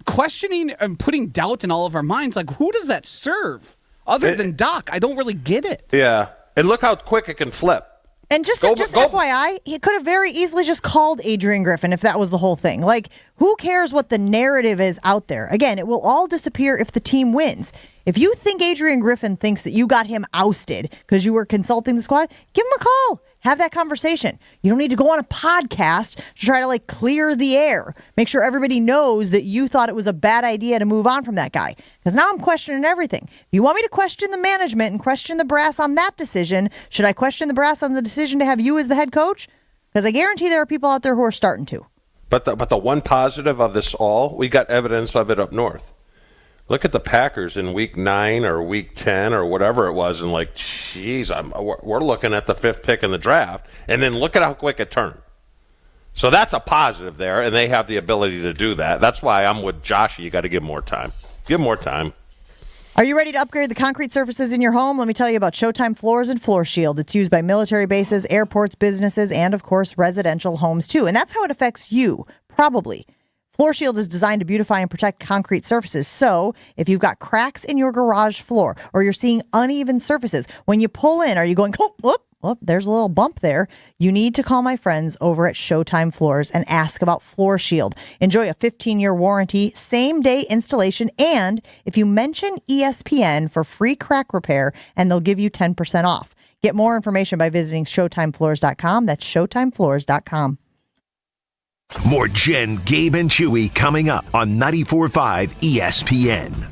questioning and putting doubt in all of our minds, like who does that serve other than Doc? I don't really get it.
Yeah. And look how quick it can flip.
And just FYI, he could have very easily just called Adrian Griffin if that was the whole thing. Like, who cares what the narrative is out there? Again, it will all disappear if the team wins. If you think Adrian Griffin thinks that you got him ousted because you were consulting the squad, give him a call. Have that conversation. You don't need to go on a podcast to try to clear the air. Make sure everybody knows that you thought it was a bad idea to move on from that guy. Because now I'm questioning everything. If you want me to question the management and question the brass on that decision, should I question the brass on the decision to have you as the head coach? Because I guarantee there are people out there who are starting to.
But the one positive of this all, we got evidence of it up north. Look at the Packers in week 9 or week 10 or whatever it was, and geez, we're looking at the 5th pick in the draft, and then look at how quick it turned. So that's a positive there, and they have the ability to do that. That's why I'm with Josh. You got to give more time. Give more time.
Are you ready to upgrade the concrete surfaces in your home? Let me tell you about Showtime Floors and Floor Shield. It's used by military bases, airports, businesses, and, of course, residential homes, too. And that's how it affects you, probably. Floor Shield is designed to beautify and protect concrete surfaces. So if you've got cracks in your garage floor or you're seeing uneven surfaces, when you pull in, are you going, oh, there's a little bump there. You need to call my friends over at Showtime Floors and ask about Floor Shield. Enjoy a 15-year warranty, same-day installation, and if you mention ESPN for free crack repair, and they'll give you 10% off. Get more information by visiting ShowtimeFloors.com. That's ShowtimeFloors.com.
More Jen, Gabe, and Chewy coming up on 94.5 ESPN.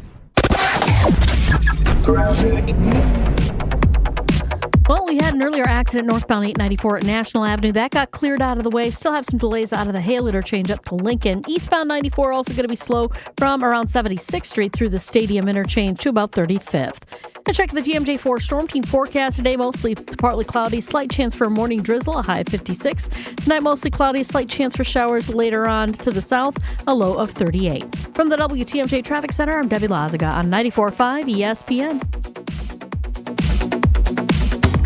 Well, we had an earlier accident northbound 894 at National Avenue. That got cleared out of the way. Still have some delays out of the Hale interchange up to Lincoln. Eastbound 94 also going to be slow from around 76th Street through the Stadium interchange to about 35th. And check the TMJ4 Storm Team forecast today. Mostly partly cloudy. Slight chance for a morning drizzle, a high of 56. Tonight, mostly cloudy. Slight chance for showers later on to the south, a low of 38. From the WTMJ Traffic Center, I'm Debbie Lazaga on 94.5 ESPN.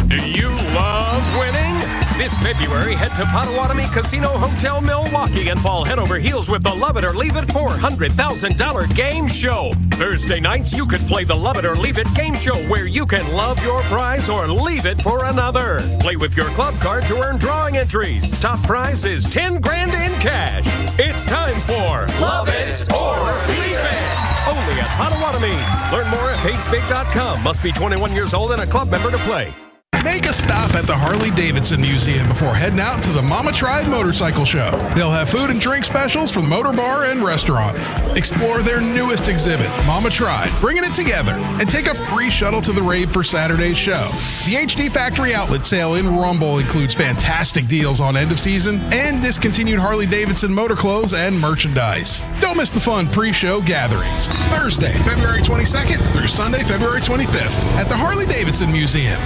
Do you love winning? This February, head to Potawatomi Casino Hotel Milwaukee and fall head over heels with the Love It or Leave It $400,000 game show. Thursday nights, you could play the Love It or Leave It game show where you can love your prize or leave it for another. Play with your club card to earn drawing entries. Top prize is $10,000 in cash. It's time for Love It or Leave It. Only at Potawatomi. Learn more at pacebig.com. Must be 21 years old and a club member to play.
Make a stop at the Harley-Davidson Museum before heading out to the Mama Tried Motorcycle Show. They'll have food and drink specials from the motor bar and restaurant. Explore their newest exhibit, Mama Tried, bringing it together, and take a free shuttle to the rave for Saturday's show. The HD Factory Outlet Sale in Rumble includes fantastic deals on end of season and discontinued Harley-Davidson motor clothes and merchandise. Don't miss the fun pre-show gatherings. Thursday, February 22nd through Sunday, February 25th at the Harley-Davidson Museum.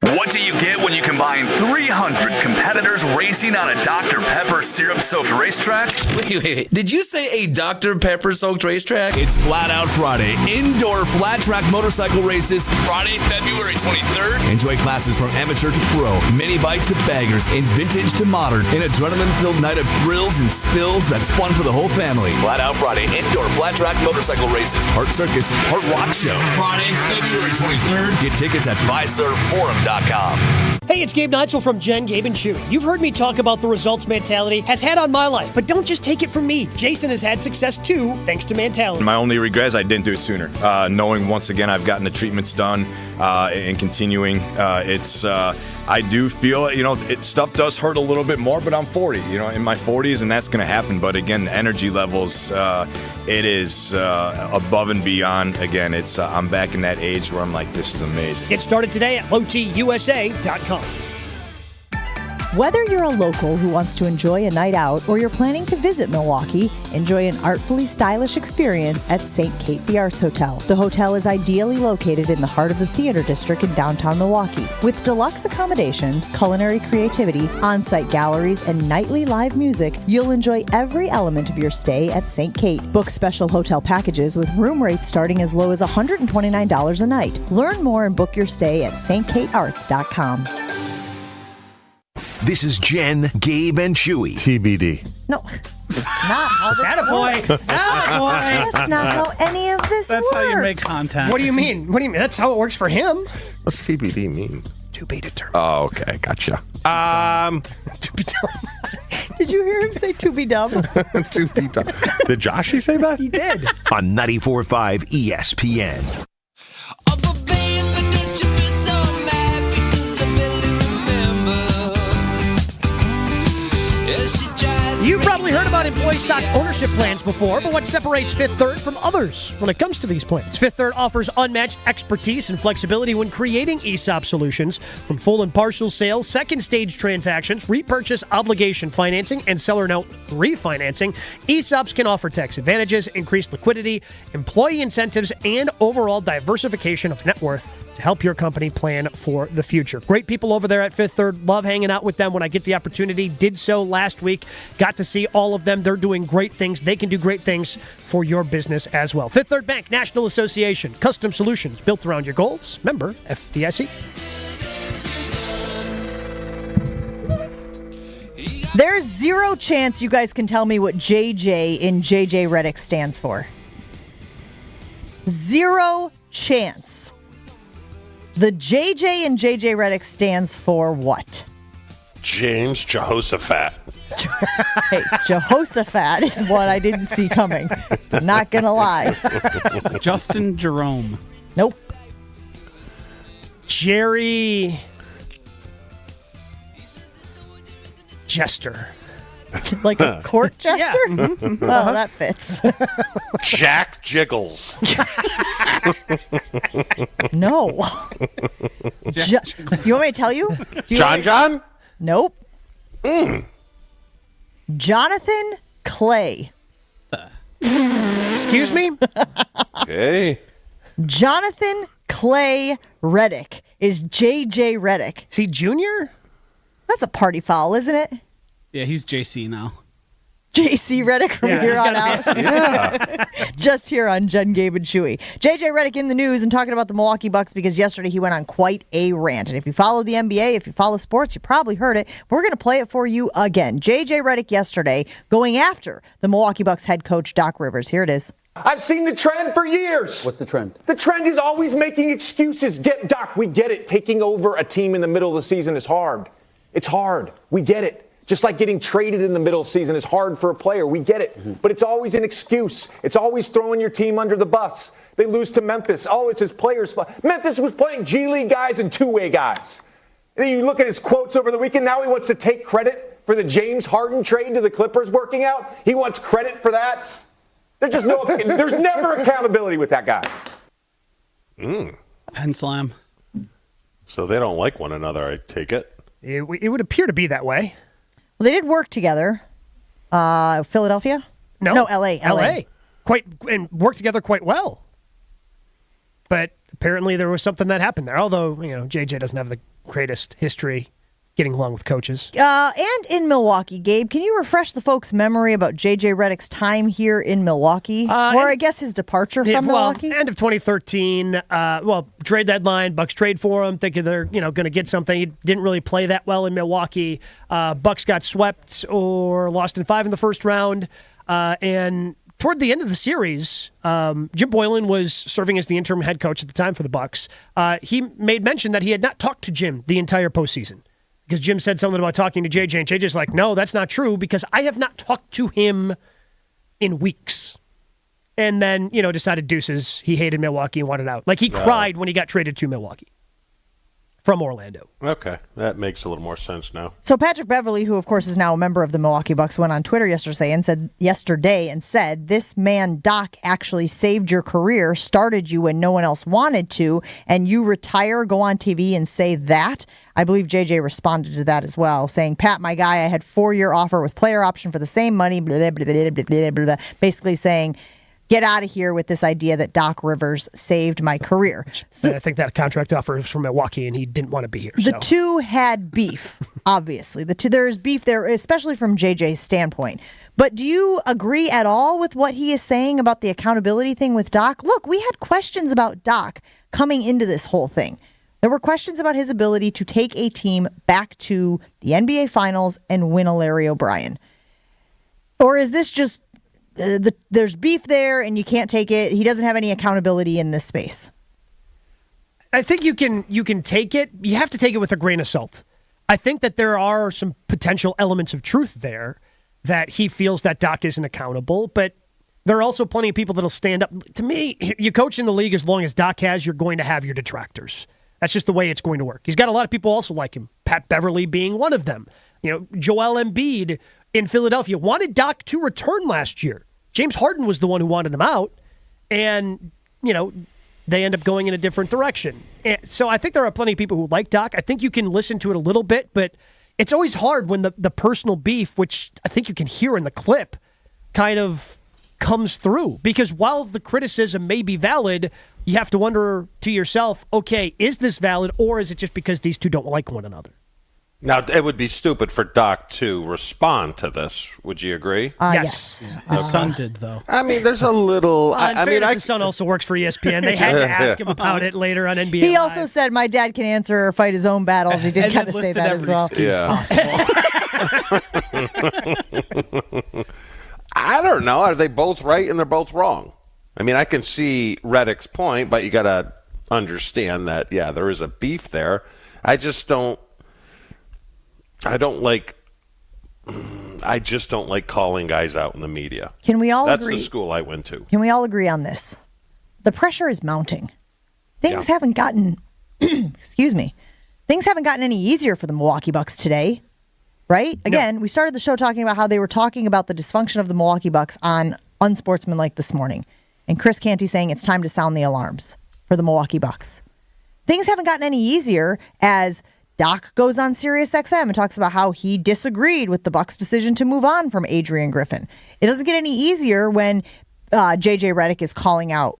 What do you get when you combine 300 competitors racing on a Dr. Pepper syrup-soaked racetrack?
Wait. Did you say a Dr. Pepper-soaked racetrack?
It's Flat Out Friday. Indoor flat track motorcycle races.
Friday, February 23rd.
Enjoy classes from amateur to pro, mini bikes to baggers, and vintage to modern. An adrenaline-filled night of thrills and spills that's fun for the whole family.
Flat Out Friday. Indoor flat track motorcycle races.
Hart Circus, Hart Rock Show.
Friday, February 23rd.
Get tickets at BuyServeForum.com. GabeNeitzel.com.
Hey, it's Gabe Neitzel from Jen, Gabe, and Chewy. You've heard me talk about the results mentality has had on my life, but don't just take it from me. Jason has had success too, thanks to mentality.
My only regret is I didn't do it sooner. Knowing once again I've gotten the treatments done and continuing, I do feel, stuff does hurt a little bit more, but I'm 40, in my 40s, and that's going to happen. But again, the energy levels, it is above and beyond. Again, I'm back in that age where I'm like, this is amazing.
Get started today at lowtusa.com.
Whether you're a local who wants to enjoy a night out or you're planning to visit Milwaukee, enjoy an artfully stylish experience at St. Kate the Arts Hotel. The hotel is ideally located in the heart of the theater district in downtown Milwaukee. With deluxe accommodations, culinary creativity, on-site galleries, and nightly live music, you'll enjoy every element of your stay at St. Kate. Book special hotel packages with room rates starting as low as $129 a night. Learn more and book your stay at stkatearts.com.
This is Jen, Gabe, and Chewy. TBD.
No, not how this works. That's not how any of this
That's
works.
how you make content.
What do you mean? That's how it works for him.
What's TBD mean?
To be determined.
Oh, okay. Gotcha.
To be dumb.
Did you hear him say to be dumb?
To be dumb. Did Joshy say that?
He did.
On 94.5 ESPN.
You've probably heard about employee stock ownership plans before, but what separates Fifth Third from others when it comes to these plans? Fifth Third offers unmatched expertise and flexibility when creating ESOP solutions, from full and partial sales, second stage transactions, repurchase obligation financing, and seller note refinancing. ESOPs can offer tax advantages, increased liquidity, employee incentives, and overall diversification of net worth to help your company plan for the future. Great people over there at Fifth Third. Love hanging out with them when I get the opportunity. Did so last week. Got to see all of them. They're doing great things. They can do great things for your business as well. Fifth Third Bank, National Association. Custom solutions built around your goals. Member FDIC.
There's zero chance you guys can tell me what JJ in JJ Redick stands for. Zero chance. The JJ in JJ Redick stands for what?
James Jehoshaphat.
Hey, Jehoshaphat is what I didn't see coming. Not gonna lie.
Justin Jerome.
Nope.
Jerry Jester.
Like a court jester?
Yeah. Mm-hmm.
Well, that fits.
Jack Jiggles.
No. You want me to tell you?
John?
Nope. Jonathan Clay.
Excuse me?
Okay.
Jonathan Clay Redick is JJ Redick.
Is he junior?
That's a party foul, isn't it?
Yeah, he's JC now.
JC Redick from here on out.
Yeah.
Just here on Jen, Gabe, and Chewy. JJ Redick in the news and talking about the Milwaukee Bucks because yesterday he went on quite a rant. And if you follow the NBA, if you follow sports, you probably heard it. We're going to play it for you again. JJ Redick yesterday going after the Milwaukee Bucks head coach Doc Rivers. Here it is.
I've seen the trend for years.
What's the trend?
The trend is always making excuses. Doc, we get it. Taking over a team in the middle of the season is hard. It's hard. We get it. Just like getting traded in the middle of the season is hard for a player. We get it. Mm-hmm. But it's always an excuse. It's always throwing your team under the bus. They lose to Memphis. Oh, it's his players' fault. Memphis was playing G League guys and two-way guys. And then you look at his quotes over the weekend. Now he wants to take credit for the James Harden trade to the Clippers working out. He wants credit for that. There's never accountability with that guy.
Pen slam.
So they don't like one another, I take it.
It would appear to be that way.
Well, they did work together. Philadelphia? No, L.A.
And worked together quite well. But apparently there was something that happened there. Although, JJ doesn't have the greatest history getting along with coaches.
And in Milwaukee, Gabe, can you refresh the folks' memory about J.J. Redick's time here in Milwaukee? Or I guess his departure from Milwaukee?
End of 2013. Trade deadline. Bucks trade for him, thinking they're going to get something. He didn't really play that well in Milwaukee. Bucks got swept or lost in 5 in the first round. And toward the end of the series, Jim Boylan was serving as the interim head coach at the time for the Bucks. He made mention that he had not talked to Jim the entire postseason because Jim said something about talking to JJ, and JJ's like, no, that's not true because I have not talked to him in weeks. And then, decided deuces. He hated Milwaukee and wanted out. Like, he cried when he got traded to Milwaukee from Orlando.
Okay, that makes a little more sense now.
So Patrick Beverley, who of course is now a member of the Milwaukee Bucks, went on Twitter yesterday and said, this man, Doc, actually saved your career, started you when no one else wanted to, and you retire, go on TV and say that? I believe JJ responded to that as well, saying, Pat, my guy, I had 4-year offer with player option for the same money, blah, blah, blah, blah, blah, blah, blah. Basically saying, get out of here with this idea that Doc Rivers saved my career.
I think that contract offer was from Milwaukee, and he didn't want to be here.
The two had beef, obviously. There is beef there, especially from JJ's standpoint. But do you agree at all with what he is saying about the accountability thing with Doc? Look, we had questions about Doc coming into this whole thing. There were questions about his ability to take a team back to the NBA Finals and win a Larry O'Brien. Or is this just there's beef there and you can't take it? He doesn't have any accountability in this space.
I think you can take it. You have to take it with a grain of salt. I think that there are some potential elements of truth there that he feels that Doc isn't accountable, but there are also plenty of people that'll stand up. To me, you coach in the league as long as Doc has, you're going to have your detractors. That's just the way it's going to work. He's got a lot of people also like him, Pat Beverley being one of them. Joel Embiid in Philadelphia wanted Doc to return last year. James Harden was the one who wanted him out, and, they end up going in a different direction. And so I think there are plenty of people who like Doc. I think you can listen to it a little bit, but it's always hard when the personal beef, which I think you can hear in the clip, kind of comes through. Because while the criticism may be valid, you have to wonder to yourself, okay, is this valid, or is it just because these two don't like one another?
Now, it would be stupid for Doc to respond to this. Would you agree?
Yes.
His son did, though.
I mean, there's a little...
his son also works for ESPN. They had to ask him about it later on NBA
He
Live.
also said, my dad can answer or fight his own battles. He did kind of say that as well.
I don't know. Are they both right and they're both wrong? I mean, I can see Reddick's point, but you got to understand that, there is a beef there. I just don't like calling guys out in the media.
Can we all agree?
That's the school I went to.
Can we all agree on this? The pressure is mounting. Things haven't gotten, excuse me, things haven't gotten any easier for the Milwaukee Bucks today, right? Again, we started the show talking about how they were talking about the dysfunction of the Milwaukee Bucks on Unsportsmanlike this morning. And Chris Canty saying it's time to sound the alarms for the Milwaukee Bucks. Things haven't gotten any easier as Doc goes on SiriusXM and talks about how he disagreed with the Bucks' decision to move on from Adrian Griffin. It doesn't get any easier when JJ Redick is calling out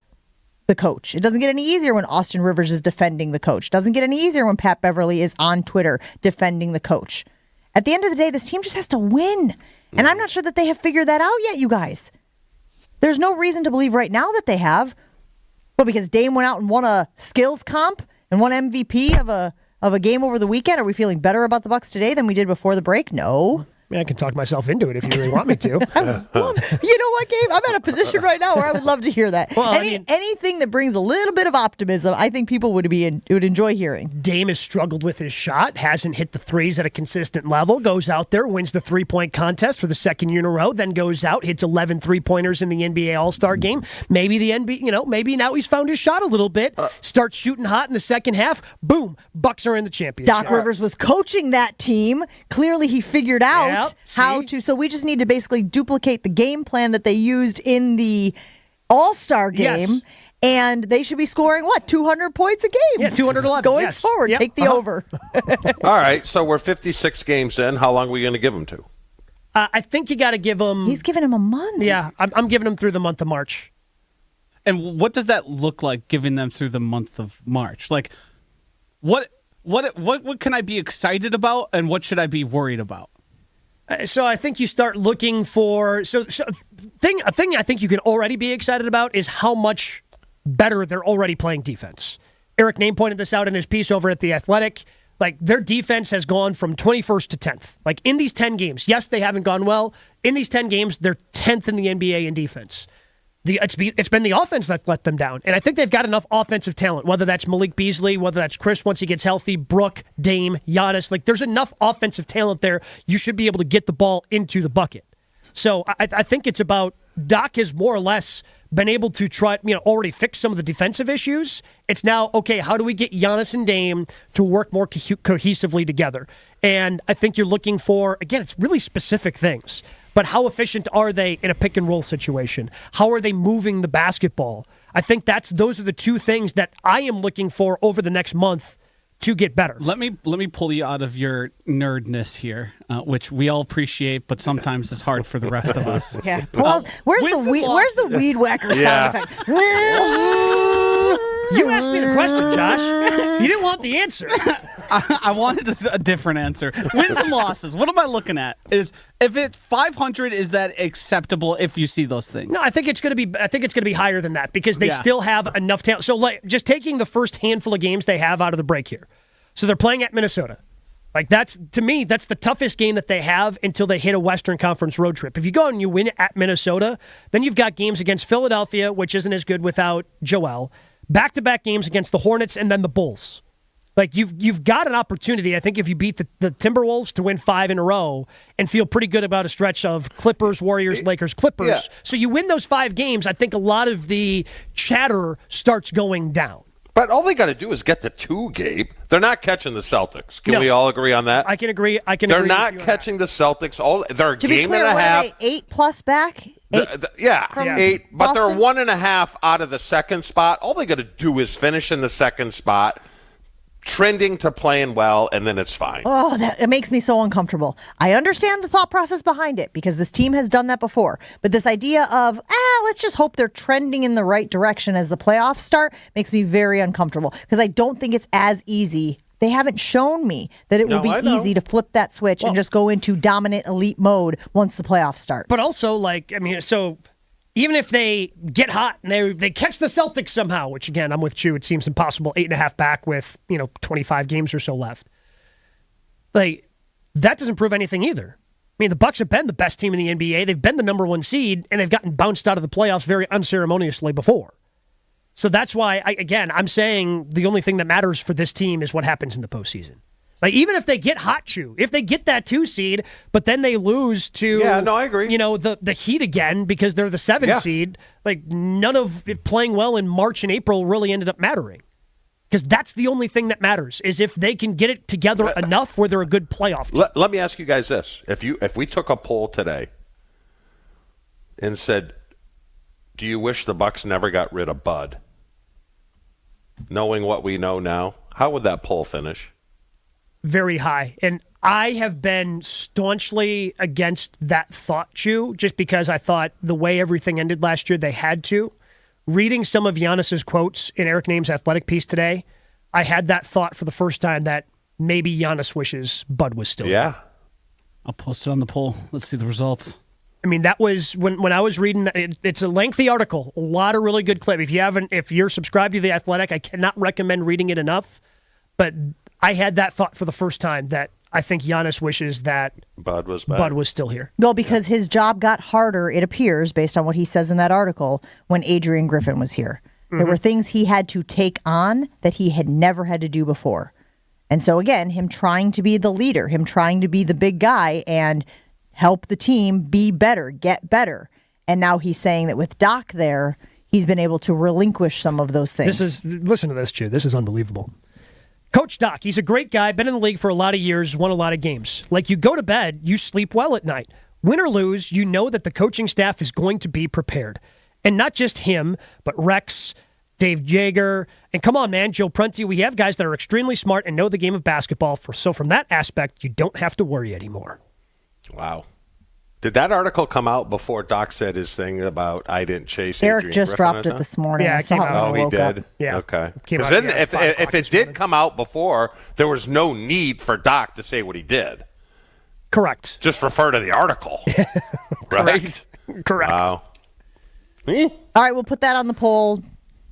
the coach. It doesn't get any easier when Austin Rivers is defending the coach. It doesn't get any easier when Pat Beverley is on Twitter defending the coach. At the end of the day, this team just has to win. And I'm not sure that they have figured that out yet, you guys. There's no reason to believe right now that they have. But because Dame went out and won a skills comp and won MVP of a game over the weekend, are we feeling better about the Bucks today than we did before the break? No.
I mean, I can talk myself into it if you really want me to.
You know what, Gabe? I'm at a position right now where I would love to hear that. Well, anything that brings a little bit of optimism, I think people would enjoy hearing.
Dame has struggled with his shot, hasn't hit the threes at a consistent level, goes out there, wins the three-point contest for the second year in a row, then goes out, hits 11 three-pointers in the NBA All-Star game. Maybe the NBA, maybe now he's found his shot a little bit, starts shooting hot in the second half, boom, Bucks are in the championship.
Doc Rivers was coaching that team. Clearly he figured out how to, so we just need to basically duplicate the game plan that they used in the All-Star game, and they should be scoring, 200 points a game?
Yeah, 211.
Going forward, take the over.
All right, so we're 56 games in. How long are we going to give them to?
I think you got to give him...
He's giving him a month.
Yeah, I'm giving him through the month of March.
And what does that look like, giving them through the month of March? Like, what can I be excited about, and what should I be worried about?
So I think you start looking for a thing I think you can already be excited about is how much better they're already playing defense. Eric Name pointed this out in his piece over at The Athletic. Like, their defense has gone from 21st to 10th. Like, in these 10 games, yes, they haven't gone well. In these 10 games, they're 10th in the NBA in defense. It's been the offense that's let them down. And I think they've got enough offensive talent, whether that's Malik Beasley, whether that's Chris once he gets healthy, Brooke, Dame, Giannis. Like, there's enough offensive talent there. You should be able to get the ball into the bucket. So I think it's about Doc has more or less been able to try, already fix some of the defensive issues. It's now, okay, how do we get Giannis and Dame to work more cohesively together? And I think you're looking for, again, it's really specific things. But how efficient are they in a pick and roll situation? How are they moving the basketball? I think those are the two things that I am looking for over the next month to get better.
Let me pull you out of your nerdness here, which we all appreciate, but sometimes it's hard for the rest of us.
Yeah. Well, where's the weed whacker sound effect?
You asked me the question, Josh. You didn't want the answer.
I wanted a different answer. Wins and losses. What am I looking at? If it's 500, is that acceptable if you see those things?
No, I think it's going to be higher than that because they still have enough talent. So, just taking the first handful of games they have out of the break here. So they're playing at Minnesota. Like, to me, that's the toughest game that they have until they hit a Western Conference road trip. If you go and you win at Minnesota, then you've got games against Philadelphia, which isn't as good without Joel. Back-to-back games against the Hornets and then the Bulls. Like, you've got an opportunity, I think, if you beat the Timberwolves to win 5 in a row and feel pretty good about a stretch of Clippers, Warriors, Lakers, Clippers. Yeah. So you win those 5 games, I think a lot of the chatter starts going down.
But all they got to do is get the 2, Gabe. They're not catching the Celtics. Can we all agree on that?
I can agree.
They're not catching the Celtics. They're a
to
game
be clear,
and a half.
Are they 8+ back?
8 but
Boston?
they're 1.5 out of the second spot. All they got to do is finish in the second spot, trending to playing well, and then it's fine.
Oh, it makes me so uncomfortable. I understand the thought process behind it because this team has done that before. But this idea of, let's just hope they're trending in the right direction as the playoffs start makes me very uncomfortable because I don't think it's as easy. They haven't shown me that it will be easy to flip that switch and just go into dominant elite mode once the playoffs start.
But also, so even if they get hot and they catch the Celtics somehow, which again, I'm with Chew, it seems impossible, 8.5 back with 25 games or so left. Like, that doesn't prove anything either. I mean, the Bucks have been the best team in the NBA. They've been the number 1 seed, and they've gotten bounced out of the playoffs very unceremoniously before. So that's why, I'm saying the only thing that matters for this team is what happens in the postseason. Like, even if they get hot, Chew, if they get that 2 seed, but then they lose to,
I agree.
The Heat again because they're the 7 seed, like, none of it playing well in March and April really ended up mattering. Because that's the only thing that matters, is if they can get it together enough where they're a good playoff team.
Let me ask you guys this. If we took a poll today and said, do you wish the Bucks never got rid of Bud? Knowing what we know now, how would that poll finish?
Very high. And I have been staunchly against that thought, Chew, just because I thought the way everything ended last year, they had to. Reading some of Giannis's quotes in Eric Name's Athletic piece today, I had that thought for the first time that maybe Giannis wishes Bud was still there.
I'll post it on the poll. Let's see the results.
I mean, that was when I was reading that. It's a lengthy article, a lot of really good clip. If you're subscribed to The Athletic, I cannot recommend reading it enough. But I had that thought for the first time that I think Giannis wishes that
Bud was
still here.
Well, because his job got harder, it appears, based on what he says in that article, when Adrian Griffin was here. There were things he had to take on that he had never had to do before. And so, again, him trying to be the leader, him trying to be the big guy and help the team be better, get better. And now he's saying that with Doc there, he's been able to relinquish some of those things.
Listen to this, Chew. This is unbelievable. Coach Doc, he's a great guy, been in the league for a lot of years, won a lot of games. Like, you go to bed, you sleep well at night. Win or lose, you know that the coaching staff is going to be prepared. And not just him, but Rex, Dave Jager, and come on, man, Joe Prunty. We have guys that are extremely smart and know the game of basketball. So from that aspect, you don't have to worry anymore.
Wow. Did that article come out before Doc said his thing about I didn't chase
Eric
Adrian
just
Griffin
dropped it this morning.
Yeah, it came out.
Oh, he did?
Up.
Yeah.
Okay.
Because
then if it did come out before, there was no need for Doc to say what he did.
Correct.
Just refer to the article. Right?
Correct.
Wow.
All right, we'll put that on the poll.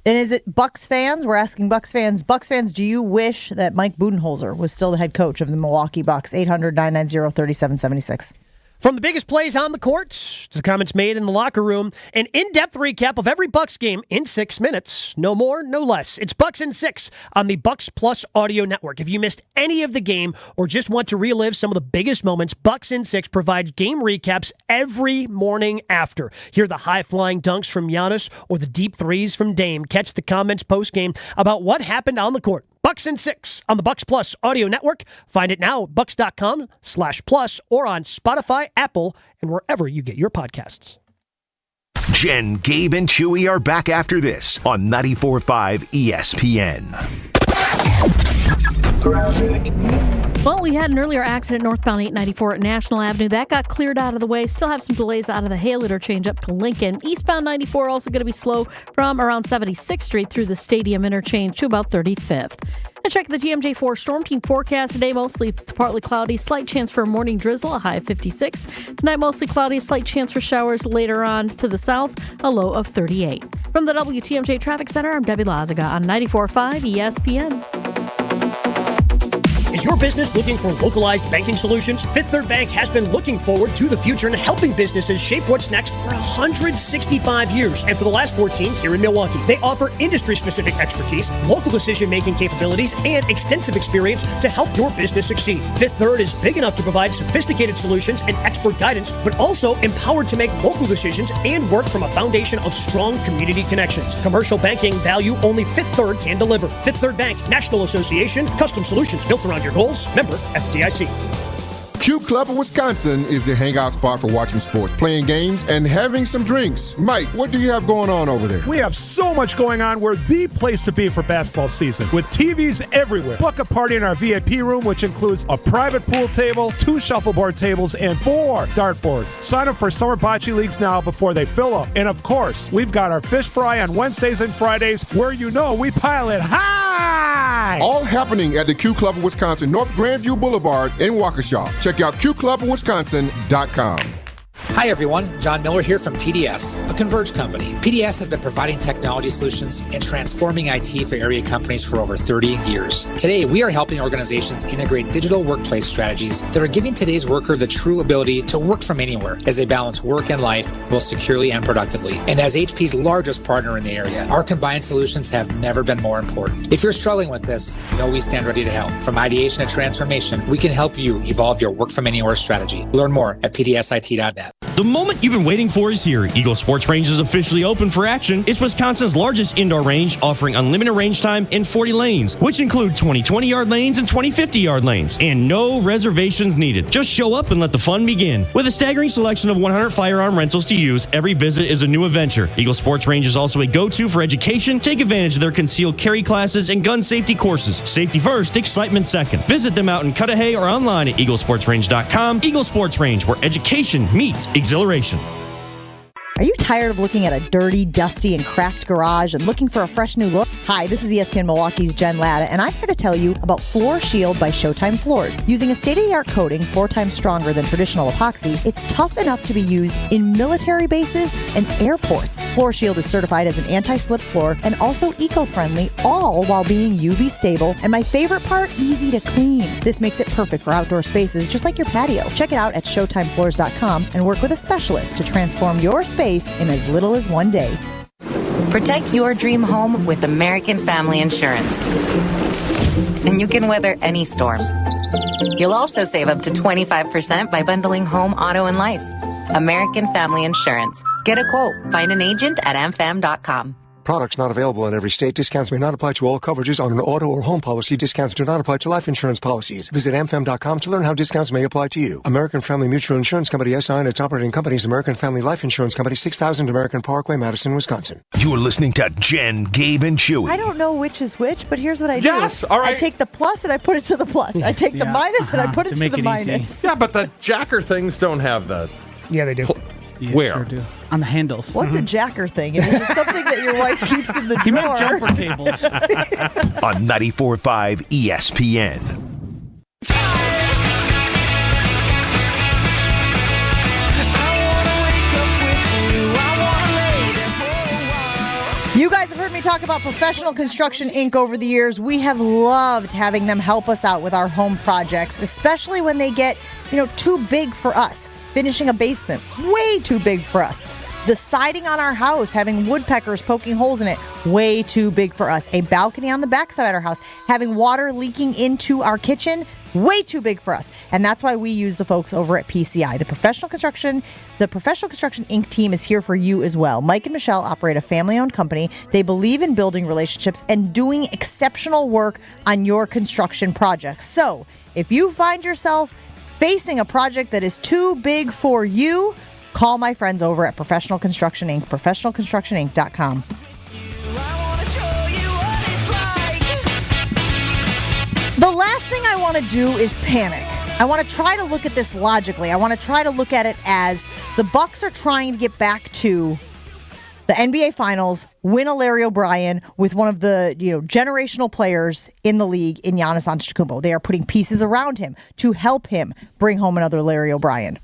And is it Bucks fans? We're asking Bucks fans. Bucks fans, do you wish that Mike Budenholzer was still the head coach of the Milwaukee Bucks? 800-990-3776.
From the biggest plays on the court to the comments made in the locker room, an in-depth recap of every Bucks game in 6 minutes. No more, no less. It's Bucks in 6 on the Bucks Plus audio network. If you missed any of the game or just want to relive some of the biggest moments, Bucks in 6 provides game recaps every morning after. Hear the high-flying dunks from Giannis or the deep threes from Dame. Catch the comments post-game about what happened on the court. Bucks in 6 on the Bucks Plus audio network. Find it now at bucks.com/plus or on Spotify, Apple, and wherever you get your podcasts.
Jen, Gabe, and Chewy are back after this on 94.5 ESPN.
Well, we had an earlier accident northbound 894 at National Avenue. That got cleared out of the way. Still have some delays out of the Hale interchange up to Lincoln. Eastbound 94 also going to be slow from around 76th Street through the Stadium interchange to about 35th. And check the TMJ4 Storm Team forecast today. Mostly partly cloudy. Slight chance for a morning drizzle, a high of 56. Tonight, mostly cloudy. Slight chance for showers later on to the south, a low of 38. From the WTMJ Traffic Center, I'm Debbie Lazaga on 94.5 ESPN.
Is your business looking for localized banking solutions? Fifth Third Bank has been looking forward to the future and helping businesses shape what's next for 165 years. And for the last 14 here in Milwaukee. They offer industry-specific expertise, local decision-making capabilities, and extensive experience to help your business succeed. Fifth Third is big enough to provide sophisticated solutions and expert guidance, but also empowered to make local decisions and work from a foundation of strong community connections. Commercial banking value only Fifth Third can deliver. Fifth Third Bank, National Association, custom solutions built around your goals. Member FDIC.
Q Club of Wisconsin is the hangout spot for watching sports, playing games, and having some drinks. Mike, what do you have going on over there?
We have so much going on. We're the place to be for basketball season, with TVs everywhere. Book a party in our VIP room, which includes a private pool table, 2 shuffleboard tables, and 4 dartboards. Sign up for summer bocce leagues now before they fill up. And of course, we've got our fish fry on Wednesdays and Fridays, where you know we pile it high.
All happening at the Q Club of Wisconsin, North Grandview Boulevard in Waukesha. Check out QClubofWisconsin.com.
Hi everyone, John Miller here from PDS, a Converge company. PDS has been providing technology solutions and transforming IT for area companies for over 30 years. Today, we are helping organizations integrate digital workplace strategies that are giving today's worker the true ability to work from anywhere as they balance work and life both securely and productively. And as HP's largest partner in the area, our combined solutions have never been more important. If you're struggling with this, know we stand ready to help. From ideation to transformation, we can help you evolve your work from anywhere strategy. Learn more at pdsit.net.
The moment you've been waiting for is here. Eagle Sports Range is officially open for action. It's Wisconsin's largest indoor range, offering unlimited range time in 40 lanes, which include 20 20-yard lanes and 20 50-yard lanes, and no reservations needed. Just show up and let the fun begin. With a staggering selection of 100 firearm rentals to use, every visit is a new adventure. Eagle Sports Range is also a go-to for education. Take advantage of their concealed carry classes and gun safety courses. Safety first, excitement second. Visit them out in Cudahy or online at eaglesportsrange.com. Eagle Sports Range, where education meets exhilaration.
Are you tired of looking at a dirty, dusty, and cracked garage and looking for a fresh new look? Hi, this is ESPN Milwaukee's Jen Latta, and I'm here to tell you about Floor Shield by Showtime Floors. Using a state-of-the-art coating 4 times stronger than traditional epoxy, it's tough enough to be used in military bases and airports. Floor Shield is certified as an anti-slip floor and also eco-friendly, all while being UV stable, and my favorite part, easy to clean. This makes it perfect for outdoor spaces, just like your patio. Check it out at showtimefloors.com and work with a specialist to transform your space in as little as 1 day.
Protect your dream home with American Family Insurance. And you can weather any storm. You'll also save up to 25% by bundling home, auto, and life. American Family Insurance. Get a quote. Find an agent at amfam.com.
Products not available in every state. Discounts may not apply to all coverages on an auto or home policy. Discounts do not apply to life insurance policies. Visit amfam.com to learn how discounts may apply to you. American Family Mutual Insurance Company, SI, and its operating companies, American Family Life Insurance Company, 6000 American Parkway, Madison, Wisconsin.
You're listening to Jen, Gabe, and Chewy.
I don't know which is which, but here's what I do.
Yes, all right.
I take the plus and I put it to the plus. I take the minus and I put it to the minus.
Yeah, but the jacker things don't have the...
Yeah, they do.
You
Where?
Sure do. On the handles.
What's a jacker thing? Is it something that your wife keeps in the drawer?
He meant jumper cables.
On 94.5 ESPN.
You guys have heard me me talk about Professional Construction Inc. over the years. We have loved having them help us out with our home projects, especially when they get, too big for us. Finishing a basement, way too big for us. The siding on our house, having woodpeckers poking holes in it, way too big for us. A balcony on the backside of our house, having water leaking into our kitchen, way too big for us. And that's why we use the folks over at PCI. The Professional Construction Inc. team is here for you as well. Mike and Michelle operate a family-owned company. They believe in building relationships and doing exceptional work on your construction projects. So if you find yourself facing a project that is too big for you, call my friends over at Professional Construction Inc., professionalconstructioninc.com. The last thing I want to do is panic. I want to try to look at this logically. I want to try to look at it as the Bucks are trying to get back to the NBA Finals, win a Larry O'Brien with one of the generational players in the league in Giannis Antetokounmpo. They are putting pieces around him to help him bring home another Larry O'Brien.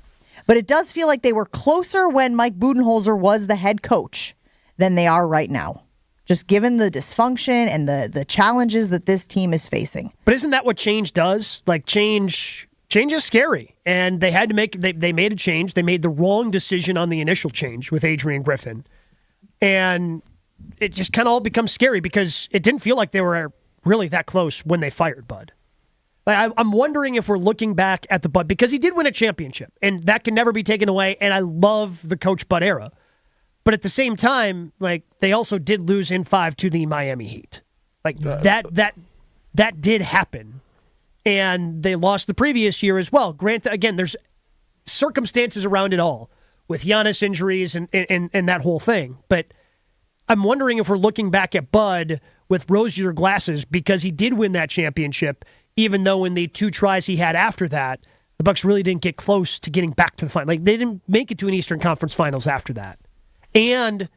But it does feel like they were closer when Mike Budenholzer was the head coach than they are right now, just given the dysfunction and the challenges that this team is facing.
But isn't that what change does? Like change is scary. And they had to they made a change. They made the wrong decision on the initial change with Adrian Griffin. And it just kind of all becomes scary because it didn't feel like they were really that close when they fired Bud. I'm wondering if we're looking back at the Bud, because he did win a championship, and that can never be taken away, and I love the Coach Bud era. But at the same time, they also did lose in 5 to the Miami Heat. That did happen. And they lost the previous year as well. Granted, again, there's circumstances around it all with Giannis injuries and that whole thing. But I'm wondering if we're looking back at Bud with rosier glasses because he did win that championship, even though in the 2 tries he had after that, the Bucks really didn't get close to getting back to the final. They didn't make it to an Eastern Conference Finals after that. And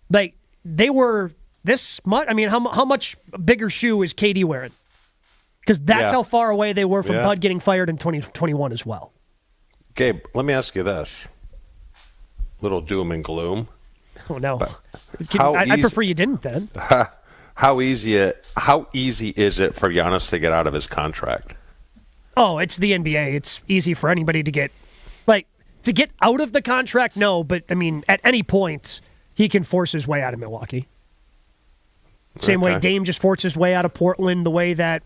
they were this much. I mean, how much bigger shoe is KD wearing? Because that's how far away they were from Bud getting fired in 2021 as well.
Gabe, let me ask you this. Little doom and gloom.
Oh, no. I prefer you didn't then.
How easy is it for Giannis to get out of his contract?
Oh, it's the NBA. It's easy for anybody to get out of the contract. No, but I mean, at any point, he can force his way out of Milwaukee. Same way Dame just forced his way out of Portland, the way that,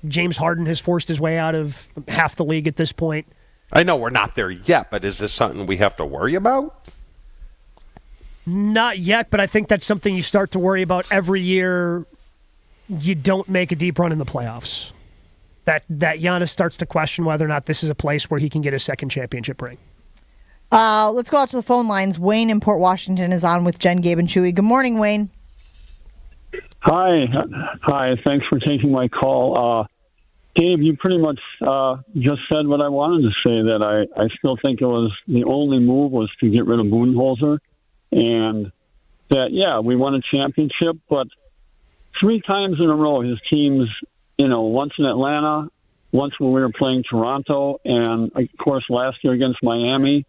James Harden has forced his way out of half the league at this point.
I know we're not there yet, but is this something we have to worry about?
Not yet, but I think that's something you start to worry about every year you don't make a deep run in the playoffs. That Giannis starts to question whether or not this is a place where he can get a second championship ring.
Let's go out to the phone lines. Wayne in Port Washington is on with Jen, Gabe, and Chewy. Good morning, Wayne.
Hi. Thanks for taking my call. Gabe, you pretty much just said what I wanted to say, that I still think it was the only move was to get rid of Budenholzer. And that, we won a championship, but 3 times in a row, his teams, once in Atlanta, once when we were playing Toronto, and, of course, last year against Miami,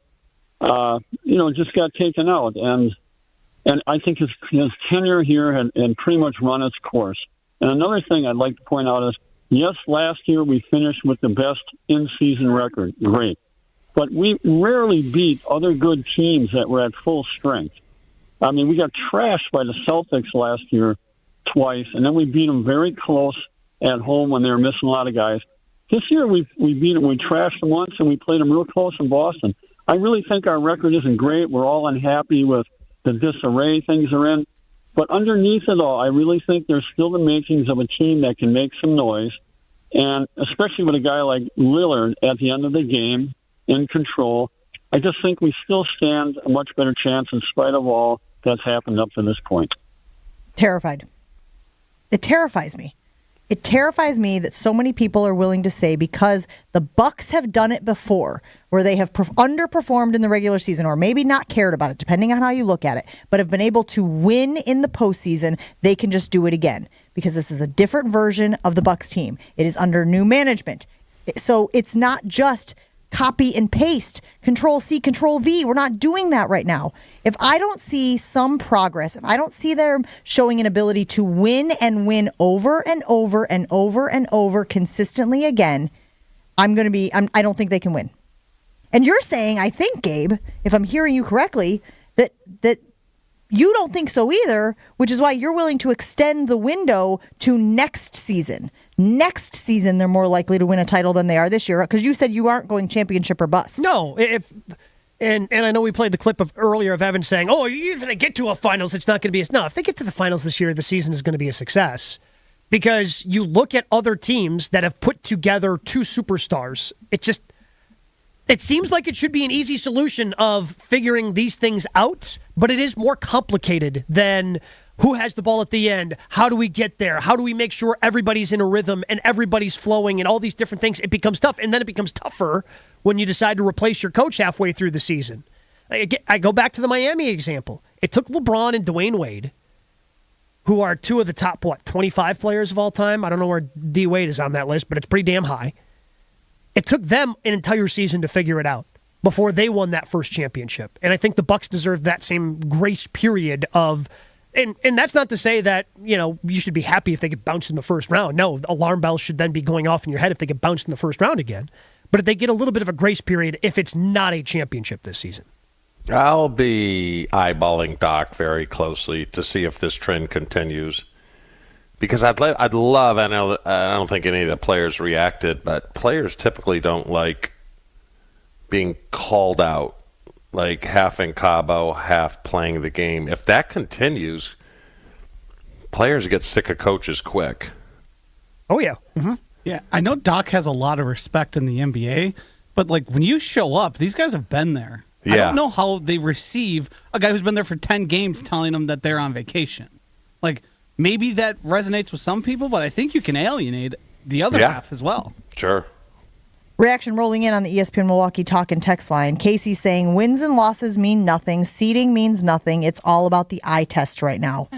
just got taken out. And I think his tenure here had pretty much run its course. And another thing I'd like to point out is, yes, last year we finished with the best in-season record. Great. But we rarely beat other good teams that were at full strength. I mean, we got trashed by the Celtics last year twice, and then we beat them very close at home when they were missing a lot of guys. This year we beat them. We trashed them once, and we played them real close in Boston. I really think our record isn't great. We're all unhappy with the disarray things are in. But underneath it all, I really think there's still the makings of a team that can make some noise, and especially with a guy like Lillard at the end of the game, in control, I just think we still stand a much better chance in spite of all that's happened up to this point.
Terrified. It terrifies me. It terrifies me that so many people are willing to say, because the Bucks have done it before, where they have underperformed in the regular season, or maybe not cared about it, depending on how you look at it, but have been able to win in the postseason, they can just do it again. Because this is a different version of the Bucks team. It is under new management. So it's not just copy and paste, Control C, Control V. We're not doing that right now. If I don't see some progress, if I don't see them showing an ability to win and win over and over and over and over consistently again, I don't think they can win. And you're saying, I think, Gabe, if I'm hearing you correctly, that you don't think so either, which is why you're willing to extend the window to next season. Next season, they're more likely to win a title than they are this year, because you said you aren't going championship or bust.
No, and I know we played the clip earlier of Evan saying, "Oh, if they get to a finals, it's not going to be no." If they get to the finals this year, the season is going to be a success, because you look at other teams that have put together two superstars. It seems like it should be an easy solution of figuring these things out, but it is more complicated than who has the ball at the end, how do we get there, how do we make sure everybody's in a rhythm and everybody's flowing and all these different things. It becomes tough, and then it becomes tougher when you decide to replace your coach halfway through the season. I go back to the Miami example. It took LeBron and Dwayne Wade, who are two of the top, 25 players of all time? I don't know where D. Wade is on that list, but it's pretty damn high. It took them an entire season to figure it out before they won that first championship. And I think the Bucks deserve that same grace period of, and that's not to say that, you should be happy if they get bounced in the first round. No, alarm bells should then be going off in your head if they get bounced in the first round again. But if they get a little bit of a grace period if it's not a championship this season.
I'll be eyeballing Doc very closely to see if this trend continues. Because I'd love, I don't think any of the players reacted, but players typically don't like being called out, like half in Cabo, half playing the game. If that continues, players get sick of coaches quick.
Oh, yeah.
Mm-hmm. Yeah, I know Doc has a lot of respect in the NBA, but when you show up, these guys have been there. Yeah. I don't know how they receive a guy who's been there for 10 games telling them that they're on vacation. Maybe that resonates with some people, but I think you can alienate the other half as well.
Sure.
Reaction rolling in on the ESPN Milwaukee talk and text line. Casey saying, wins and losses mean nothing. Seeding means nothing. It's all about the eye test right now.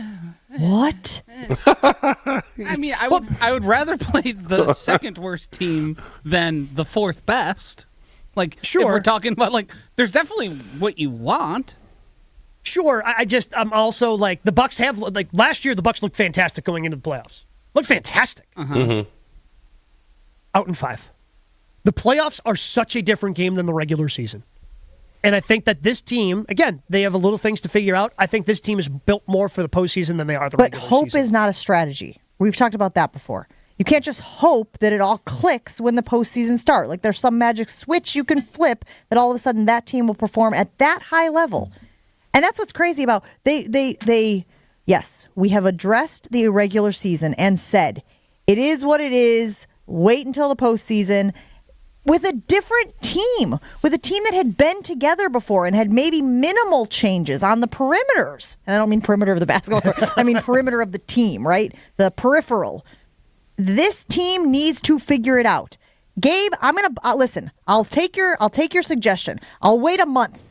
What?
I mean, I would rather play the second worst team than the fourth best. Sure. If we're talking about, there's definitely what you want.
Sure, I'm also the Bucks have last year the Bucks looked fantastic going into the playoffs. Looked fantastic.
Uh-huh.
Mm-hmm.
Out in 5. The playoffs are such a different game than the regular season. And I think that this team, again, they have a little things to figure out. I think this team is built more for the postseason than they are the regular season. But
hope is not a strategy. We've talked about that before. You can't just hope that it all clicks when the postseason starts. There's some magic switch you can flip that all of a sudden that team will perform at that high level. And that's what's crazy about yes, we have addressed the irregular season and said it is what it is. Wait until the postseason with a different team, with a team that had been together before and had maybe minimal changes on the perimeters. And I don't mean perimeter of the basketball court. I mean perimeter of the team, right? The peripheral. This team needs to figure it out. Gabe, I'm gonna listen. I'll take your suggestion. I'll wait a month.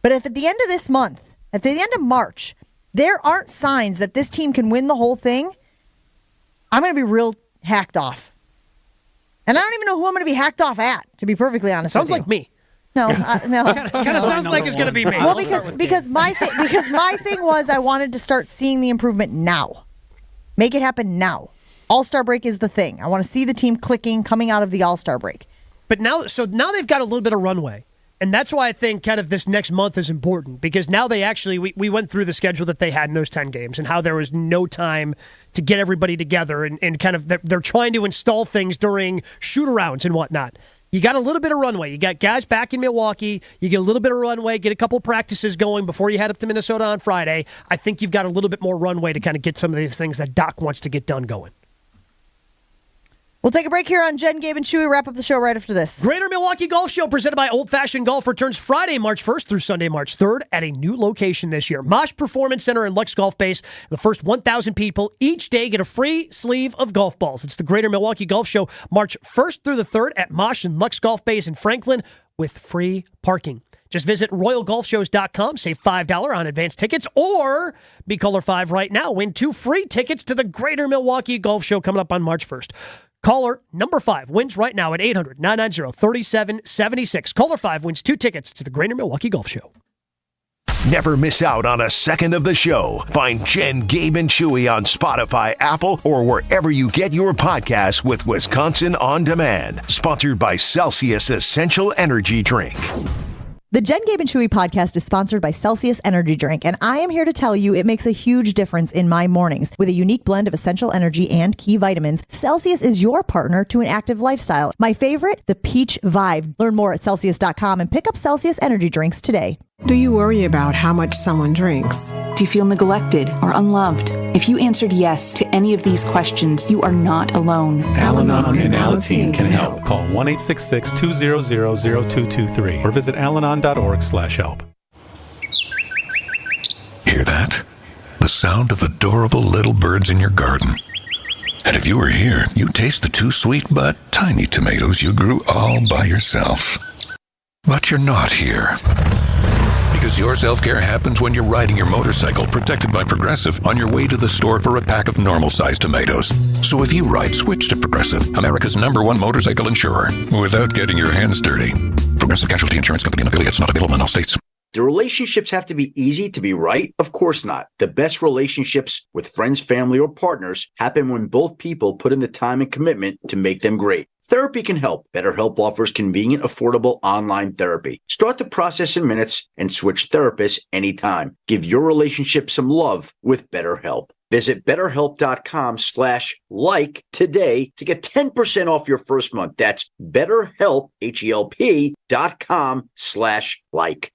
But if at the end of this month, at the end of March, there aren't signs that this team can win the whole thing, I'm going to be real hacked off. And I don't even know who I'm going to be hacked off at, to be perfectly honest with you.
Sounds like me.
No, no.
Kind of sounds like it's going to be me.
Well, because my thing was I wanted to start seeing the improvement now. Make it happen now. All-Star break is the thing. I want to see the team clicking coming out of the All-Star break.
But now they've got a little bit of runway. And that's why I think kind of this next month is important, because now they actually, we went through the schedule that they had in those 10 games and how there was no time to get everybody together and kind of they're trying to install things during shoot-arounds and whatnot. You got a little bit of runway. You got guys back in Milwaukee. You get a little bit of runway, get a couple practices going before you head up to Minnesota on Friday. I think you've got a little bit more runway to kind of get some of these things that Doc wants to get done going.
We'll take a break here on Jen, Gabe, and Chewy. Wrap up the show right after this.
Greater Milwaukee Golf Show presented by Old Fashioned Golf returns Friday, March 1st through Sunday, March 3rd at a new location this year. Mosh Performance Center in Lux Golf Base. The first 1,000 people each day get a free sleeve of golf balls. It's the Greater Milwaukee Golf Show, March 1st through the 3rd at Mosh and Lux Golf Base in Franklin with free parking. Just visit royalgolfshows.com, save $5 on advance tickets, or be caller 5 right now. Win 2 free tickets to the Greater Milwaukee Golf Show coming up on March 1st. Caller number 5 wins right now at 800-990-3776. Caller 5 wins 2 tickets to the Greater Milwaukee Golf Show.
Never miss out on a second of the show. Find Jen, Gabe, and Chewy on Spotify, Apple, or wherever you get your podcasts with Wisconsin On Demand. Sponsored by Celsius Essential Energy Drink.
The Jen, Gabe, and Chewy podcast is sponsored by Celsius Energy Drink, and I am here to tell you it makes a huge difference in my mornings. With a unique blend of essential energy and key vitamins, Celsius is your partner to an active lifestyle. My favorite, the Peach Vibe. Learn more at Celsius.com and pick up Celsius Energy Drinks today.
Do you worry about how much someone drinks?
Do you feel neglected or unloved? If you answered yes to any of these questions, you are not alone.
Al-Anon and Alateen can help. Call 1-866-200-0223 or visit alanon.org/help.
Hear that? The sound of adorable little birds in your garden. And if you were here, you'd taste the 2 sweet but tiny tomatoes you grew all by yourself. But you're not here. Because your self-care happens when you're riding your motorcycle, protected by Progressive, on your way to the store for a pack of normal-sized tomatoes. So if you ride, switch to Progressive, America's #1 motorcycle insurer, without getting your hands dirty. Progressive Casualty Insurance Company and affiliates, not available in all states.
Do relationships have to be easy to be right? Of course not. The best relationships with friends, family, or partners happen when both people put in the time and commitment to make them great. Therapy can help. BetterHelp offers convenient, affordable online therapy. Start the process in minutes and switch therapists anytime. Give your relationship some love with BetterHelp. Visit BetterHelp.com/like today to get 10% off your first month. That's BetterHelp, HELP.com/like.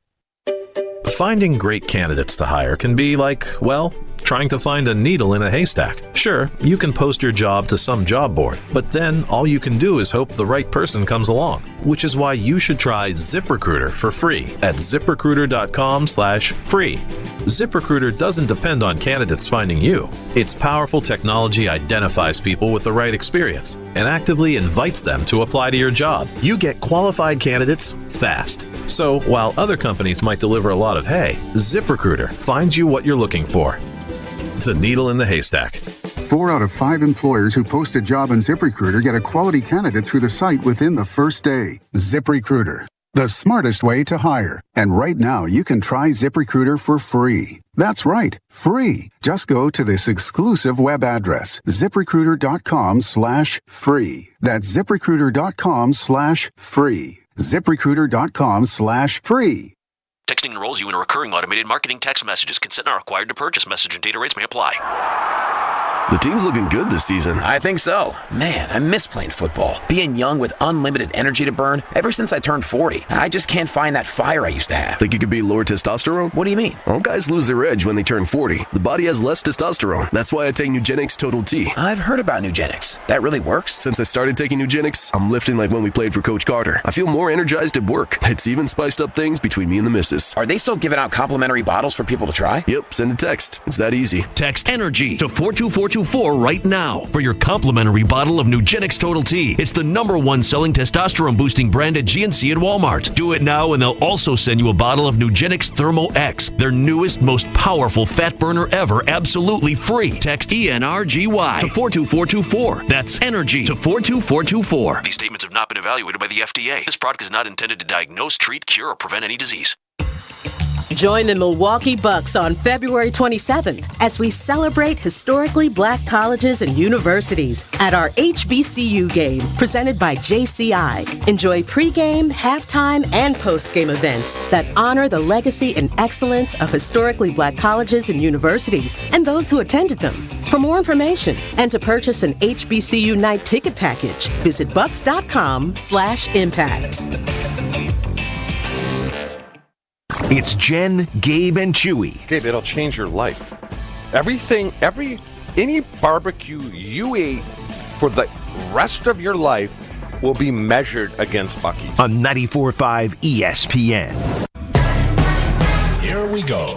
Finding great candidates to hire can be like, well, trying to find a needle in a haystack. Sure, you can post your job to some job board, but then all you can do is hope the right person comes along, which is why you should try ZipRecruiter for free at ZipRecruiter.com/free. ZipRecruiter doesn't depend on candidates finding you. Its powerful technology identifies people with the right experience and actively invites them to apply to your job. You get qualified candidates fast. So while other companies might deliver a lot of hay, ZipRecruiter finds you what you're looking for. The needle in the haystack.
4 out of 5 employers who post a job on ZipRecruiter get a quality candidate through the site within the first day. ZipRecruiter, the smartest way to hire. And right now, you can try ZipRecruiter for free. That's right, free. Just go to this exclusive web address, ZipRecruiter.com/free. That's ZipRecruiter.com/free. ZipRecruiter.com/free.
Texting enrolls you in a recurring automated marketing text messages. Consent not required to purchase. Message and data rates may apply.
The team's looking good this season. I think so. Man, I miss playing football. Being young with unlimited energy to burn. Ever since I turned 40, I just can't find that fire I used to have.
Think you could be lower testosterone?
What do you mean?
Well, guys lose their edge when they turn 40. The body has less testosterone. That's why I take Nugenix Total T.
I've heard about Nugenix. That really works?
Since I started taking Nugenix, I'm lifting like when we played for Coach Carter. I feel more energized at work. It's even spiced up things between me and the missus.
Are they still giving out complimentary bottles for people to try?
Yep, send a text. It's that easy.
Text ENERGY to 42424 right now for your complimentary bottle of Nugenix Total T. It's the #1 selling testosterone-boosting brand at GNC and Walmart. Do it now, and they'll also send you a bottle of Nugenix Thermo X, their newest, most powerful fat burner ever, absolutely free. Text ENRGY to 42424. That's ENERGY to 42424. These statements have not been evaluated by the FDA. This product is not intended to diagnose, treat, cure, or prevent any disease.
Join the Milwaukee Bucks on February 27th as we celebrate historically black colleges and universities at our HBCU game presented by JCI. Enjoy pregame, halftime, and postgame events that honor the legacy and excellence of historically black colleges and universities and those who attended them. For more information and to purchase an HBCU night ticket package, visit bucks.com/impact.
It's Jen, Gabe, and Chewy.
Gabe, it'll change your life. Any barbecue you eat for the rest of your life will be measured against Buc-ee's.
On 94.5 ESPN.
Here we go.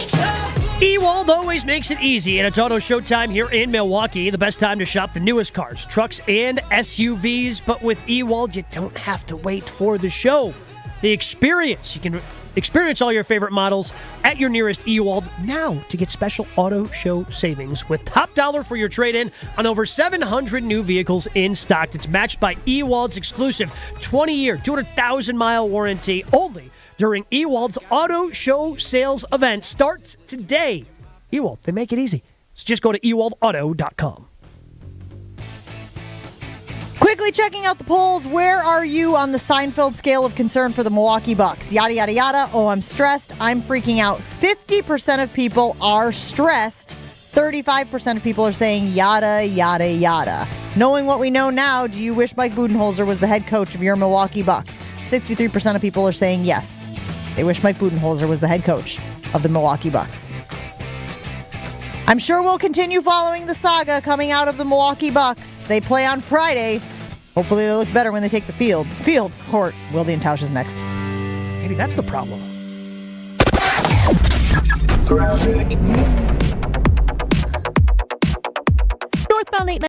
Ewald always makes it easy, and it's Auto Showtime here in Milwaukee. The best time to shop the newest cars, trucks, and SUVs. But with Ewald, you don't have to wait for the show. The experience. You can Experience all your favorite models at your nearest Ewald now to get special auto show savings with top dollar for your trade-in on over 700 new vehicles in stock. It's matched by Ewald's exclusive 20-year, 200,000-mile warranty only during Ewald's auto show sales event. Starts today. Ewald, they make it easy. So just go to ewaldauto.com.
Quickly checking out the polls. Where are you on the Seinfeld scale of concern for the Milwaukee Bucks? Yada, yada, yada. Oh, I'm stressed. I'm freaking out. 50% of people are stressed. 35% of people are saying yada, yada, yada. Knowing what we know now, do you wish Mike Budenholzer was the head coach of your Milwaukee Bucks? 63% of people are saying yes. They wish Mike Budenholzer was the head coach of the Milwaukee Bucks. I'm sure we'll continue following the saga coming out of the Milwaukee Bucks. They play on Friday. Hopefully they'll look better when they take the field. Field court. Wilde and Tausch is next.
Maybe that's the problem.